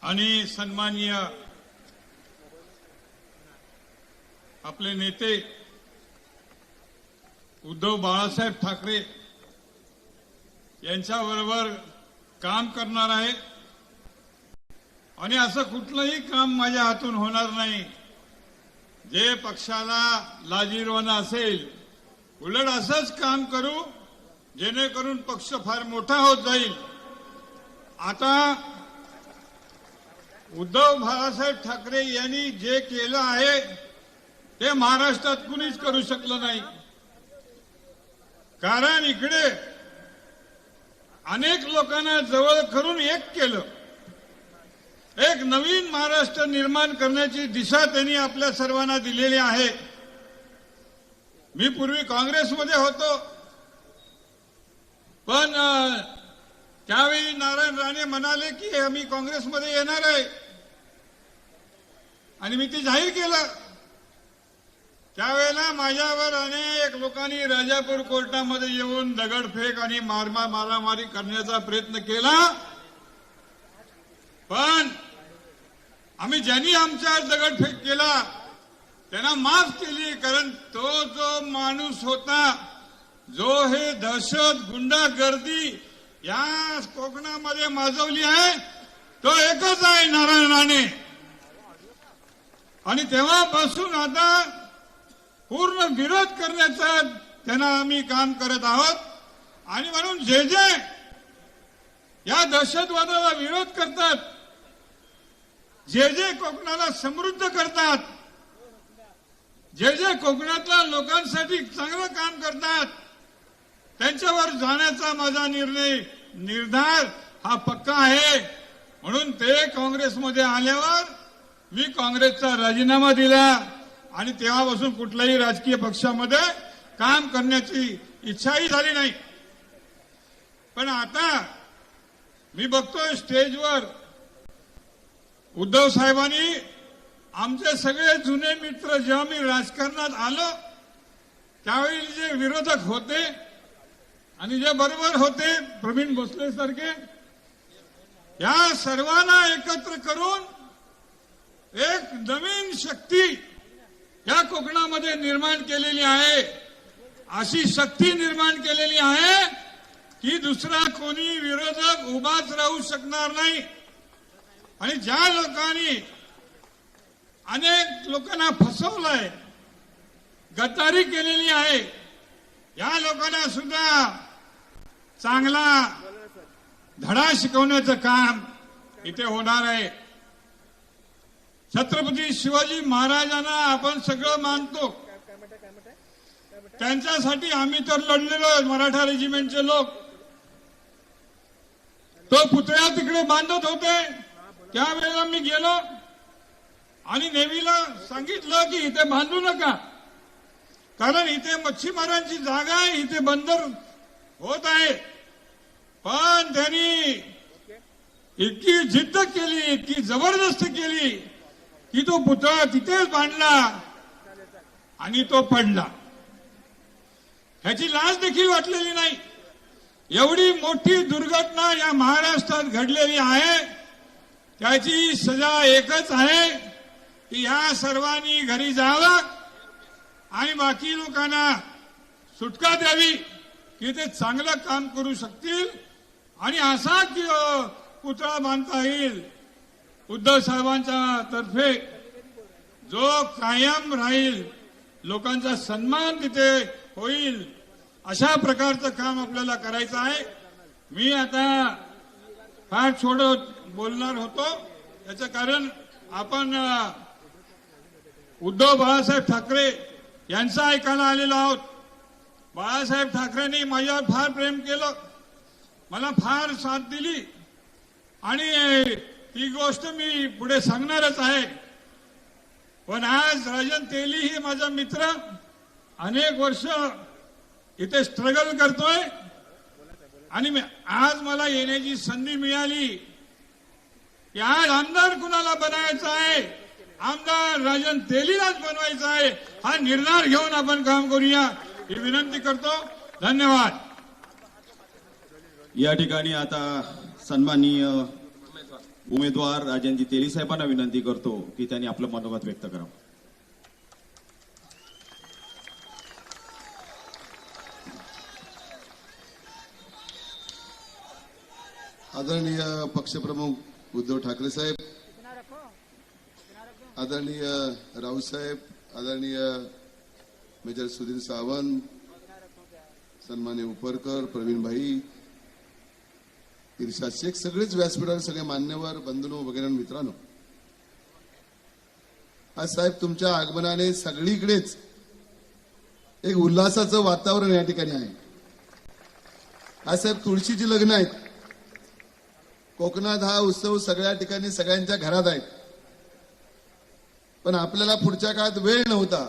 आणि सन्माननीय आपले नेते उद्धव बाळासाहेब ठाकरे यांच्याबरोबर काम करणार आहे आणि असं कुठलंही काम माझ्या हातून होणार नाही जे पक्षाला लाजिरवाणं असेल. उलट असंच काम करू जेणेकरून पक्ष फार मोठा होत जाईल. आता उद्धव बाळासाहेब ठाकरे यांनी जे केलं आहे ते महाराष्ट्रात कुणीच करू शकलं नाही. कारण इकडे अनेक लोकांना जवळ करून एक केलं. एक नवीन महाराष्ट्र निर्माण करण्याची दिशा त्यांनी आपल्या सर्वांना दिलेली आहे. मी पूर्वी काँग्रेसमध्ये होतो, पण त्यावेळी नारायण राणे म्हणाले की आम्ही काँग्रेसमध्ये येणार आहे आणि मी ते जाहीर केलं. त्यावेळेला माझ्यावर अनेक लोकांनी राजापूर कोर्टामध्ये येऊन दगडफेक आणि मारामारी करण्याचा प्रयत्न केला, पण आम्ही ज्यांनी आमच्यावर दगडफेक केला त्यांना माफ केली. कारण तो जो माणूस होता जो हे दहशत गुंडागर्दी या कोकणामध्ये माजवली आहे तो एकच आहे, नारायण राणे. आणि तेव्हापासून आता पूर्ण विरोध करण्याचा त्यांना आम्ही काम करत आहोत. आणि म्हणून जे जे या दहशतवादाला विरोध करतात, जे जे कोकणाला समृद्ध करतात, जे जे कोकणातल्या लोकांसाठी चांगलं काम करतात, त्यांच्यावर जाण्याचा माझा निर्धार हा पक्का आहे. म्हणून ते काँग्रेसमध्ये आल्यावर मी काँग्रेसचा राजीनामा दिला आणि तेव्हापासून कुठल्याही राजकीय पक्षामध्ये काम करण्याची इच्छाही झाली नाही. पण आता मी बघतोय स्टेजवर उद्धव साहेबांनी आमचे सगळे जुने मित्र, जेव्हा मी राजकारणात आलो त्यावेळी जे विरोधक होते आणि जे बरोबर होते प्रवीण भोसले सारखे, या सर्वांना एकत्र करून एक नवीन शक्ती या कोकणामध्ये निर्माण केलेली आहे. अशी शक्ती निर्माण केलेली आहे की दुसरा कोणी विरोधक उभाच राहू शकणार नाही. आणि ज्या लोकांनी अनेक लोकांना फसवलंय, गद्दारी केलेली आहे, या लोकांना सुद्धा चांगला धडा शिकवण्याचं काम इथे होणार आहे. छत्रपती शिवाजी महाराजांना आपण सगळं मानतो, त्यांच्यासाठी आम्ही तर लढलेलो मराठा रेजिमेंटचे लोक. तो पुतळा तिकडे बांधत होते त्यावेळेला मी गेलो आणि नेव्हीला सांगितलं की इथे बांधू नका, कारण इथे मच्छीमारांची जागा आहे, इथे बंदर होत आहे. पण त्यांनी इतकी जिद्द केली, इतकी जबरदस्ती केली की तो पुतळा तिथेच बांधला आणि तो पडला. ह्याची लाज देखील वाटलेली नाही. एवढी मोठी दुर्घटना या महाराष्ट्रात घडलेली आहे, त्याची सजा एकच आहे की या सर्वांनी घरी जावं आणि बाकी लोकांना सुटका द्यावी की ते चांगलं काम करू शकतील आणि असा पुतळा बांधता येईल उद्धव साहेबांच्या तर्फे जो कायम राहील, लोकांचा सन्मान तिथे होईल, अशा प्रकारचं काम आपल्याला करायचं आहे. मी आता फार थोडं बोलणार होतो, याचं कारण आपण उद्धव बाळासाहेब ठाकरे यांचं ऐकायला आलेलो आहोत. बाळासाहेब ठाकरेंनी माझ्यावर फार प्रेम केलं, मला फार साथ दिली आणि ही गोष्ट मी पुढे सांगणारच आहे. पण आज राजन तेली ही माझा मित्र, अनेक वर्ष इथे स्ट्रगल करतोय आणि आज मला येण्याची संधी मिळाली की आज आमदार कुणाला बनायचं आहे, आमदार राजन तेलीलाच बनवायचं आहे, हा निर्धार घेऊन आपण काम करूया ही विनंती करतो. धन्यवाद. या ठिकाणी आता सन्माननीय उमेदवार राजनजी तेली साहेबांना विनंती करतो की त्यांनी आपलं मनोगत व्यक्त करावं. आदरणीय पक्षप्रमुख उद्धव ठाकरे साहेब, आदरणीय राऊत साहेब, आदरणीय मेजर सुधीर सावंत, सन्माननीय उपरकर, प्रवीण भाई, इर्शाद शेख, सगळेच व्यासपीठावर सगळे मान्यवर बंधू वगैरे मित्रांनो, आज साहेब तुमच्या आगमनाने सगळीकडेच एक उल्हासाचं वातावरण या ठिकाणी आहे. आज साहेब तुळशीची लग्न आहेत. कोकणात हा उत्सव सगळ्या ठिकाणी सगळ्यांच्या घरात आहे. पण आपल्याला पुढच्या काळात वेळ नव्हता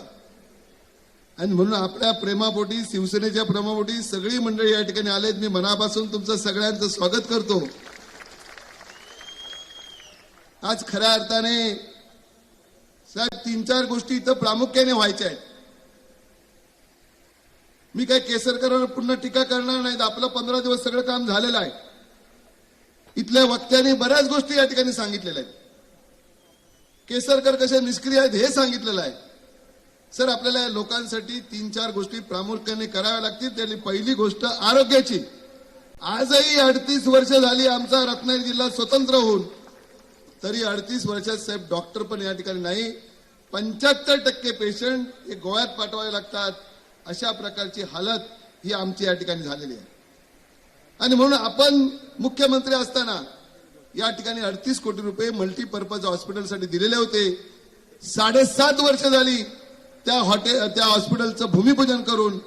आणि म्हणून आपल्या प्रेमापोटी, शिवसेनेच्या प्रेमापोटी सगळी मंडळी या ठिकाणी आलेत. मी मनापासून तुमचं सगळ्यांचं स्वागत करतो. आज खऱ्या अर्थाने साहेब 3-4 गोष्टी इथं प्रामुख्याने व्हायच्या आहेत. मी काय केसरकरांवर पुन्हा टीका करणार नाहीत. आपलं 15 दिवस सगळं काम झालेलं आहे. इथल्या वक्त्यांनी बऱ्याच गोष्टी या ठिकाणी सांगितलेल्या आहेत. केसरकर कसे निष्क्रिय आहेत हे सांगितलेलं आहे. सर, आपल्याला या लोकांसाठी 3-4 गोष्टी प्रामुख्याने कराव्या लागतील. त्यातली पहिली गोष्ट आरोग्याची. आजही 38 वर्ष झाली आमचा रत्नागिरी जिल्हा स्वतंत्र होऊन, तरी 38 वर्षात साहेब डॉक्टर पण या ठिकाणी नाही. 75% पेशंट हे गोव्यात पाठवावे लागतात. अशा प्रकारची हालत ही आमची या ठिकाणी झालेली आहे. आणि म्हणून आपण मुख्यमंत्री असताना या ठिकाणी 38 कोटी रुपये मल्टीपर्पज हॉस्पिटलसाठी दिलेले होते. 7.5 वर्ष झाली त्या हॉस्पिटलचं भूमिपूजन करून,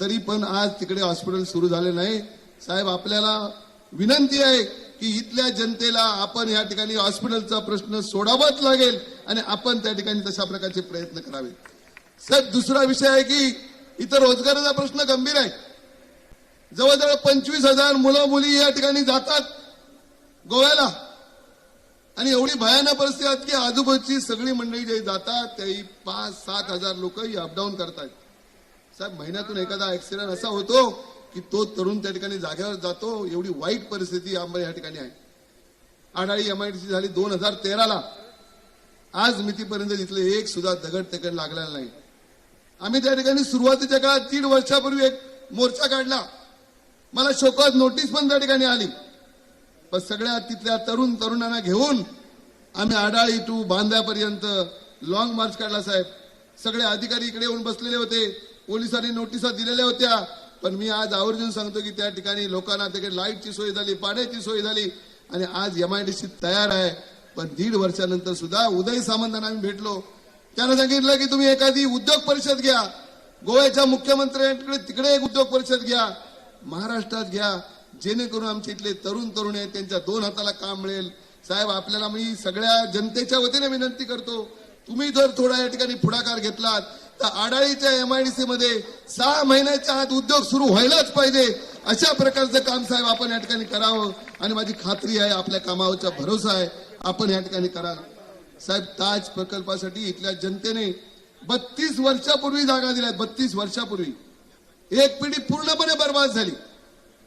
तरी पण आज तिकडे हॉस्पिटल सुरू झाले नाही. साहेब, आपल्याला विनंती आहे की इथल्या जनतेला आपण या ठिकाणी हॉस्पिटलचा प्रश्न सोडावाच लागेल आणि आपण त्या ठिकाणी तशा प्रकारचे प्रयत्न करावे. साहेब, दुसरा विषय आहे की इथं रोजगाराचा प्रश्न गंभीर आहे. जवळजवळ 25,000 मुलं मुली या ठिकाणी जातात गोव्याला आणि एवढी भयानक परिस्थिती आहे की आजूबाजूची सगळी मंडळी जे जातात त्याही 5-7 हजार लोक अपडाऊन करतात. साहेब, महिन्यातून एखादा ऍक्सिडेंट असा होतो की तो तरुण त्या ठिकाणी जागेवर जातो. एवढी वाईट परिस्थिती या ठिकाणी आहे. आढाळी MIDC झाली 2013ला. आज मितीपर्यंत तिथले एक सुद्धा दगड तेकड लागलेला नाही. आम्ही त्या ठिकाणी सुरुवातीच्या काळात 3 वर्षापूर्वी एक मोर्चा काढला. मला शोकत नोटीस पण त्या ठिकाणी आली. पण सगळ्या तिथल्या तरुणांना घेऊन आम्ही आडाळी टू बांद्यापर्यंत लॉंग मार्च काढला. साहेब, सगळे अधिकारी इकडे येऊन बसलेले होते. पोलिसांनी नोटिसा दिलेल्या होत्या. पण मी आज आवर्जून सांगतो की त्या ठिकाणी लोकांना तिकडे लाईटची सोय झाली, पाण्याची सोय झाली आणि आज MIDC तयार आहे. पण 1.5 वर्षानंतर सुद्धा उदय सामंतांना आम्ही भेटलो. त्यानं सांगितलं की तुम्ही एखादी उद्योग परिषद घ्या. गोव्याच्या मुख्यमंत्र्यांकडे तिकडे एक उद्योग परिषद घ्या, महाराष्ट्रात घ्या, जेणेकरून आमचे इथले तरुण आहेत त्यांच्या 2 हाताला काम मिळेल. साहेब, आपल्याला मी सगळ्या जनतेच्या वतीने विनंती करतो, तुम्ही जर थोडा या ठिकाणी पुढाकार घेतलात तर आडाळीच्या MIDC मध्ये 6 महिन्याच्या आत उद्योग सुरू व्हायलाच पाहिजे. अशा प्रकारचं काम साहेब आपण या ठिकाणी करावं आणि माझी खात्री आहे, आपल्या कामावरचा भरोसा आहे, आपण या ठिकाणी कराल. साहेब, ताज प्रकल्पासाठी इथल्या जनतेने 32 वर्षापूर्वी जागा दिल्या. 32 वर्षापूर्वी एक पिढी पूर्णपणे बर्बाद झाली.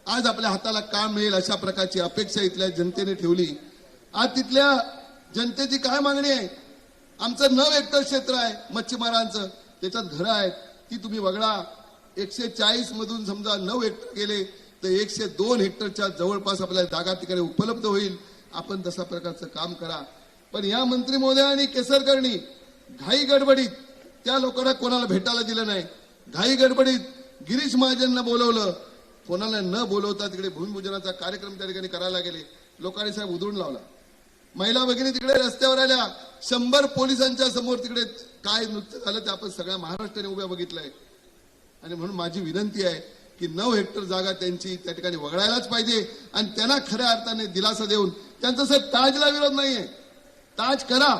आज आपल्या हाताला काम मिळेल अशा प्रकारची अपेक्षा इथल्या जनतेने ठेवली. आज तिथल्या जनतेची काय मागणी आहे? आमचं 9 हेक्टर क्षेत्र आहे मच्छीमारांचं, त्याच्यात घरं आहेत, ती तुम्ही वगळा. 140 मधून समजा 9 हेक्टर गेले तर 102 हेक्टरच्या जवळपास आपल्याला जागा तिकडे उपलब्ध होईल. आपण तशा प्रकारचं काम करा. पण या मंत्री महोदयांनी केसरकरनी घाई गडबडीत त्या लोकांना कोणाला भेटायला दिलं नाही. घाई गडबडीत गिरीश महाजनना बोलवलं. कोणाला न बोलवता तिकडे भूमिपूजनाचा कार्यक्रम त्या ठिकाणी करायला गेले. लोकांनी साहेब उधळून लावला. महिला भगिनी तिकडे रस्त्यावर आल्या. 100 पोलिसांच्या समोर तिकडे काय नृत्य झालं ते आपण सगळ्या महाराष्ट्राने उभ्या बघितलंय. आणि म्हणून माझी विनंती आहे की 9 हेक्टर जागा त्यांची त्या ठिकाणी वगळायलाच पाहिजे आणि त्यांना खऱ्या अर्थाने दिलासा देऊन, त्यांचा साहेब ताजला विरोध नाहीये, ताज करा.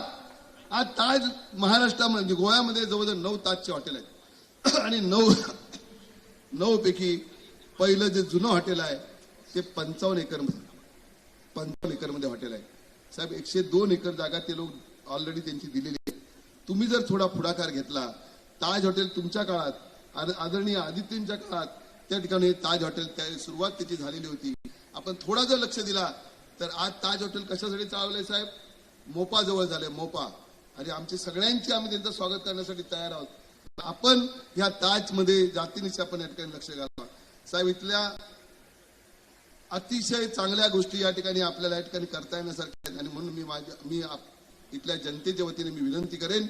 आज ताज महाराष्ट्रामध्ये गोव्यामध्ये जवळजवळ 9 ताजचे हॉटेल आहेत आणि 9 पैकी पहिलं जे जुनं हॉटेल आहे ते 55 एकरमध्ये हॉटेल आहे. साहेब, 102 एकर जागा ते लोक ऑलरेडी त्यांची दिलेली आहे. तुम्ही जर थोडा पुढाकार घेतला, ताज हॉटेल तुमच्या काळात, आदरणीय आदित्यंच्या काळात त्या ठिकाणी ताज हॉटेल त्या सुरुवात त्याची झालेली होती. आपण थोडा जर लक्ष दिला तर आज ताज हॉटेल कशासाठी चालवलंय साहेब? मोपा जवळ झाले, मोपा. आणि आमची सगळ्यांची आम्ही त्यांचं स्वागत करण्यासाठी तयार आहोत. आपण ह्या ताजमध्ये जातीनिशी आपण या ठिकाणी लक्ष घालावं. साहेब, इथल्या अतिशय चांगल्या गोष्टी या ठिकाणी आपल्याला या ठिकाणी करता येण्यासारख्या आहेत. आणि म्हणून मी इथल्या जनतेच्या वतीने मी विनंती करेन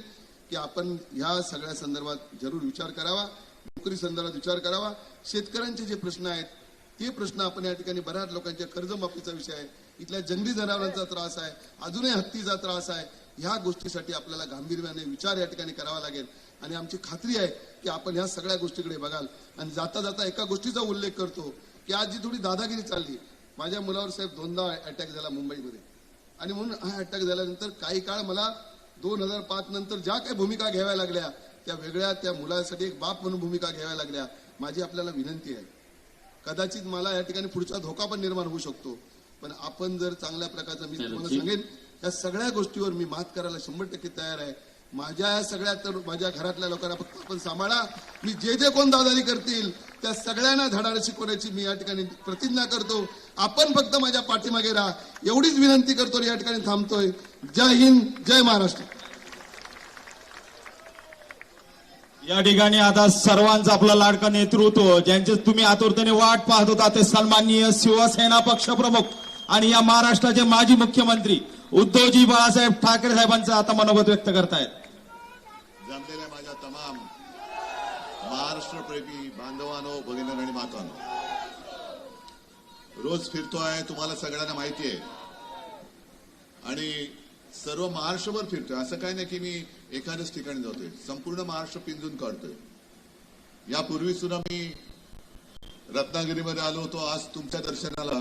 की आपण ह्या सगळ्या संदर्भात जरूर विचार करावा, नोकरी संदर्भात विचार करावा. शेतकऱ्यांचे जे प्रश्न आहेत ते प्रश्न आपण या ठिकाणी बऱ्याच लोकांच्या कर्जमाफीचा विषय आहे, इथल्या जंगली जनावरांचा त्रास आहे, अजूनही हत्तीचा त्रास आहे. ह्या गोष्टीसाठी आपल्याला गांभीर्याने विचार या ठिकाणी करावा लागेल. आणि आमची खात्री आहे की आपण ह्या सगळ्या गोष्टीकडे बघाल. आणि जाता जाता एका गोष्टीचा उल्लेख करतो की आज जी थोडी दादागिरी चालली, माझ्या मुलावर साहेब 2दा अटॅक झाला मुंबईमध्ये. आणि म्हणून हा अटॅक झाल्यानंतर काही काळ मला 2005 नंतर ज्या काही भूमिका घ्याव्या लागल्या त्या वेगळ्या, त्या मुलासाठी एक बाप म्हणून भूमिका घ्याव्या लागल्या. माझी आपल्याला विनंती आहे, कदाचित मला या ठिकाणी पुढचा धोका पण निर्माण होऊ शकतो, पण आपण जर चांगल्या प्रकारचा, मी तुम्हाला सांगेन या सगळ्या गोष्टीवर मी मात करायला 100% तयार आहे. माझ्या या सगळ्या, तर माझ्या घरातल्या लोकांना फक्त आपण सांभाळा. मी जे कोण दादारी करतील त्या सगळ्यांना धडाडे शिकवण्याची मी या ठिकाणी प्रतिज्ञा करतो. आपण फक्त माझ्या पाठीमागे राहा एवढीच विनंती करतो. या ठिकाणी थांबतोय. जय हिंद, जय महाराष्ट्र. या ठिकाणी आता सर्वांचं आपलं लाडकं नेतृत्व, ज्यांचे तुम्ही आतुरतेने वाट पाहत होता, ते सन्माननीय शिवसेना पक्षप्रमुख आणि या महाराष्ट्राचे माजी मुख्यमंत्री उद्धवजी बाळासाहेब ठाकरे साहेबांचं आता मनोगत व्यक्त करतायत. जमलेल्या माझ्या तमाम महाराष्ट्रप्रेमी बांधवांनो, भगिनी आणि मातांनो, रोज फिरतोय, तुम्हाला सगळ्यांना माहिती आहे. आणि सर्व महाराष्ट्रभर फिरतोय. असं काही नाही की मी एखाद्याच ठिकाणी जातोय, संपूर्ण महाराष्ट्र पिंजून काढतोय. यापूर्वी सुद्धा मी रत्नागिरीमध्ये आलो होतो, आज तुमच्या दर्शनाला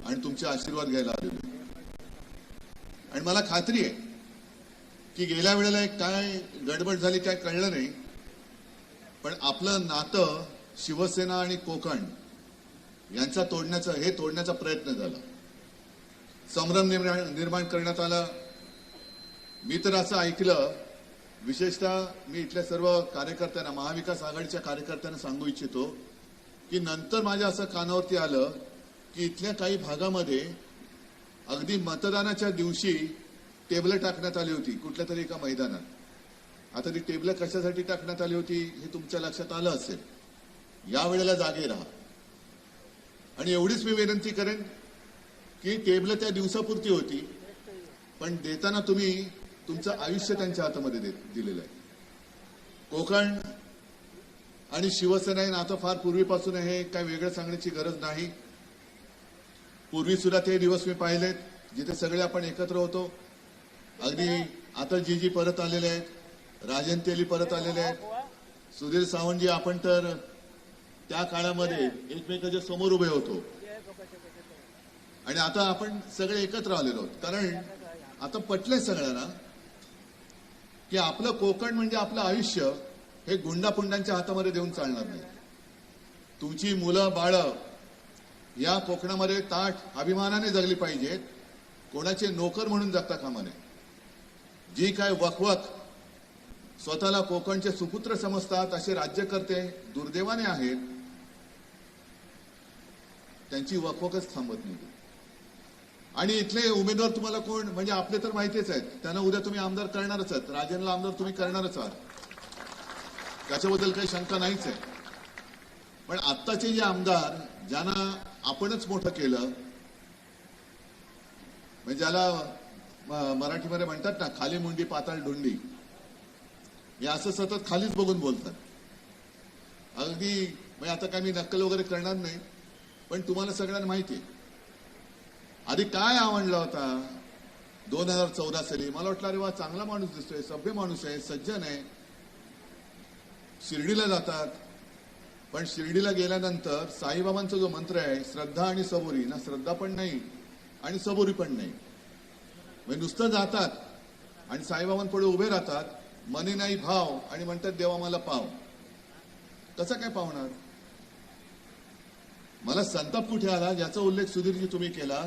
आणि तुमचे आशीर्वाद घ्यायला आलेलो. आणि मला खात्री आहे की गेल्या वेळेला काय गडबड झाली काय कळलं नाही, पण आपलं नातं शिवसेना आणि कोकण यांचा तोडण्याचा प्रयत्न झाला, संभ्रम निर्माण करण्यात आला. मी तर असं ऐकलं, विशेषतः मी इथल्या सर्व कार्यकर्त्यांना, महाविकास आघाडीच्या कार्यकर्त्यांना सांगू इच्छितो की नंतर माझ्या असं कानावरती आलं की इथल्या काही भागामध्ये अगदी मतदानाच्या दिवशी टेबल टाकण्यात आली होती कुठल्या तरी एका मैदानात. आता ती टेबल कशासाठी टाकण्यात आली होती हे तुमच्या लक्षात आलं असेल. यावेळेला जागे राहा. आणि एवढीच मी विनंती करेन की टेबल त्या दिवसापुरती होती, पण देताना तुम्ही तुमचं आयुष्य त्यांच्या हातामध्ये दिलेलं आहे. कोकण आणि शिवसेना हे नातं फार पूर्वीपासून आहे, काय वेगळं सांगण्याची गरज नाही. पूर्वी सुद्धा ते दिवस मी पाहिलेत जिथे सगळे आपण एकत्र होतो. अगदी आता जी परत आलेले आहेत, राजन तेली परत आलेले आहेत, सुधीर सावंतजी, आपण तर त्या काळामध्ये एकमेकांच्या समोर उभे होतो. आणि आता आपण सगळे एकत्र आलेलो आहोत. कारण आता पटलंय सगळ्यांना की आपलं कोकण म्हणजे आपलं आयुष्य हे गुंडापुंडांच्या हातामध्ये देऊन चालणार नाही. तुमची मुलं बाळं या कोकणामध्ये ताठ अभिमानाने जगली पाहिजेत, कोणाचे नोकर म्हणून जगता कामा नये. जी काय वकवक स्वतःला कोकणचे सुपुत्र समजतात असे राज्यकर्ते दुर्दैवाने आहेत, त्यांची वकवकच थांबत नाही. आणि इथले उमेदवार तुम्हाला कोण, म्हणजे आपले तर माहितीच आहेत, त्यांना उद्या तुम्ही आमदार करणारच आहात. राजनला आमदार तुम्ही करणारच आहात, त्याच्याबद्दल काही शंका नाहीच आहे. पण आत्ताचे जे आमदार, ज्यांना आपणच मोठं केलं, म्हणजे ज्याला मराठीमध्ये म्हणतात ना, खाली मुंडी पाताळ ढुंडी, हे असं सतत खालीच बघून बोलतात. अगदी म्हणजे आता काय मी नक्कल वगैरे करणार नाही, पण तुम्हाला सगळ्यांना माहिती आहे आधी काय आवडला होता 2014 साली. मला वाटलं अरे वा, चांगला माणूस दिसतोय, सभ्य माणूस आहे, सज्जन आहे. शिर्डीला जातात, पण शिर्डीला गेल्यानंतर साईबाबांचा जो मंत्र आहे, श्रद्धा आणि सबुरी, ना श्रद्धा पण नाही आणि सबुरी पण नाही. म्हणजे नुसतं जातात आणि साईबाबांपुढे उभे राहतात, मनी नाही भाव, आणि म्हणतात देवा मला पाव. कसं काय पावणार? मला संताप कुठे आला याचा उल्लेख सुधीरजी तुम्ही केला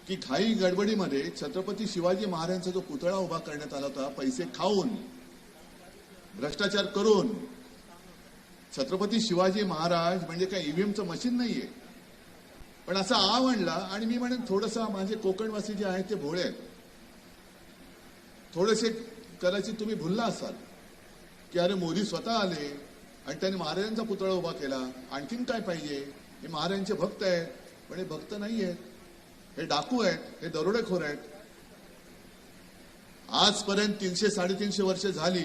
की घाई गडबडीमध्ये छत्रपती शिवाजी महाराजांचा जो पुतळा उभा करण्यात आला होता, पैसे खाऊन, भ्रष्टाचार करून. छत्रपती शिवाजी महाराज म्हणजे काय ईव्हीएमचं मशीन नाहीये, पण असा आवडला. आणि मी म्हणेन थोडंसं माझे कोकणवासी जे आहेत ते भोळे आहेत, थोडेसे कदाचित तुम्ही भुलला असाल की अरे मोदी स्वतः आले आणि त्यांनी महाराजांचा पुतळा उभा केला, आणखीन काय पाहिजे, हे महाराजांचे भक्त आहेत. पण हे भक्त नाही आहेत, हे डाकू आहेत, हे दरोडेखोर आहेत. आजपर्यंत 300-350 वर्ष झाली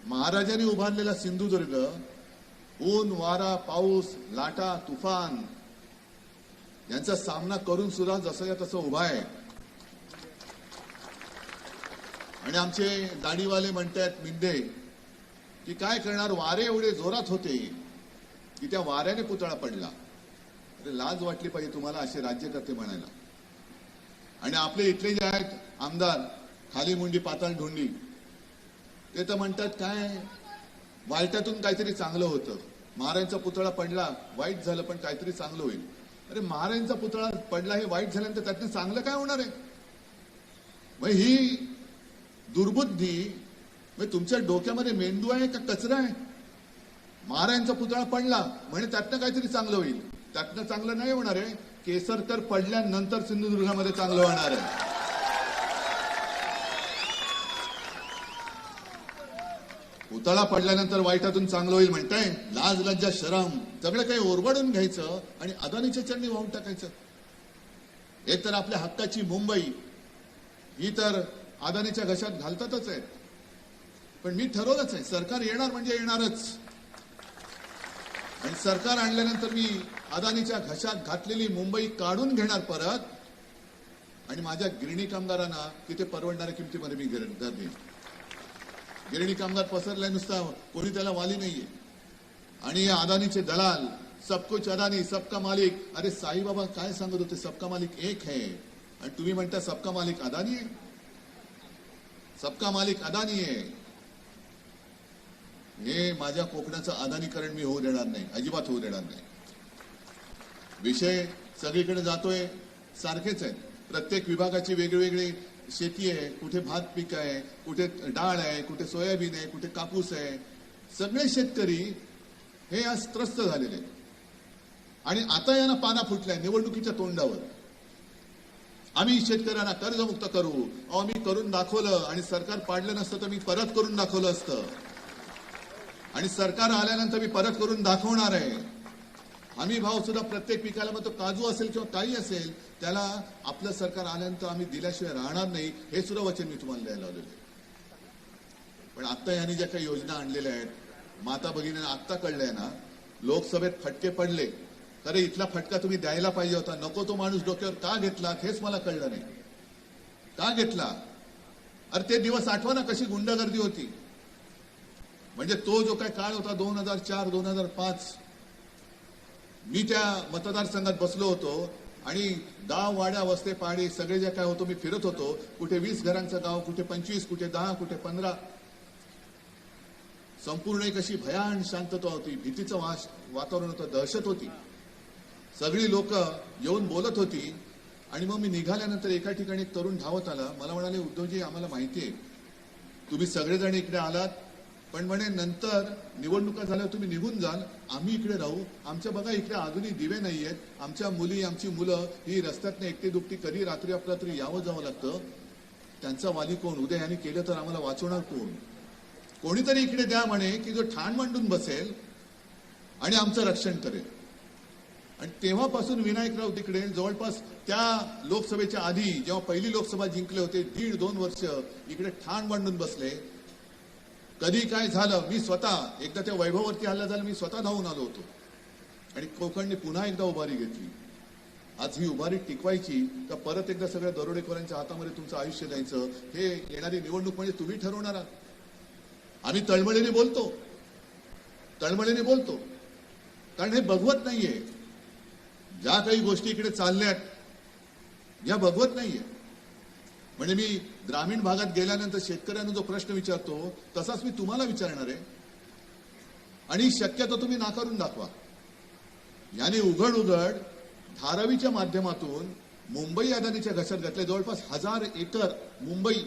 महाराजांनी उभारलेला सिंधुदुर्ग ऊन, वारा, पाऊस, लाटा, तुफान यांचा सामना करून सुद्धा जसं तसं उभा आहे. आणि आमचे दाढीवाले म्हणतात मिंदे की काय करणार, वारे एवढे जोरात होते की त्या वाऱ्याने पुतळा पडला. अरे लाज वाटली पाहिजे तुम्हाला असे राज्यकर्ते म्हणायला. आणि आपले इथले जे आहेत आमदार खाली मुंडी पाताळ ढोंडी, ते तर म्हणतात काय वाईटातून काहीतरी चांगलं होतं, महाराजांचा पुतळा पडला वाईट झालं पण काहीतरी चांगलं होईल. अरे महाराजांचा पुतळा पडला हे वाईट झाल्यानंतर त्यातनं चांगलं काय होणार आहे? मग ही दुर्बुद्धी म्हणजे तुमच्या डोक्यामध्ये मेंदू आहे का कचरा आहे? महाराजांचा पुतळा पडला म्हणजे त्यातनं काहीतरी चांगलं होईल, त्यातनं चांगलं नाही होणार आहे. केसरकर पडल्यानंतर सिंधुदुर्गामध्ये चांगलं होणार आहे. पुतळा पडल्यानंतर वाईटातून चांगलं होईल म्हणताय. लाज लज्जा शरम सगळं काही ओरबडून घ्यायचं आणि अदानीच्या चरणी वाहून टाकायचं. एक तर आपल्या हक्काची मुंबई ही तर अदानीच्या घशात घालतातच आहे. पण मी ठरवलंच आहे सरकार येणार म्हणजे येणारच. आणि सरकार आणल्यानंतर मी अदानीच्या घशात घातलेली मुंबई काढून घेणार परत. आणि माझ्या गिरणी कामगारांना तिथे परवडणाऱ्या किमतीमध्ये मी घर देईन. गिरणी कामगार पसरलाय नुसता, कोणी त्याला वाली नाहीये. आणि या अदानीचे दलाल सब कुछ अदानी सबका मालिक. अरे साईबाबा काय सांगत होते, सबका मालिक एक है आणि तुम्ही म्हणता सबका मालिक अदानी आहे. सबका मालिक अदानी आहे. हे माझ्या कोकणाचं अदानीकरण मी होऊ देणार नाही, अजिबात होऊ देणार नाही. विषय सगळीकडे जातोय सारखेच आहेत. प्रत्येक विभागाची वेगवेगळी शेती आहे. कुठे भात पीक आहे, कुठे डाळ आहे, कुठे सोयाबीन आहे, कुठे कापूस आहे. सगळे शेतकरी हे आज त्रस्त झालेले. आणि आता यांना पाना फुटलाय निवडणुकीच्या तोंडावर. आम्ही शेतकऱ्यांना कर्जमुक्त करू. अहो मी करून दाखवलं आणि सरकार पाडलं नसतं तर मी परत करून दाखवलं असतं. आणि सरकार आल्यानंतर मी परत करून दाखवणार आहे. आम्ही भाव सुद्धा प्रत्येक पिकाला, मग तो काजू असेल किंवा काही असेल, त्याला आपलं सरकार आल्यानंतर आम्ही दिल्याशिवाय राहणार नाही, हे सुद्धा वचन मी तुम्हाला द्यायला लावलेलं आहे. पण आता यांनी ज्या काही योजना आणलेल्या आहेत, माता भगिनींना आत्ता कळलंय ना, लोकसभेत फटके पडले. अरे इथला फटका तुम्ही द्यायला पाहिजे होता, नको तो माणूस डोक्यावर का घेतला हेच मला कळलं नाही. का घेतला? अरे ते दिवस आठवा ना, कशी गुंडगर्दी होती. म्हणजे तो जो काय काळ होता 2004-2005, मी त्या मतदारसंघात बसलो होतो आणि गाव, वाड्या, वस्ते, पाडी सगळे जे काय होतो मी फिरत होतो. कुठे 20 घरांचं गाव, कुठे 25, कुठे 10, कुठे 15. संपूर्ण एक अशी भयान शांतता होती, भीतीचं वातावरण होतं, दहशत होती. सगळी लोक येऊन बोलत होती. आणि मग मी निघाल्यानंतर एका ठिकाणी एक तरुण धावत आला. मला म्हणाले, उद्धवजी आम्हाला माहिती आहे तुम्ही सगळेजण इकडे आलात, पण म्हणे नंतर निवडणुका झाल्यावर तुम्ही निघून जाल, आम्ही इकडे राहू. आमच्या बघा इकडे अजूनही दिवे नाहीयेत. आमच्या मुली, आमची मुलं ही रस्त्यातनं एकटी दुपटी कधी रात्री अपरात्री यावं जावं लागतं. त्यांचा वाली कोण? उद्या ह्यांनी केलं तर आम्हाला वाचवणार कोण? कोणीतरी इकडे द्या म्हणे की जो ठाण मांडून बसेल आणि आमचं रक्षण करेल. आणि तेव्हापासून विनायकराव तिकडे जवळपास त्या लोकसभेच्या आधी जेव्हा पहिली लोकसभा जिंकले होते 1.5-2 वर्ष इकडे ठाण मांडून बसले. कधी काय झालं, मी स्वतः एकदा त्या वैभववरती हल्ला झाला, मी स्वतः धावून आलो होतो आणि कोकणने पुन्हा एकदा उभारी घेतली. आज ही उभारी टिकवायची का परत एकदा सगळ्या दरोडेखोरांच्या हातामध्ये तुमचं आयुष्य द्यायचं, हे येणारी निवडणूक म्हणजे तुम्ही ठरवणार आहात. आम्ही तळमळीने बोलतो, तळमळीने बोलतो, कारण हे बघवत नाहीये. ज्या काही गोष्टी इकडे चालल्यात या बघवत नाहीये. म्हणजे मी ग्रामीण भागात गेल्यानंतर शेतकऱ्यांना जो प्रश्न विचारतो तसाच मी तुम्हाला विचारणार आहे. आणि शक्यतो तुम्ही नाकारून दाखवा. याने उघड उघड धारावीच्या माध्यमातून मुंबई अदानीच्या घशात घातले. जवळपास 1000 एकर मुंबई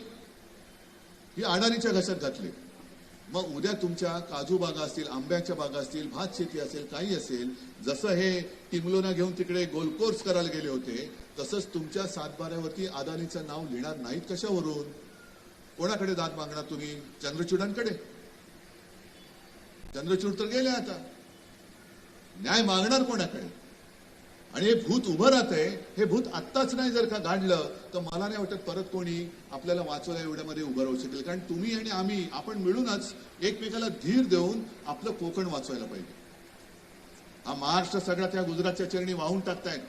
ही अडाणीच्या घशात घातली. मग उद्या तुमच्या काजू बागा असतील, आंब्याच्या बागा असतील, भात शेती असेल, काही असेल, जसं हे टिमलोना घेऊन तिकडे गोलकोर्स करायला गेले होते तसंच तुमच्या सातबाऱ्यावरती अदानीचं नाव लिहिणार नाहीत. कशावरून? कोणाकडे दाद मागणार तुम्ही? चंद्रचूडांकडे? चंद्रचूड तर गेले आता. न्याय मागणार कोणाकडे? आणि हे भूत उभं राहतंय. हे भूत आत्ताच नाही जर का गाडलं तर मला नाही वाटत परत कोणी आपल्याला वाचवायला एवढ्यामध्ये उभं राहू शकेल. कारण तुम्ही आणि आम्ही आपण मिळूनच एकमेकाला धीर देऊन आपलं कोकण वाचवायला पाहिजे. हा महाराष्ट्र सगळा त्या गुजरातच्या चरणी वाहून टाकतायत.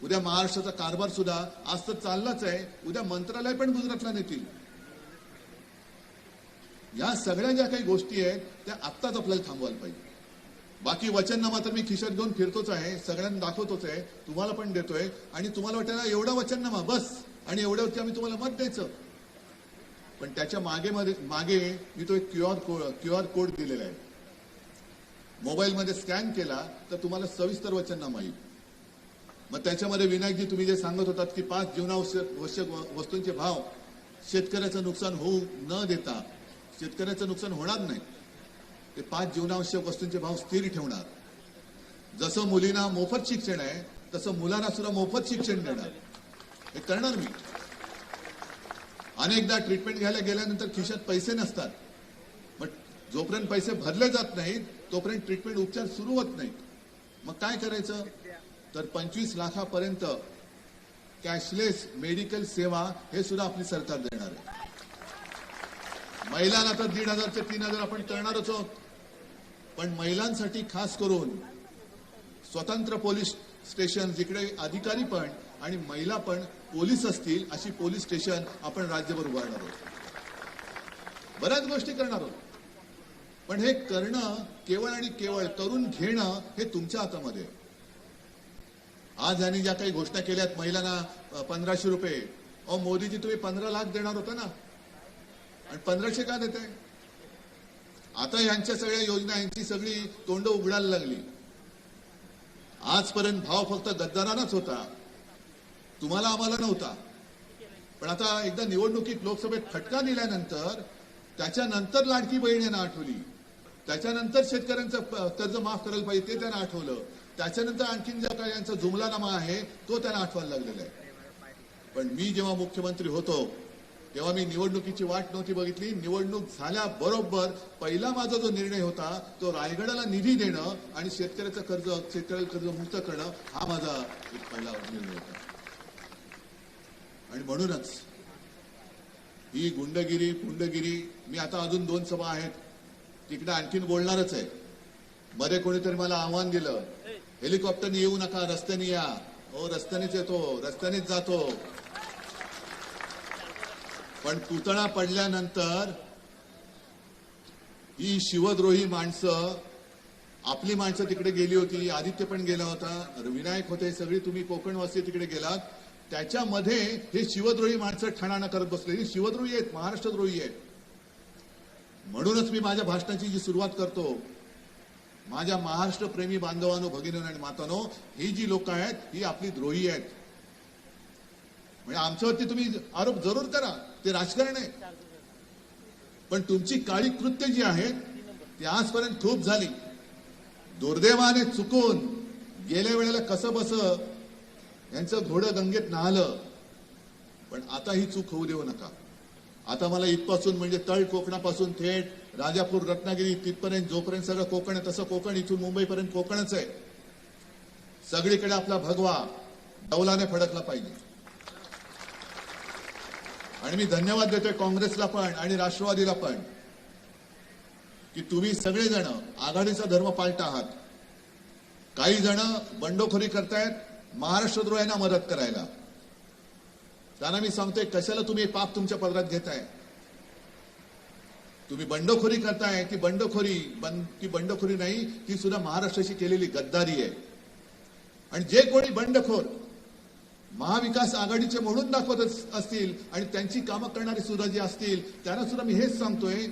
उद्या महाराष्ट्राचा कारभार सुद्धा आज तर चाललाच आहे, उद्या मंत्रालय पण गुजरातला नेतील. या सगळ्या ज्या काही गोष्टी आहेत त्या आत्ताच आपल्याला थांबवायला पाहिजे. बाकी वचननामा तर मी खिशात घेऊन फिरतोच आहे, सगळ्यांना दाखवतोच आहे, तुम्हाला पण देतोय. आणि तुम्हाला वाटतं ना एवढा वचननामा बस आणि एवढ्यावरती आम्ही तुम्हाला मत द्यायचं, पण त्याच्या मागे मी तो एक क्यूआर कोड दिलेला आहे. मोबाईलमध्ये स्कॅन केला तर तुम्हाला सविस्तर वचननामा येईल. मग त्याच्यामध्ये विनायकजी तुम्ही जे सांगत होतात की 5 जीवनावश्यक वस्तूंचे भाव शेतकऱ्याचं नुकसान होऊ न देता, शेतकऱ्याचं नुकसान होणार नाही, ते 5 जीवनावश्यक वस्तूंचे भाव स्थिर ठेवणार. जसं मुलींना मोफत शिक्षण आहे तसं मुलांना सुद्धा मोफत शिक्षण देणार. हे करणार मी. अनेकदा ट्रीटमेंट घ्यायला गेल्यानंतर खिशात पैसे नसतात, मग जोपर्यंत पैसे भरले जात नाहीत तोपर्यंत ट्रीटमेंट उपचार सुरू होत नाहीत. मग काय करायचं तर 25 लाखापर्यंत कॅशलेस मेडिकल सेवा हे सुद्धा आपली सरकार देणार आहे. महिलांना तर 1,500 ते 3,000 आपण करणारच आहोत, पण महिलांसाठी खास करून स्वतंत्र पोलीस स्टेशन जिकडे अधिकारी पण आणि महिला पण पोलीस असतील अशी पोलीस स्टेशन आपण राज्यभर उभारणार आहोत. बऱ्याच गोष्टी करणार आहोत, पण हे करणं केवळ आणि केवळ करून घेणं हे तुमच्या हातामध्ये. आज यांनी ज्या काही घोषणा केल्यात महिलांना 1,500 रुपये, अहो मोदीजी तुम्ही 15 लाख देणार होता ना, आणि 1,500 का देताय? आता यांच्या सगळ्या योजना यांची सगळी तोंड उघडायला लागली. आजपर्यंत भाव फक्त गद्दारांनाच होता, तुम्हाला आम्हाला नव्हता. पण आता एकदा निवडणुकीत लोकसभेत फटका दिल्यानंतर त्याच्यानंतर लाडकी बहीण यांना आठवली, त्याच्यानंतर शेतकऱ्यांचं कर्ज माफ करायला पाहिजे ते त्यांना आठवलं, त्याच्यानंतर आणखीन ज्या काही यांचा जुमलानामा आहे तो त्यांना आठवायला लागलेला आहे. पण मी जेव्हा मुख्यमंत्री होतो तेव्हा मी निवडणुकीची वाट नव्हती बघितली. निवडणूक झाल्याबरोबर पहिला माझा जो निर्णय होता तो रायगडाला निधी देणं आणि शेतकऱ्याला कर्ज मुक्त करणं हा माझा एक पहिला निर्णय होता. आणि म्हणूनच ही गुंडगिरी पुंडगिरी, मी आता अजून 2 सभा आहेत तिकडे आणखीन बोलणारच आहे. मध्ये कोणीतरी मला आव्हान दिलं, हेलिकॉप्टरने येऊ नका, रस्त्याने या. हो रस्त्यानेच येतो, रस्त्यानेच जातो, पण पुतळा पडल्यानंतर ही शिवद्रोही माणसं, आपली माणसं तिकडे गेली होती, आदित्य पण गेला होता, विनायक होते, सगळी तुम्ही कोकणवासी तिकडे गेलात, त्याच्यामध्ये हे शिवद्रोही माणसं ठाणाणा करत बसले. ही शिवद्रोही आहेत, महाराष्ट्रद्रोही आहेत. म्हणूनच मी माझ्या भाषणाची जी सुरुवात करतो, माझ्या महाराष्ट्र प्रेमी बांधवांनो, भगिनींनो आणि मातांनो, ही जी लोक आहेत ही आपली द्रोही आहेत. म्हणजे आमच्यावरती तुम्ही आरोप जरूर करा, ते राजकारण आहे, पण तुमची काळी कृत्य जी आहेत ती आजपर्यंत खूप झाली. दुर्दैवाने चुकून गेल्या वेळेला कसं बस यांचं घोडं गंगेत नाहलं, पण आता ही चूक होऊ देऊ नका. आता मला इथपासून म्हणजे तळ कोकणापासून थेट राजापूर रत्नागिरी तिथपर्यंत जोपर्यंत सगळं कोकण आहे तसं कोकण, इथून मुंबईपर्यंत कोकणच आहे. सगळीकडे आपला भगवा डौलाने फडकला पाहिजे. आणि मी धन्यवाद देतोय काँग्रेसला पण आणि राष्ट्रवादीला पण की तुम्ही सगळेजण आघाडीचा धर्म पाळता आहात. काही जण बंडखोरी करतायत महाराष्ट्रद्रोह्यांना मदत करायला. त्यांना मी सांगतोय कशाला तुम्ही पाप तुमच्या पदरात घेताय. तुम्ही बंडखोरी करताय, ती बंडखोरी नाही, ती सुद्धा महाराष्ट्राशी केलेली गद्दारी आहे. आणि जे कोणी बंडखोर महाविकास आघाडीचे म्हणून दाखवत असतील आणि त्यांची कामं करणारी सुद्धा जी असतील त्यांना सुद्धा मी हेच सांगतोय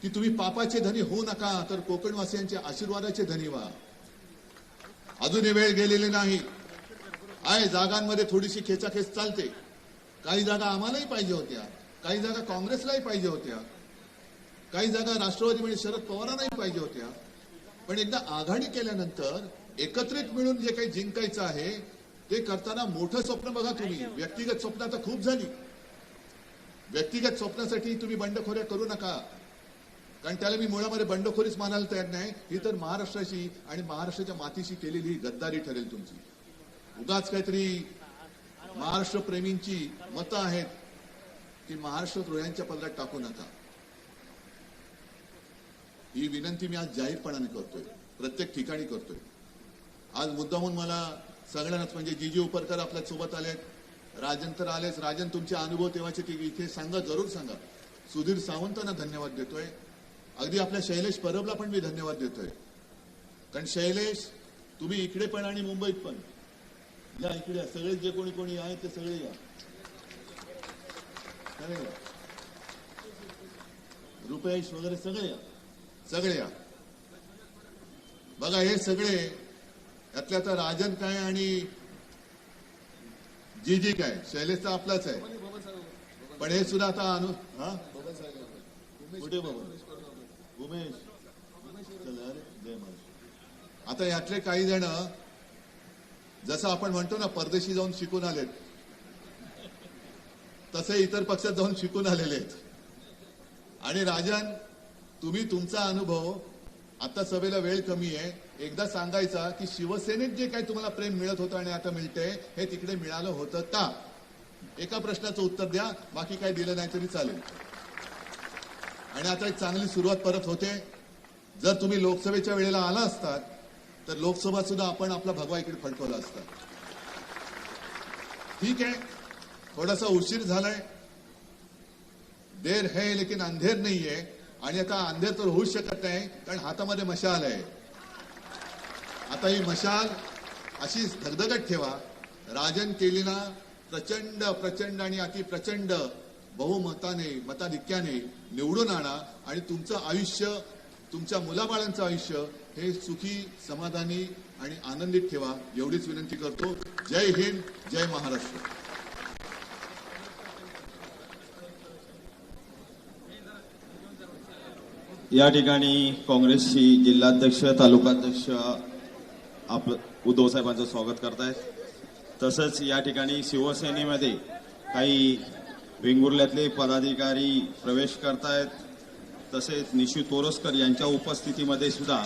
की तुम्ही पापाचे धनी होऊ नका, तर कोकणवासियांच्या आशीर्वादाचे धनी व्हा. अजूनही वेळ गेलेली नाही आहे. जागांमध्ये थोडीशी खेचाखेच चालते. काही जागा आम्हालाही पाहिजे होत्या, काही जागा काँग्रेसलाही पाहिजे होत्या, काही जागा राष्ट्रवादी म्हणजे शरद पवारांनाही पाहिजे होत्या. पण एकदा आघाडी केल्यानंतर एकत्रित मिळून जे काही जिंकायचं आहे ते करताना मोठं स्वप्न बघा तुम्ही. व्यक्तिगत स्वप्न आता खूप झाली. व्यक्तिगत स्वप्नासाठी तुम्ही बंडखोऱ्या करू नका. कारण त्याला मी मुळामध्ये बंडखोरीच मानायला तयार नाही. ही तर महाराष्ट्राची आणि महाराष्ट्राच्या मातीशी केलेली गद्दारी ठरेल तुमची. उगाच काहीतरी महाराष्ट्र प्रेमींची मतं आहेत ती महाराष्ट्र द्रोह्यांच्या पदरात टाकू नका. ही विनंती मी आज जाहीरपणाने करतोय, प्रत्येक ठिकाणी करतोय. आज मुद्दामून मला सगळ्यांनाच म्हणजे जीजी उपरकर आपल्या सोबत आलेत, राजन तर आलेच. राजन तुमचे अनुभव तेव्हाचे ते इथे सांगा, जरूर सांगा. सुधीर सावंतांना धन्यवाद देतोय. अगदी आपल्या शैलेश परबला पण मी धन्यवाद देतोय. कारण शैलेश तुम्ही इकडे पण आणि मुंबईत पण या, इकडे सगळे जे कोणी कोणी आहे ते सगळे या. रुपेश वगैरे सगळे या, सगळे या. बघा हे सगळे यातल्या आता राजन काय आणि जीजी काय, शैलेश तर आपलाच आहे, पण हे सुद्धा आता कुठे बाबा उमेश चला अरे जय महाराज. आता यातले काही जण जसं आपण म्हणतो ना परदेशी जाऊन शिकून आलेत, तसे इतर पक्षात जाऊन शिकून आलेले आहेत. आणि राजन तुम्ही तुमचा अनुभव, आता सभेला वेळ कमी आहे, एकदा सांगायचा की शिवसेनेत जे काही तुम्हाला प्रेम मिळत होतं आणि आता मिळते हे तिकडे मिळालं होतं का? एका प्रश्नाचं उत्तर द्या, बाकी काही दिलं नाही तरी चालेल. आणि आता एक चांगली सुरुवात परत होते. जर तुम्ही लोकसभेच्या वेळेला आला असतात तर लोकसभा सुद्धा आपण आपला भगवा इकडे फडकवला असता. ठीक आहे, थोडासा उशीर झालाय, देर है लेकिन अंधेर नाहीये. आणि आता अंधेर तर होऊच शकत नाही, कारण हातामध्ये मशाल आहे. आता ही मशाल अशीच धगधगत ठेवा. राजन केलीना प्रचंड प्रचंड आणि अति प्रचंड बहुमताने मताधिक्याने निवडून आणा आणि तुमचं आयुष्य, तुमच्या मुलाबाळांचं आयुष्य हे सुखी, समाधानी आणि आनंदित ठेवा, एवढीच विनंती करतो. जय हिंद, जय महाराष्ट्र. या ठिकाणी काँग्रेसची जिल्हाध्यक्ष, तालुकाध्यक्ष आपलं उद्धव साहेबांचं स्वागत करतायत. तसंच या ठिकाणी शिवसेनेमध्ये काही वेंगुर्ल्यातले पदाधिकारी प्रवेश करतायत. तसेच निशू तोरसकर यांच्या उपस्थितीमध्ये सुद्धा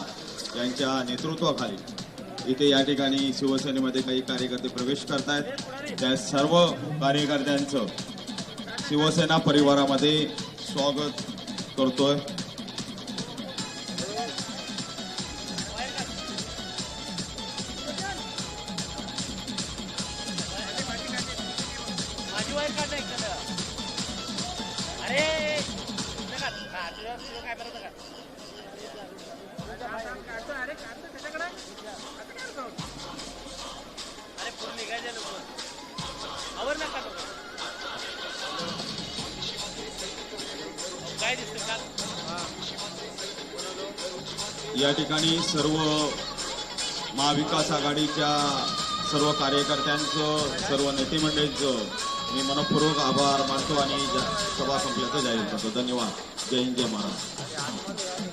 यांच्या नेतृत्वाखाली इथे या ठिकाणी शिवसेनेमध्ये काही कार्यकर्ते प्रवेश करतायत. त्या सर्व कार्यकर्त्यांचं शिवसेना परिवारामध्ये स्वागत करतोय. या ठिकाणी सर्व महाविकास आघाडीच्या सर्व कार्यकर्त्यांचं, सर्व नेते मंडळींचं मी मनपूर्वक आभार मानतो आणि सभा संपल्याचं जाहीर करतो. धन्यवाद. जय हिंद, जय महाराष्ट्र.